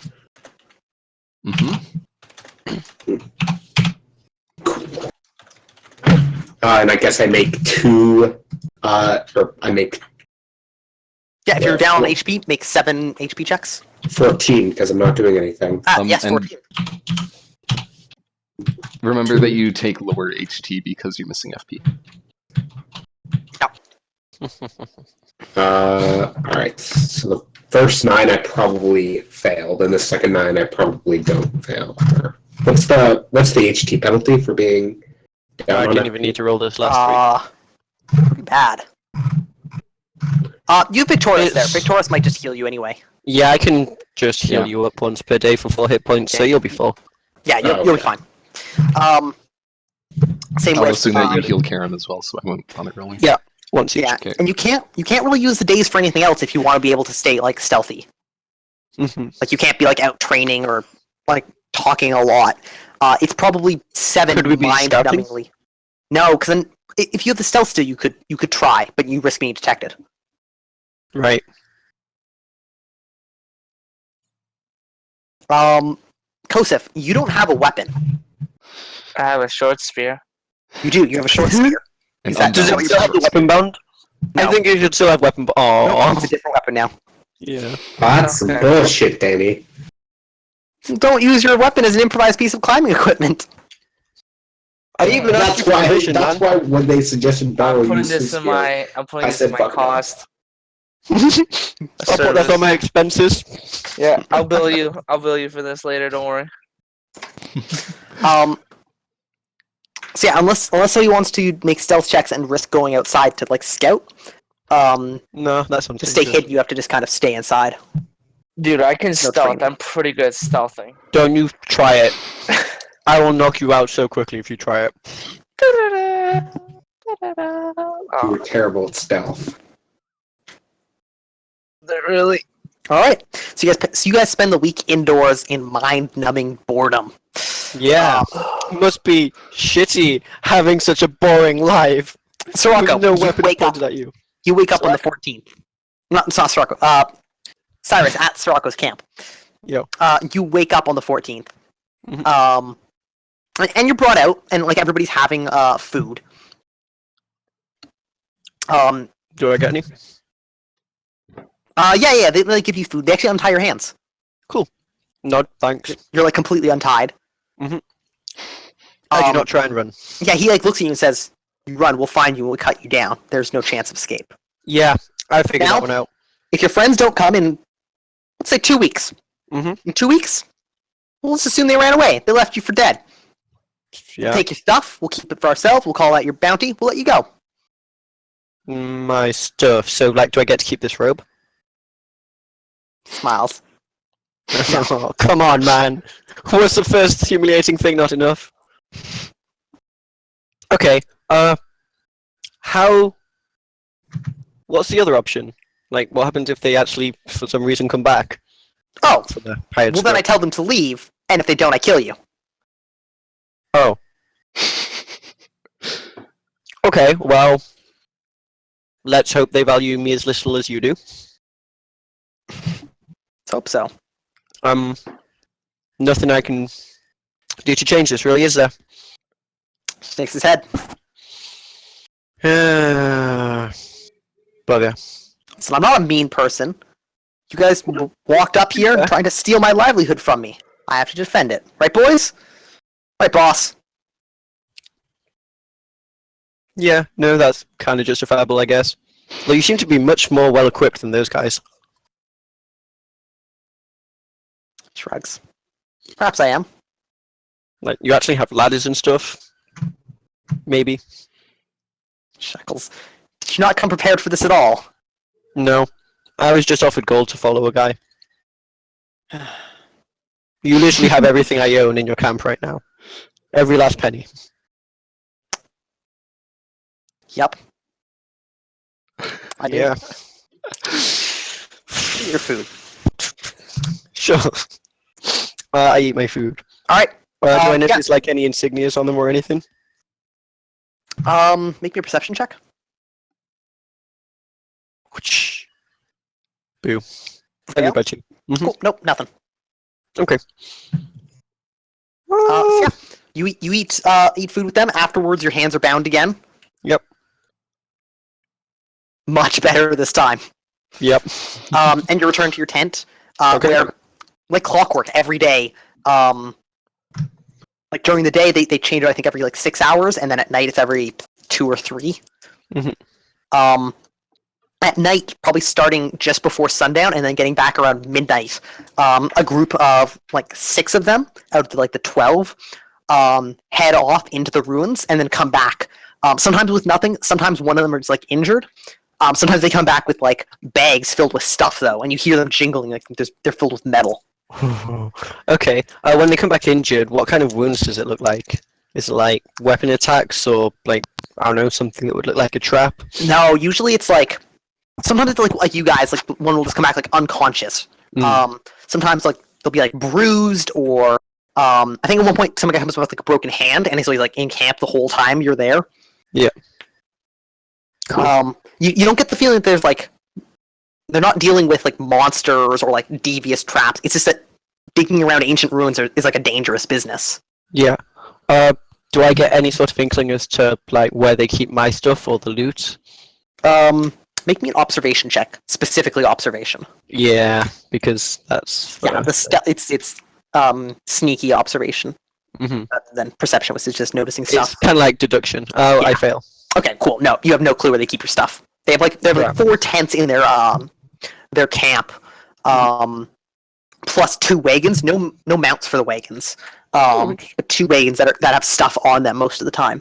And I guess I make 2, or I make Yeah, if you're down on HP, make 7 HP checks. 14 because I'm not doing anything. Yes, and- 14. Remember that you take lower HT because you're missing FP. Alright, so the first 9 I probably failed, and the second 9 I probably don't fail. What's the HT penalty for being down I on didn't FP? even need to roll this last Pretty bad. You have Victorious there. It's- Victorious might just heal you anyway. week. Yeah, I can just heal Yeah. you up once per day for full hit points, so you'll be full. Yeah, you'll be Okay. fine. Same I'll with assume that you heal Karen as well, so I won't bother rolling. Yeah. Once each. yeah, Okay. and you can't really use the days for anything else if you want to be able to stay like stealthy. Mhm. Like you can't be like out training or like talking a lot. It's probably 7 Could we be scouting? mind-numbingly. No, because then if you have the stealth still, you could try, but you risk being detected. Right. Kosef, you don't have a weapon. I have a short spear. You do. You have a short spear. And Is that- Does it unbalanced still have the short weapon bound? No. I think it should still have weapon. No, it's a different weapon now. Yeah. That's some Okay. bullshit, Danny. Don't use your weapon as an improvised piece of climbing equipment. I even asked you That's for why. permission, That's man. why when they suggested borrow I'm putting use this of in my. I'm putting I this in said my fuck no. cost. I'll put that on my expenses. Yeah, I'll bill you. I'll bill you for this later. Don't worry. So yeah, unless somebody wants to make stealth checks and risk going outside to like scout, No, that's something. to stay hidden, you have to just kind of stay inside. Dude, I can stealth. training. I'm pretty good at stealthing. Don't you try it. I will knock you out so quickly if you try it. You Oh, were terrible at stealth. they're really. All right. So you guys spend the week indoors in mind-numbing boredom. Yeah. Must be shitty having such a boring life. Sorako, With no you weapon wake up. pointed at you. You wake up on the 14th. It's not Sorako. Cyrus at Sorako's camp. Yo. You wake up on the 14th. Mhm. And you're brought out, and like everybody's having food. Do I get any? Yeah, they give you food. They actually untie your hands. No, thanks. You're like completely untied. I do Um, not try and run. Yeah, he like looks at you and says, "You run, we'll find you and we'll cut you down. There's no chance of escape." Yeah, I figured Now- that one out. If your friends don't come in, let's say 2 weeks. Mhm. In 2 weeks, well, let's assume they ran away. They left you for dead. Yeah. Take your stuff. We'll keep it for ourselves. We'll call that your bounty. We'll let you go. My stuff. So, like, do I get to keep this robe? Smiles. Oh, come on, man. Was the first humiliating thing not enough? Okay. How What's the other option? Like, what happens if they actually, for some reason, come back Oh, for the hired well then I stuff? tell them to leave, and if they don't, I kill you. Oh, okay. Well, let's hope they value me as little as you do. Let's hope so. Nothing I can do to change this, really, is there? Shakes his head. Bugger. So I'm not a mean person. You guys walked up here Yeah. trying to steal my livelihood from me. I have to defend it. Right, boys? Right, boss? Yeah, no, that's kind of justifiable, I guess. Though you seem to be much more well equipped than those guys. Shrugs. Perhaps I am. Like, you actually have ladders and stuff. Maybe. Shekels. Did you not come prepared for this at all? No. I was just offered gold to follow a guy. You literally have everything I own in your camp right now. Every last penny. Yep. I do. Yeah. Eat your food. Sure. I eat my food. Alright. Do I yeah. notice like any insignias on them or anything? Make me a perception check. Whoosh. Boo. Fail. Everybody. Cool. Nope, nothing. Okay. Yeah. You eat food with them. Afterwards, your hands are bound again. Yep. Much better this time. Yep. And you return to your tent. Okay. Where, like clockwork, every day. Like during the day, they change it. I think every like 6 hours, and then at night it's every 2 or 3. Mhm. At night, probably starting just before sundown, and then getting back around midnight. A group of like 6 of them out of like the 12 head off into the ruins, and then come back. Sometimes with nothing. Sometimes one of them is like injured. Sometimes they come back with like bags filled with stuff though, and you hear them jingling like they're filled with metal. Okay. When they come back injured, what kind of wounds does it look like? Is it like weapon attacks or like I don't know something that would look like a trap? No, usually it's like sometimes it's like you guys like one will just come back like unconscious. Sometimes like they'll be like bruised or I think at one point some guy comes with like a broken hand and he's like in camp the whole time you're there. Yeah. Cool. You don't get the feeling that there's like they're not dealing with like monsters or like devious traps. It's just that digging around ancient ruins is like a dangerous business. Yeah. Do I get any sort of inkling as to like where they keep my stuff or the loot? Make me an observation check, specifically observation. Yeah, because that's Yeah, it's sneaky observation. Mhm. Rather than perception, which is just noticing stuff. It's kind of like deduction. Oh, Yeah. I fail. Okay, cool. No, you have no clue where they keep your stuff. They have like 4 tents in their camp, plus 2 wagons. No mounts for the wagons. But 2 wagons that have stuff on them most of the time.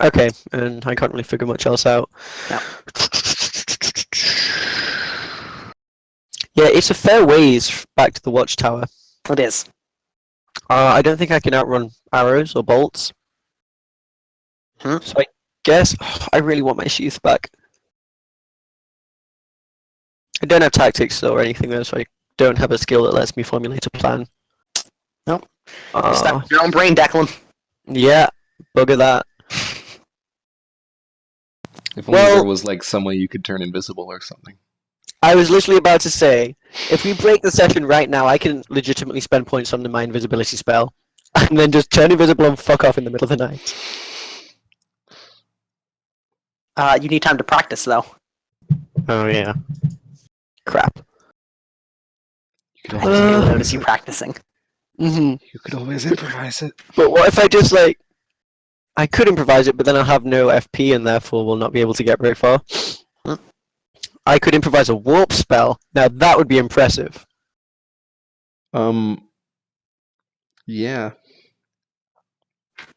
Okay, and I can't really figure much else out. No. Yeah, it's a fair ways back to the watchtower. It is. I don't think I can outrun arrows or bolts. Hmm. So I guess I really want my sheath back. I don't have tactics or anything though, so I don't have a skill that lets me formulate a plan. Nope. Stuck Uh, with your own brain, Declan. yeah, bugger that. If only Well- there was like some way you could turn invisible or something. I was literally about to say, if we break the session right now, I can legitimately spend points on my invisibility spell, and then just turn invisible and fuck off in the middle of the night. You need time to practice, though. Oh yeah. Crap. You could I always, didn't notice you practicing. Mm-hmm. you could always improvise it. But what if I just like... I could improvise it, but then I'll have no FP and therefore will not be able to get very far. Hmm. I could improvise a warp spell. Now that would be impressive. Yeah,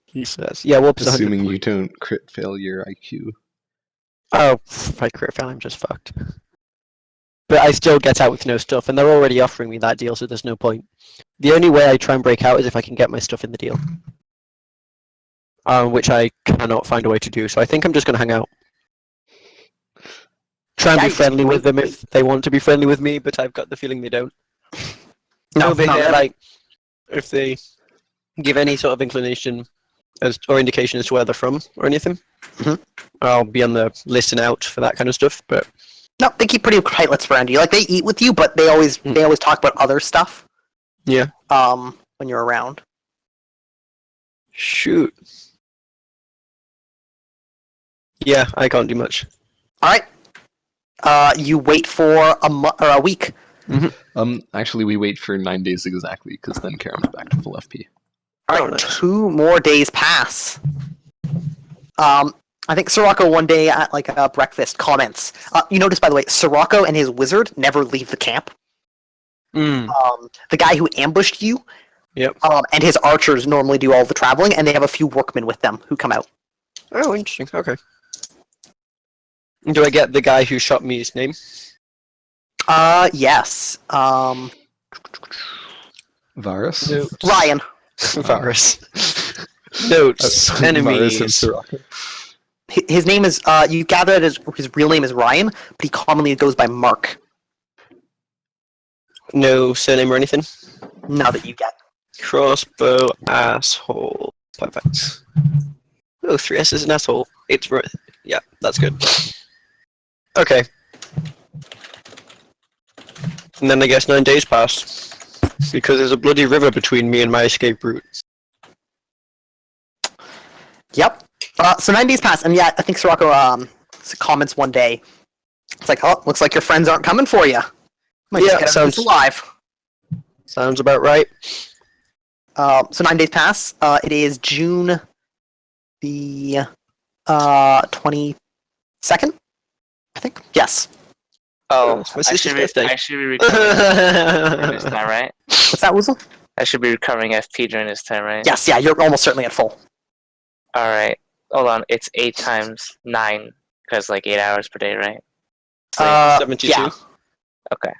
He says. Yeah, warp is 100 assuming you points. don't crit fail your IQ. Oh, if I crit fail, I'm just fucked. But I still get out with no stuff, and they're already offering me that deal, so there's no point. The only way I try and break out is if I can get my stuff in the deal. which I cannot find a way to do. So I think I'm just going to hang out. Try and Yeah, be you friendly just with them if they want to be friendly with me, but I've got the feeling they don't. No, Over not here, really. like, if they give any sort of inclination or indication as to where they're from or anything, Mhm. I'll be on the listen out for that kind of stuff. But No, they keep pretty tight lips around you. Like they eat with you, but they always talk about other stuff. yeah, When you're around. shoot. Yeah, I can't do much. All right. You wait for a week. Actually, we wait for 9 days exactly, because then Karam's back to full FP. All Oh, right, nice. 2 more days pass. I think Sirocco one day at like a breakfast comments. You notice, by the way, Sirocco and his wizard never leave the camp. Mm. The guy who ambushed you, Yep. and his archers normally do all the traveling, and they have a few workmen with them who come out. Oh, interesting. Okay. Do I get the guy who shot me his name? Yes. Varus? No. Ryan. Varus. Notes. Varus and Enemies. Sirocco. His name is. You gather that his real name is Ryan, but he commonly goes by Mark. No surname or anything? Now that you get. Crossbow asshole. Perfect. Oh, 3S is an asshole. It's right. Yeah, that's good. Okay. And then I guess 9 days pass. Because there's a bloody river between me and my escape route. Yep. So 9 days pass, and yeah, I think Sirocco comments one day. It's like, oh, looks like your friends aren't coming for you. Might just Yeah, get sounds- alive. Sounds about right. So 9 days pass. It is June the 22nd, I think. Yes. Oh, It's my I sister's should be. birthday. I should be recovering during this time, right? What's that, Woozle? I should be recovering FP during this time, right? Yes, yeah, you're almost certainly at full. All right. Hold on. It's 8 times 9, because like 8 hours per day, right? 72. Yeah. Okay.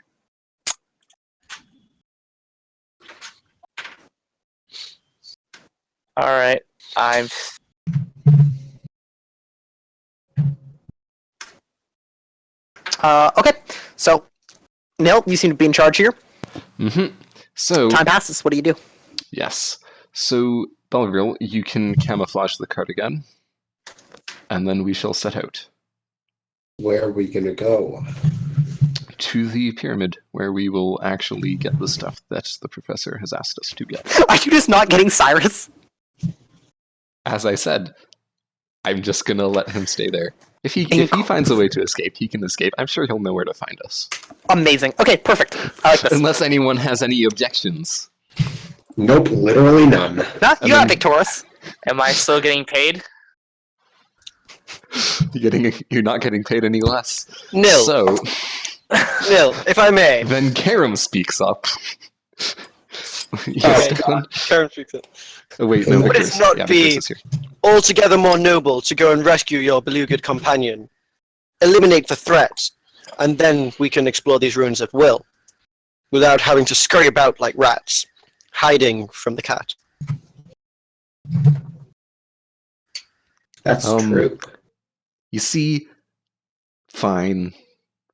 All right. I'm. Okay, so, Nil, you seem to be in charge here. So, Time passes, what do you do? yes. So, Belvril, you can camouflage the card again, and then we shall set out Where are we gonna go? to the pyramid, where we will actually get the stuff that the professor has asked us to get. Are you just not getting Cyrus? As I said, I'm just gonna let him stay there. If he finds a way to escape, he can escape. I'm sure he'll know where to find us. Amazing. Okay, perfect. I like this. Unless anyone has any objections. Nope, literally none. Huh? You got then- Victorus. Am I still getting paid? You're not getting paid any less. Nil. So, Nil, if I may. then Karam speaks up. Oh, Yes, God. Karen speaks it. oh, wait, no, Would it Vickers. not Yeah, be- Vickers is here. Altogether more noble to go and rescue your beleaguered companion. Eliminate the threat, and then we can explore these ruins at will, without having to scurry about like rats, hiding from the cat. That's Um, true. You see, fine.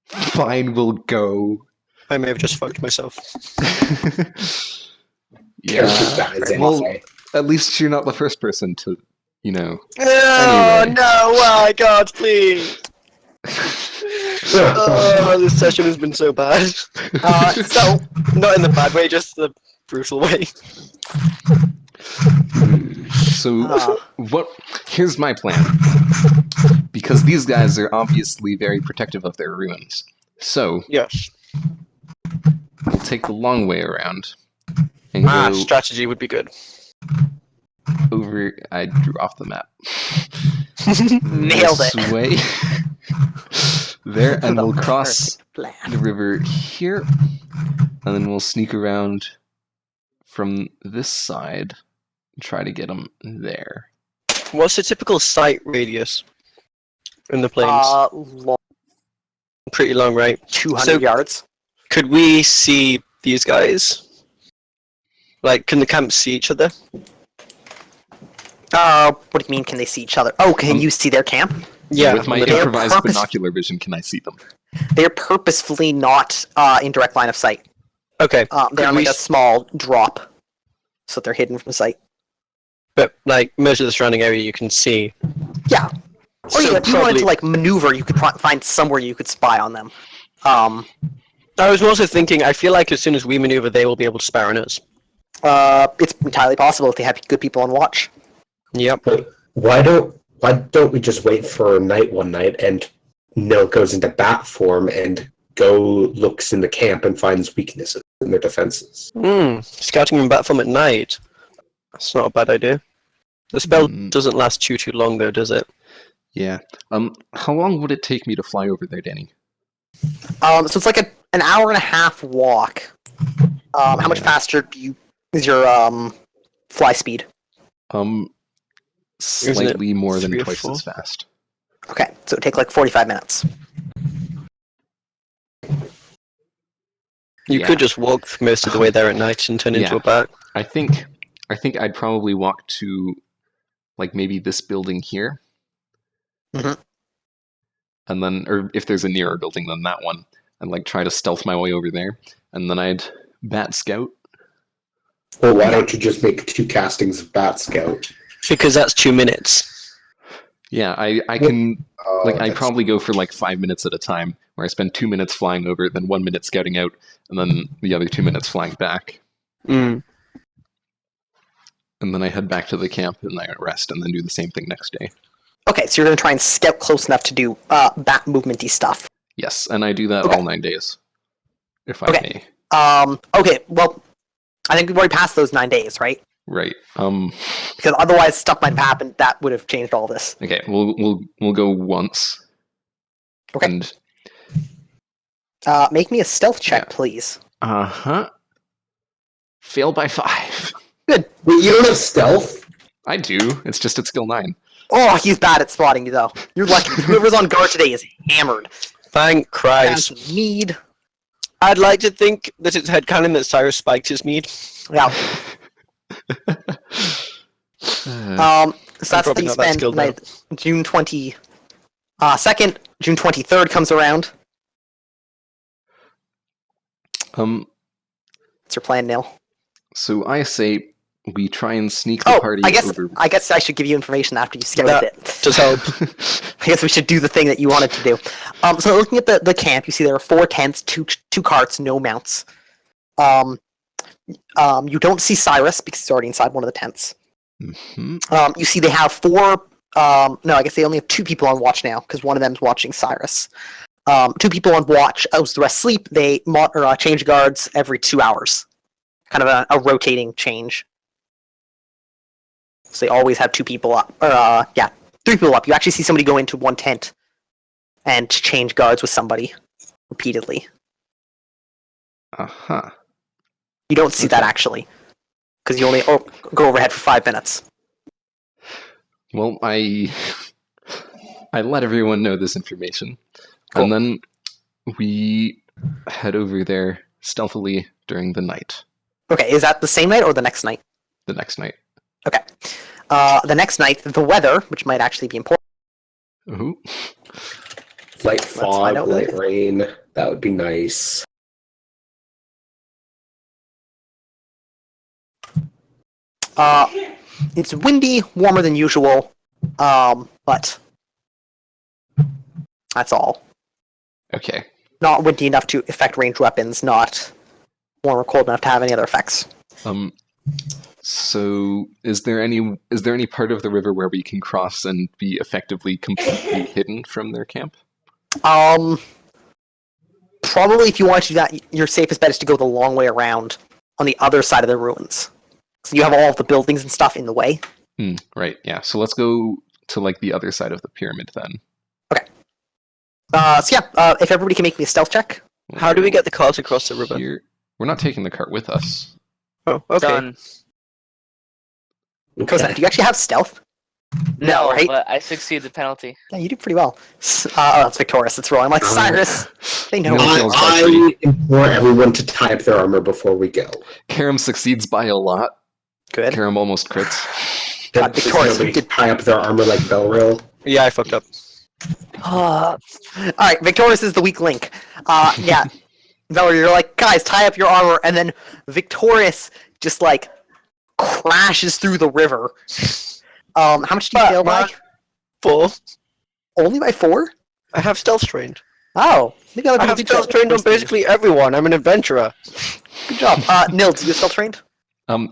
Fine, we'll go. I may have just fucked myself. Character Yeah. dies Well, anyway. at least you're not the first person to, you know. Oh Anyway. no! Why, God, please! Oh, this session has been so bad. So, Not in the bad way, just the brutal way. So, uh, here's my plan. Because these guys are obviously very protective of their ruins. So, Yes. we'll take the long way around and go Strategy would be good. over. I drew off the map. Nailed This it. way. There, and The we'll cross perfect plan. the river here, and then we'll sneak around from this side and try to get them there. What's the typical sight radius in the plains? Pretty long, right? 200 So- yards. Could we see these guys? Like, can the camps see each other? What do you mean? Can they see each other? Oh, can you see their camp? Yeah. With my they're improvised purpose- binocular vision, can I see them? They're purposefully not in direct line of sight. Okay. They're on like a small drop, so they're hidden from sight. But like most of the surrounding area, you can see. Yeah. Oh yeah, if you wanted to like maneuver, you could find somewhere you could spy on them. I was also thinking. I feel like as soon as we maneuver, they will be able to spy on us. It's entirely possible if they have good people on watch. Yep. Why don't we just wait for night one night and Nil goes into bat form and looks in the camp and finds weaknesses in their defenses. Scouting in bat form at night. That's not a bad idea. The spell doesn't last too long though, does it? Yeah. How long would it take me to fly over there, Danny? So it's like an hour and a half walk. How much faster is your fly speed? Slightly more than 3 or twice 4? as fast. Okay, so it'd take like 45 minutes. You could just walk most of the way there at night and turn into a bat. I think I'd probably walk to like maybe this building here. Mhm. And then, or if there's a nearer building than that one, and like try to stealth my way over there, and then I'd bat scout. Well, why don't you just make 2 castings of Bat Scout? Because that's 2 minutes. Yeah, I can I that's- probably go for like 5 minutes at a time, where I spend 2 minutes flying over, then 1 minute scouting out, and then the other 2 minutes flying back. Mm. And then I head back to the camp and I rest, and then do the same thing next day. Okay, so you're going to try and scout close enough to do bat movementy stuff. Yes, and I do that Okay. all 9 days, if I Okay. may. Okay, well, I think we've already passed those 9 days, right? Right. Because otherwise stuff might have happened that would have changed all this. Okay. We'll go once. Okay. And Make me a stealth check, Yeah. please. fail by 5. Good. Wait, you don't have stealth? I do. It's just at skill 9. Oh, he's bad at spotting you, though. You're lucky. Whoever's on guard today is hammered. Thank Christ. That's mead. I'd like to think that it's headcanon that Cyrus spiked his mead. Yeah. So that's probably the not that spend skilled, night. June 22nd, June 23rd comes around. What's your plan, Neil? So I say we try and sneak the party I guess over. I guess I should give you information after you scouted That it. does help. I guess we should do the thing that you wanted to do. So looking at the camp, you see there are 4 tents, two carts, no mounts. You don't see Cyrus because he's already inside one of the tents. Mhm. You see they have 4. No, I guess they only have 2 people on watch now because one of them's watching Cyrus. 2 people on watch. As the rest sleep, they change guards every 2 hours. Kind of a rotating change. So they always have 2 people up. 3 people up. You actually see somebody go into one tent and change guards with somebody repeatedly. Uh-huh. You don't see that actually, because you only go overhead for 5 minutes. Well, I let everyone know this information. Cool. And then we head over there stealthily during the night. Okay, is that the same night or the next night? The next night. Okay. The next night, the weather, which might actually be important. Ooh. Light find fog, out light later. rain. That would be nice. It's windy, warmer than usual, but that's all. Okay. Not windy enough to affect ranged weapons, not warm or cold enough to have any other effects. So is there any part of the river where we can cross and be effectively completely hidden from their camp? Probably if you want to do that, your safest bet is to go the long way around on the other side of the ruins. So you have all of the buildings and stuff in the way. Right, yeah. So let's go to like the other side of the pyramid then. If everybody can make me a stealth check. How do we get the cart across the river? Here? We're not taking the cart with us. Oh, okay. Done. Kosan, do you actually have stealth? No, right? but I succeed the penalty. Yeah, you do pretty well. It's Victorious. It's wrong. I'm like, Cyrus, they know. No. me. feels quite I implore everyone to tie up their armor before we go. Karam succeeds by a lot. Good. Karam almost crits. God, Does Victorious, nobody did- tie up their armor like Belrill? Yeah, I fucked up. All right, Victorious is the weak link. Yeah, Valerie, you're like, guys, tie up your armor, and then Victorious just like crashes through the river. How much do you fail by? 4. Only by 4? I have stealth trained. Oh, maybe other I people have do stealth trained on first than you. basically everyone. I'm an adventurer. Good job. Nil, do you stealth trained?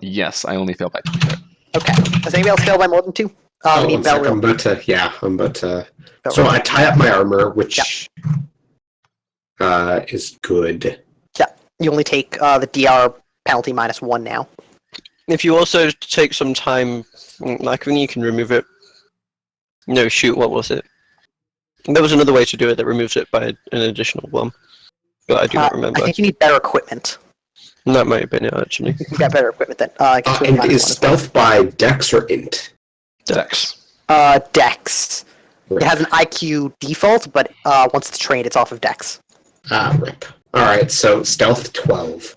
Yes, I only failed by 2. Okay. Does anybody else fail by more than 2? Oh, We need one sec, Belrill. I'm about to. Yeah, I'm about to. Belrill. So I tie up my armor, which is good. You only take the DR penalty -1 now. If you also take some time, I think you can remove it. No, shoot, what was it? There was another way to do it that removes it by an additional 1. But I do not remember. I think you need better equipment. That might have been it, actually. You can get better equipment then. I guess with And -1 is as well. stealth by Dex or Int? Dex. Dex. It has an IQ default, but once it's trained, it's off of Dex. Ah, rip. Alright, so stealth 12.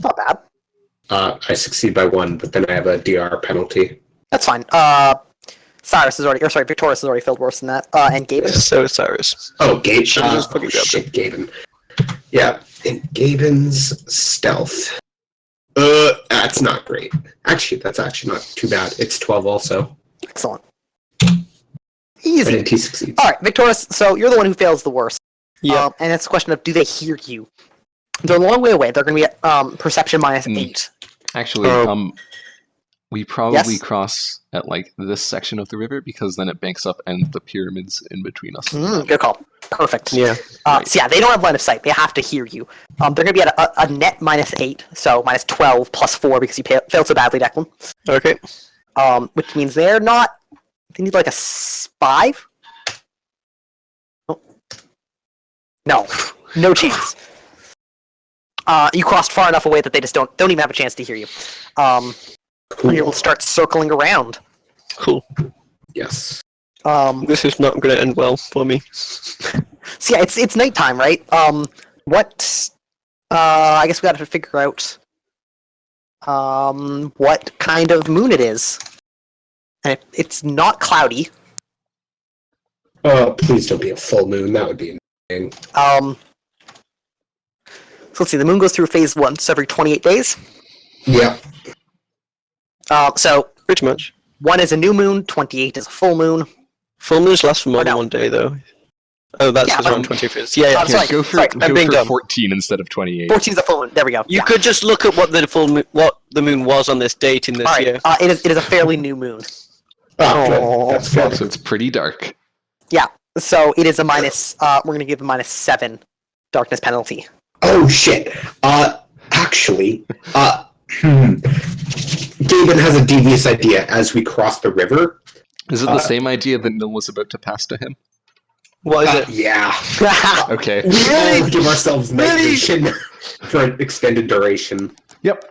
Not bad. I succeed by 1, but then I have a DR penalty. That's fine. Cyrus is already, or sorry, Victorious has already filled worse than that. And Gaben. So is Cyrus. Oh, Gabe. Should've just fucking grabbed shit, Gaben. Yeah, and Gaben's stealth. That's not great. Actually, that's actually not too bad. It's 12 also. Excellent. But Easy. Int succeeds. All right, Victorious. So you're the one who fails the worst. Yeah. And it's a question of, do they hear you? They're a long way away. They're going to be at perception -8. Actually, we probably Yes? cross at like this section of the river because then it banks up and the pyramids in between us. Good call. Perfect. Yeah. So yeah, they don't have line of sight. They have to hear you. They're going to be at a net -8, so -12 plus 4 because you failed so badly, Declan. Okay. Which means they're not. They need like a 5. Oh. No chance. You crossed far enough away that they just don't even have a chance to hear you. Cool. You'll start circling around. Cool. Yes. This is not going to end well for me. So yeah, it's nighttime, right? What? I guess we got to figure out what kind of moon it is. And it's not cloudy. Oh, please don't be a full moon. That would be amazing. So let's see. The moon goes through phase 1, so every 28 days. Yeah. So Pretty much. 1 is a new moon, 28 is a full moon. Full moons last for more than no. 1 day, though. Oh, that's Yeah, because I'm 25th. Yeah, yeah. I'm sorry, Go for, sorry, go I'm being for dumb. 14 instead of 28. 14 is a full moon. There we go. You Yeah. could just look at what the moon was on this date in this All right. year. It is a fairly new moon. Oh, good. Oh, That's Oh, good. so it's pretty dark. So it is a minus. We're going to give a -7 darkness penalty. Oh, shit. Actually, Gaben has a devious idea as we cross the river. Is it the same idea that Nil was about to pass to him? What is it? Yeah. Okay. We'll give ourselves night vision for an extended duration. Yep.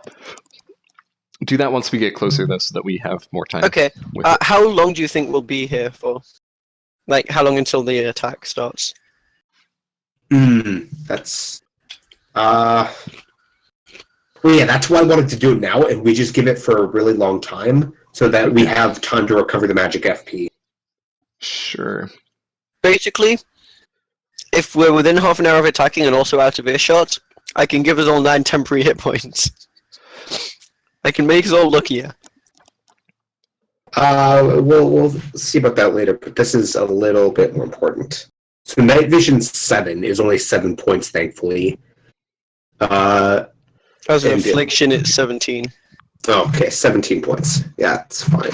Do that once we get closer, though, so that we have more time. Okay. with it. How long do you think we'll be here for? Like, how long until the attack starts? That's... Well, yeah, that's why I wanted to do it now, and we just give it for a really long time, so that we have time to recover the magic FP. Sure. Basically, if we're within half an hour of attacking and also out of earshot, I can give us all 9 temporary hit points. I can make us all luckier. We'll see about that later, but this is a little bit more important. So night vision 7 is only 7 points, thankfully. As an And- affliction, it's 17. Okay, 17 points. Yeah, it's fine.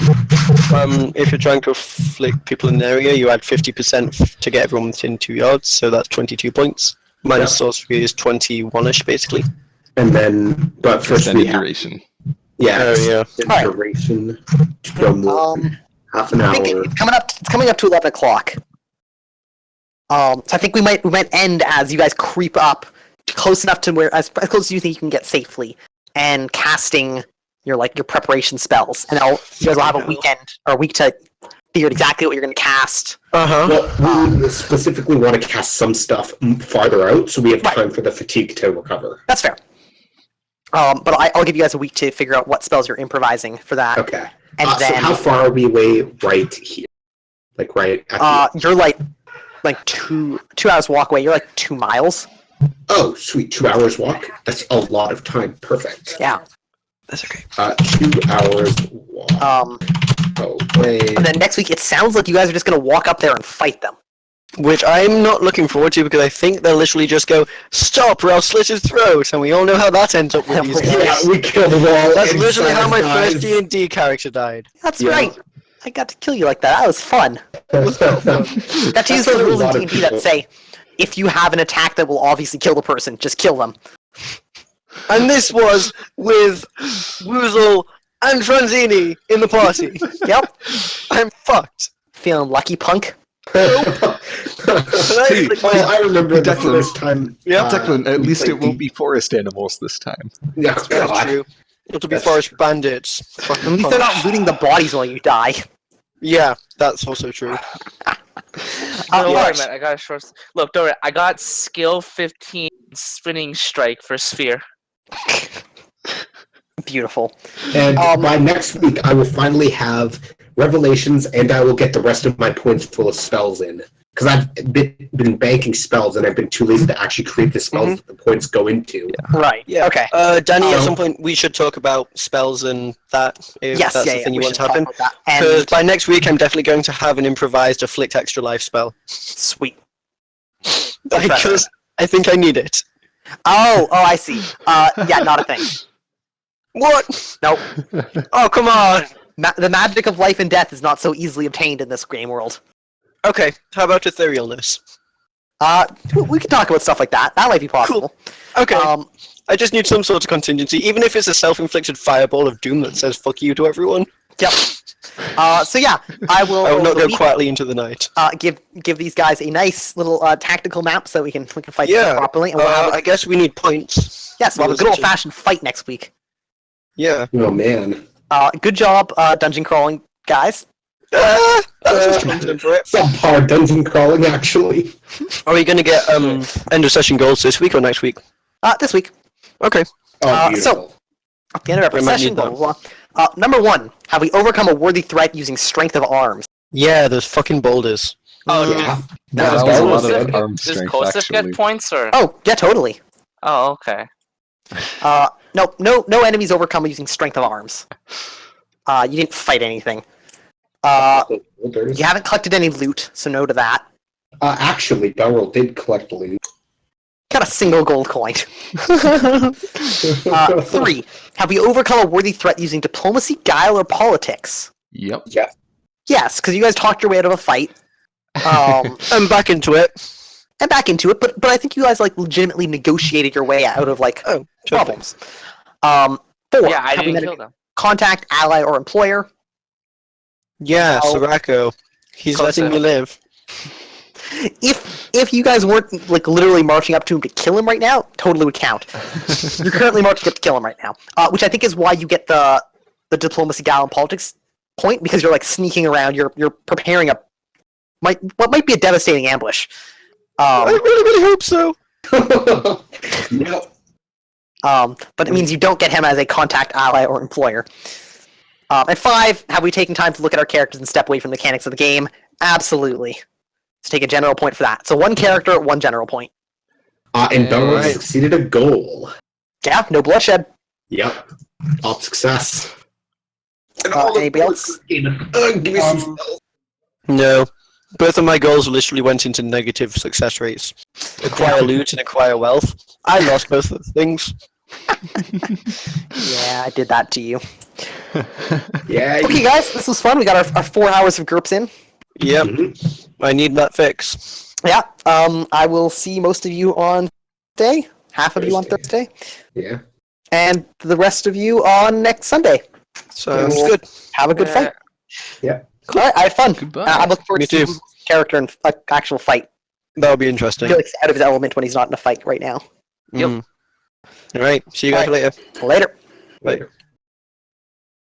If you're trying to afflict people in an area, you add 50% to get everyone within 2 yards, so that's 22 points. Minus Yeah. sorcery is 21-ish, basically. And then, but first we Extended have, duration. yeah, Oh, yeah. extended Alright. duration to go more than half an I hour. think it's coming up to 11 o'clock. So I think we might end as you guys creep up to close enough to where as close as you think you can get safely, and casting your preparation spells, and you guys will have a weekend or a week to figure out exactly what you're going to cast. Uh-huh. Well, we specifically want to cast some stuff farther out, so we have Right. time for the fatigue to recover. That's fair. But I'll give you guys a week to figure out what spells you're improvising for that. Okay. And So then how far are we away right here? Like right at the... you're like 2 hours walk away. You're like 2 miles. Oh, sweet. 2 hours walk? That's a lot of time. Perfect. Yeah. That's okay. 2 hours walk. Away. And then next week, it sounds like you guys are just gonna walk up there and fight them. Which I'm not looking forward to because I think they'll literally just go, "Stop, or I'll slit his throat," and we all know how that ends up with these guys. Yeah, we killed them all. That's and literally how my guys. first D&D character died. That's Yeah. right. I got to kill you like that. That was fun. Was that fun? Got to use That's those what a rules in lot of D&D that people- say, if you have an attack that will obviously kill the person, just kill them. And this was with Woozle and Franzini in the party. Yep. I'm fucked. Feeling lucky, punk? Well, I remember the Declan. first time. Yeah, Declan, at least like it won't be forest animals this time. Yeah, That's God. true. It'll be That's forest bandits. At least they're not looting the bodies while you die. Yeah, that's also true. Don't worry, yes. man. I got a short. Look, don't worry. I got skill 15 spinning strike for sphere. Beautiful. And Um, by next week, I will finally have revelations, and I will get the rest of my points full of spells in. Because I've been banking spells, and I've been too lazy to actually create the spells that the points go into. Right. Yeah. Okay. Danny, at Um, some point we should talk about spells and that, if Yes, that's yeah, the yeah. thing you we want should to talk happen. about that. Because And by next week I'm definitely going to have an improvised afflict extra life spell. sweet. Because I think I need it. Oh, I see. Yeah, not a thing. What? Nope. Oh, come on! The magic of life and death is not so easily obtained in this game world. Okay, how about etherealness? We can talk about stuff like that. That might be possible. Okay, Um, I just need some sort of contingency, even if it's a self-inflicted fireball of doom that says "fuck you" to everyone. yep. So yeah, I will. I will not over the go week, quietly into the night. give these guys a nice little tactical map so we can fight Yeah, properly. And we'll have I guess we need points. yes, we'll have a good old fashioned fight next week. Yeah. Oh, man. Good job, dungeon crawling guys. That was a strong term for it. Subpar dungeon crawling, actually. Are we going to get end of session goals this week or next week? This week. Okay. Oh, So- beautiful. At the end of our We might session, need blah, blah, blah. Number 1, have we overcome a worthy threat using strength of arms? Yeah, those fucking boulders. Oh, Yeah. That does was a lot Kosef of get- arm does strength, Kosef actually. get points or? Oh, yeah, totally. Oh, okay. No enemies overcome using strength of arms. You didn't fight anything. Boulders. You haven't collected any loot, so no to that. Actually, Beryl did collect loot. Got a single gold coin. 3, have we overcome a worthy threat using diplomacy, guile, or politics? Yep. Yeah. Yes, because you guys talked your way out of a fight. I'm back into it. And back into it, but I think you guys legitimately negotiated your way out of Oh, totally. problems. 4, Yeah, I have we didn't met a kill them. contact, ally, or employer? Yeah, Oh. Sirocco. He's letting me live. If you guys weren't literally marching up to him to kill him right now, totally would count. You're currently marching up to kill him right now, which I think is why you get the diplomacy, guile, and politics point, because you're sneaking around. You're preparing what might be a devastating ambush. I really hope so. Yep. But it means you don't get him as a contact, ally, or employer. And 5, have we taken time to look at our characters and step away from the mechanics of the game? Absolutely. Let's take a general point for that. So 1 character, 1 general point. And Beryl Right. succeeded a goal. Yeah, no bloodshed. Yep. All success. And Anybody else? Give me some spells. No. Both of my goals literally went into negative success rates. Acquire loot and acquire wealth. I lost both of the things. Yeah, I did that to you. Yeah. Okay, guys, this was fun. We got our 4 hours of GURPS in. Yep. Mhm. I need that fix. Yeah. I will see most of you on Thursday, half of you on Thursday. Thursday, Yeah. and the rest of you on next Sunday. Sounds Cool. good. Have a good fight. Yeah. All right, I had fun. Goodbye. I look forward Me to too. seeing his character in actual fight. That'll be I interesting. feel like he's out of his element when he's not in a fight right now. Yep. All right. See you guys Alright. later. Later. Later.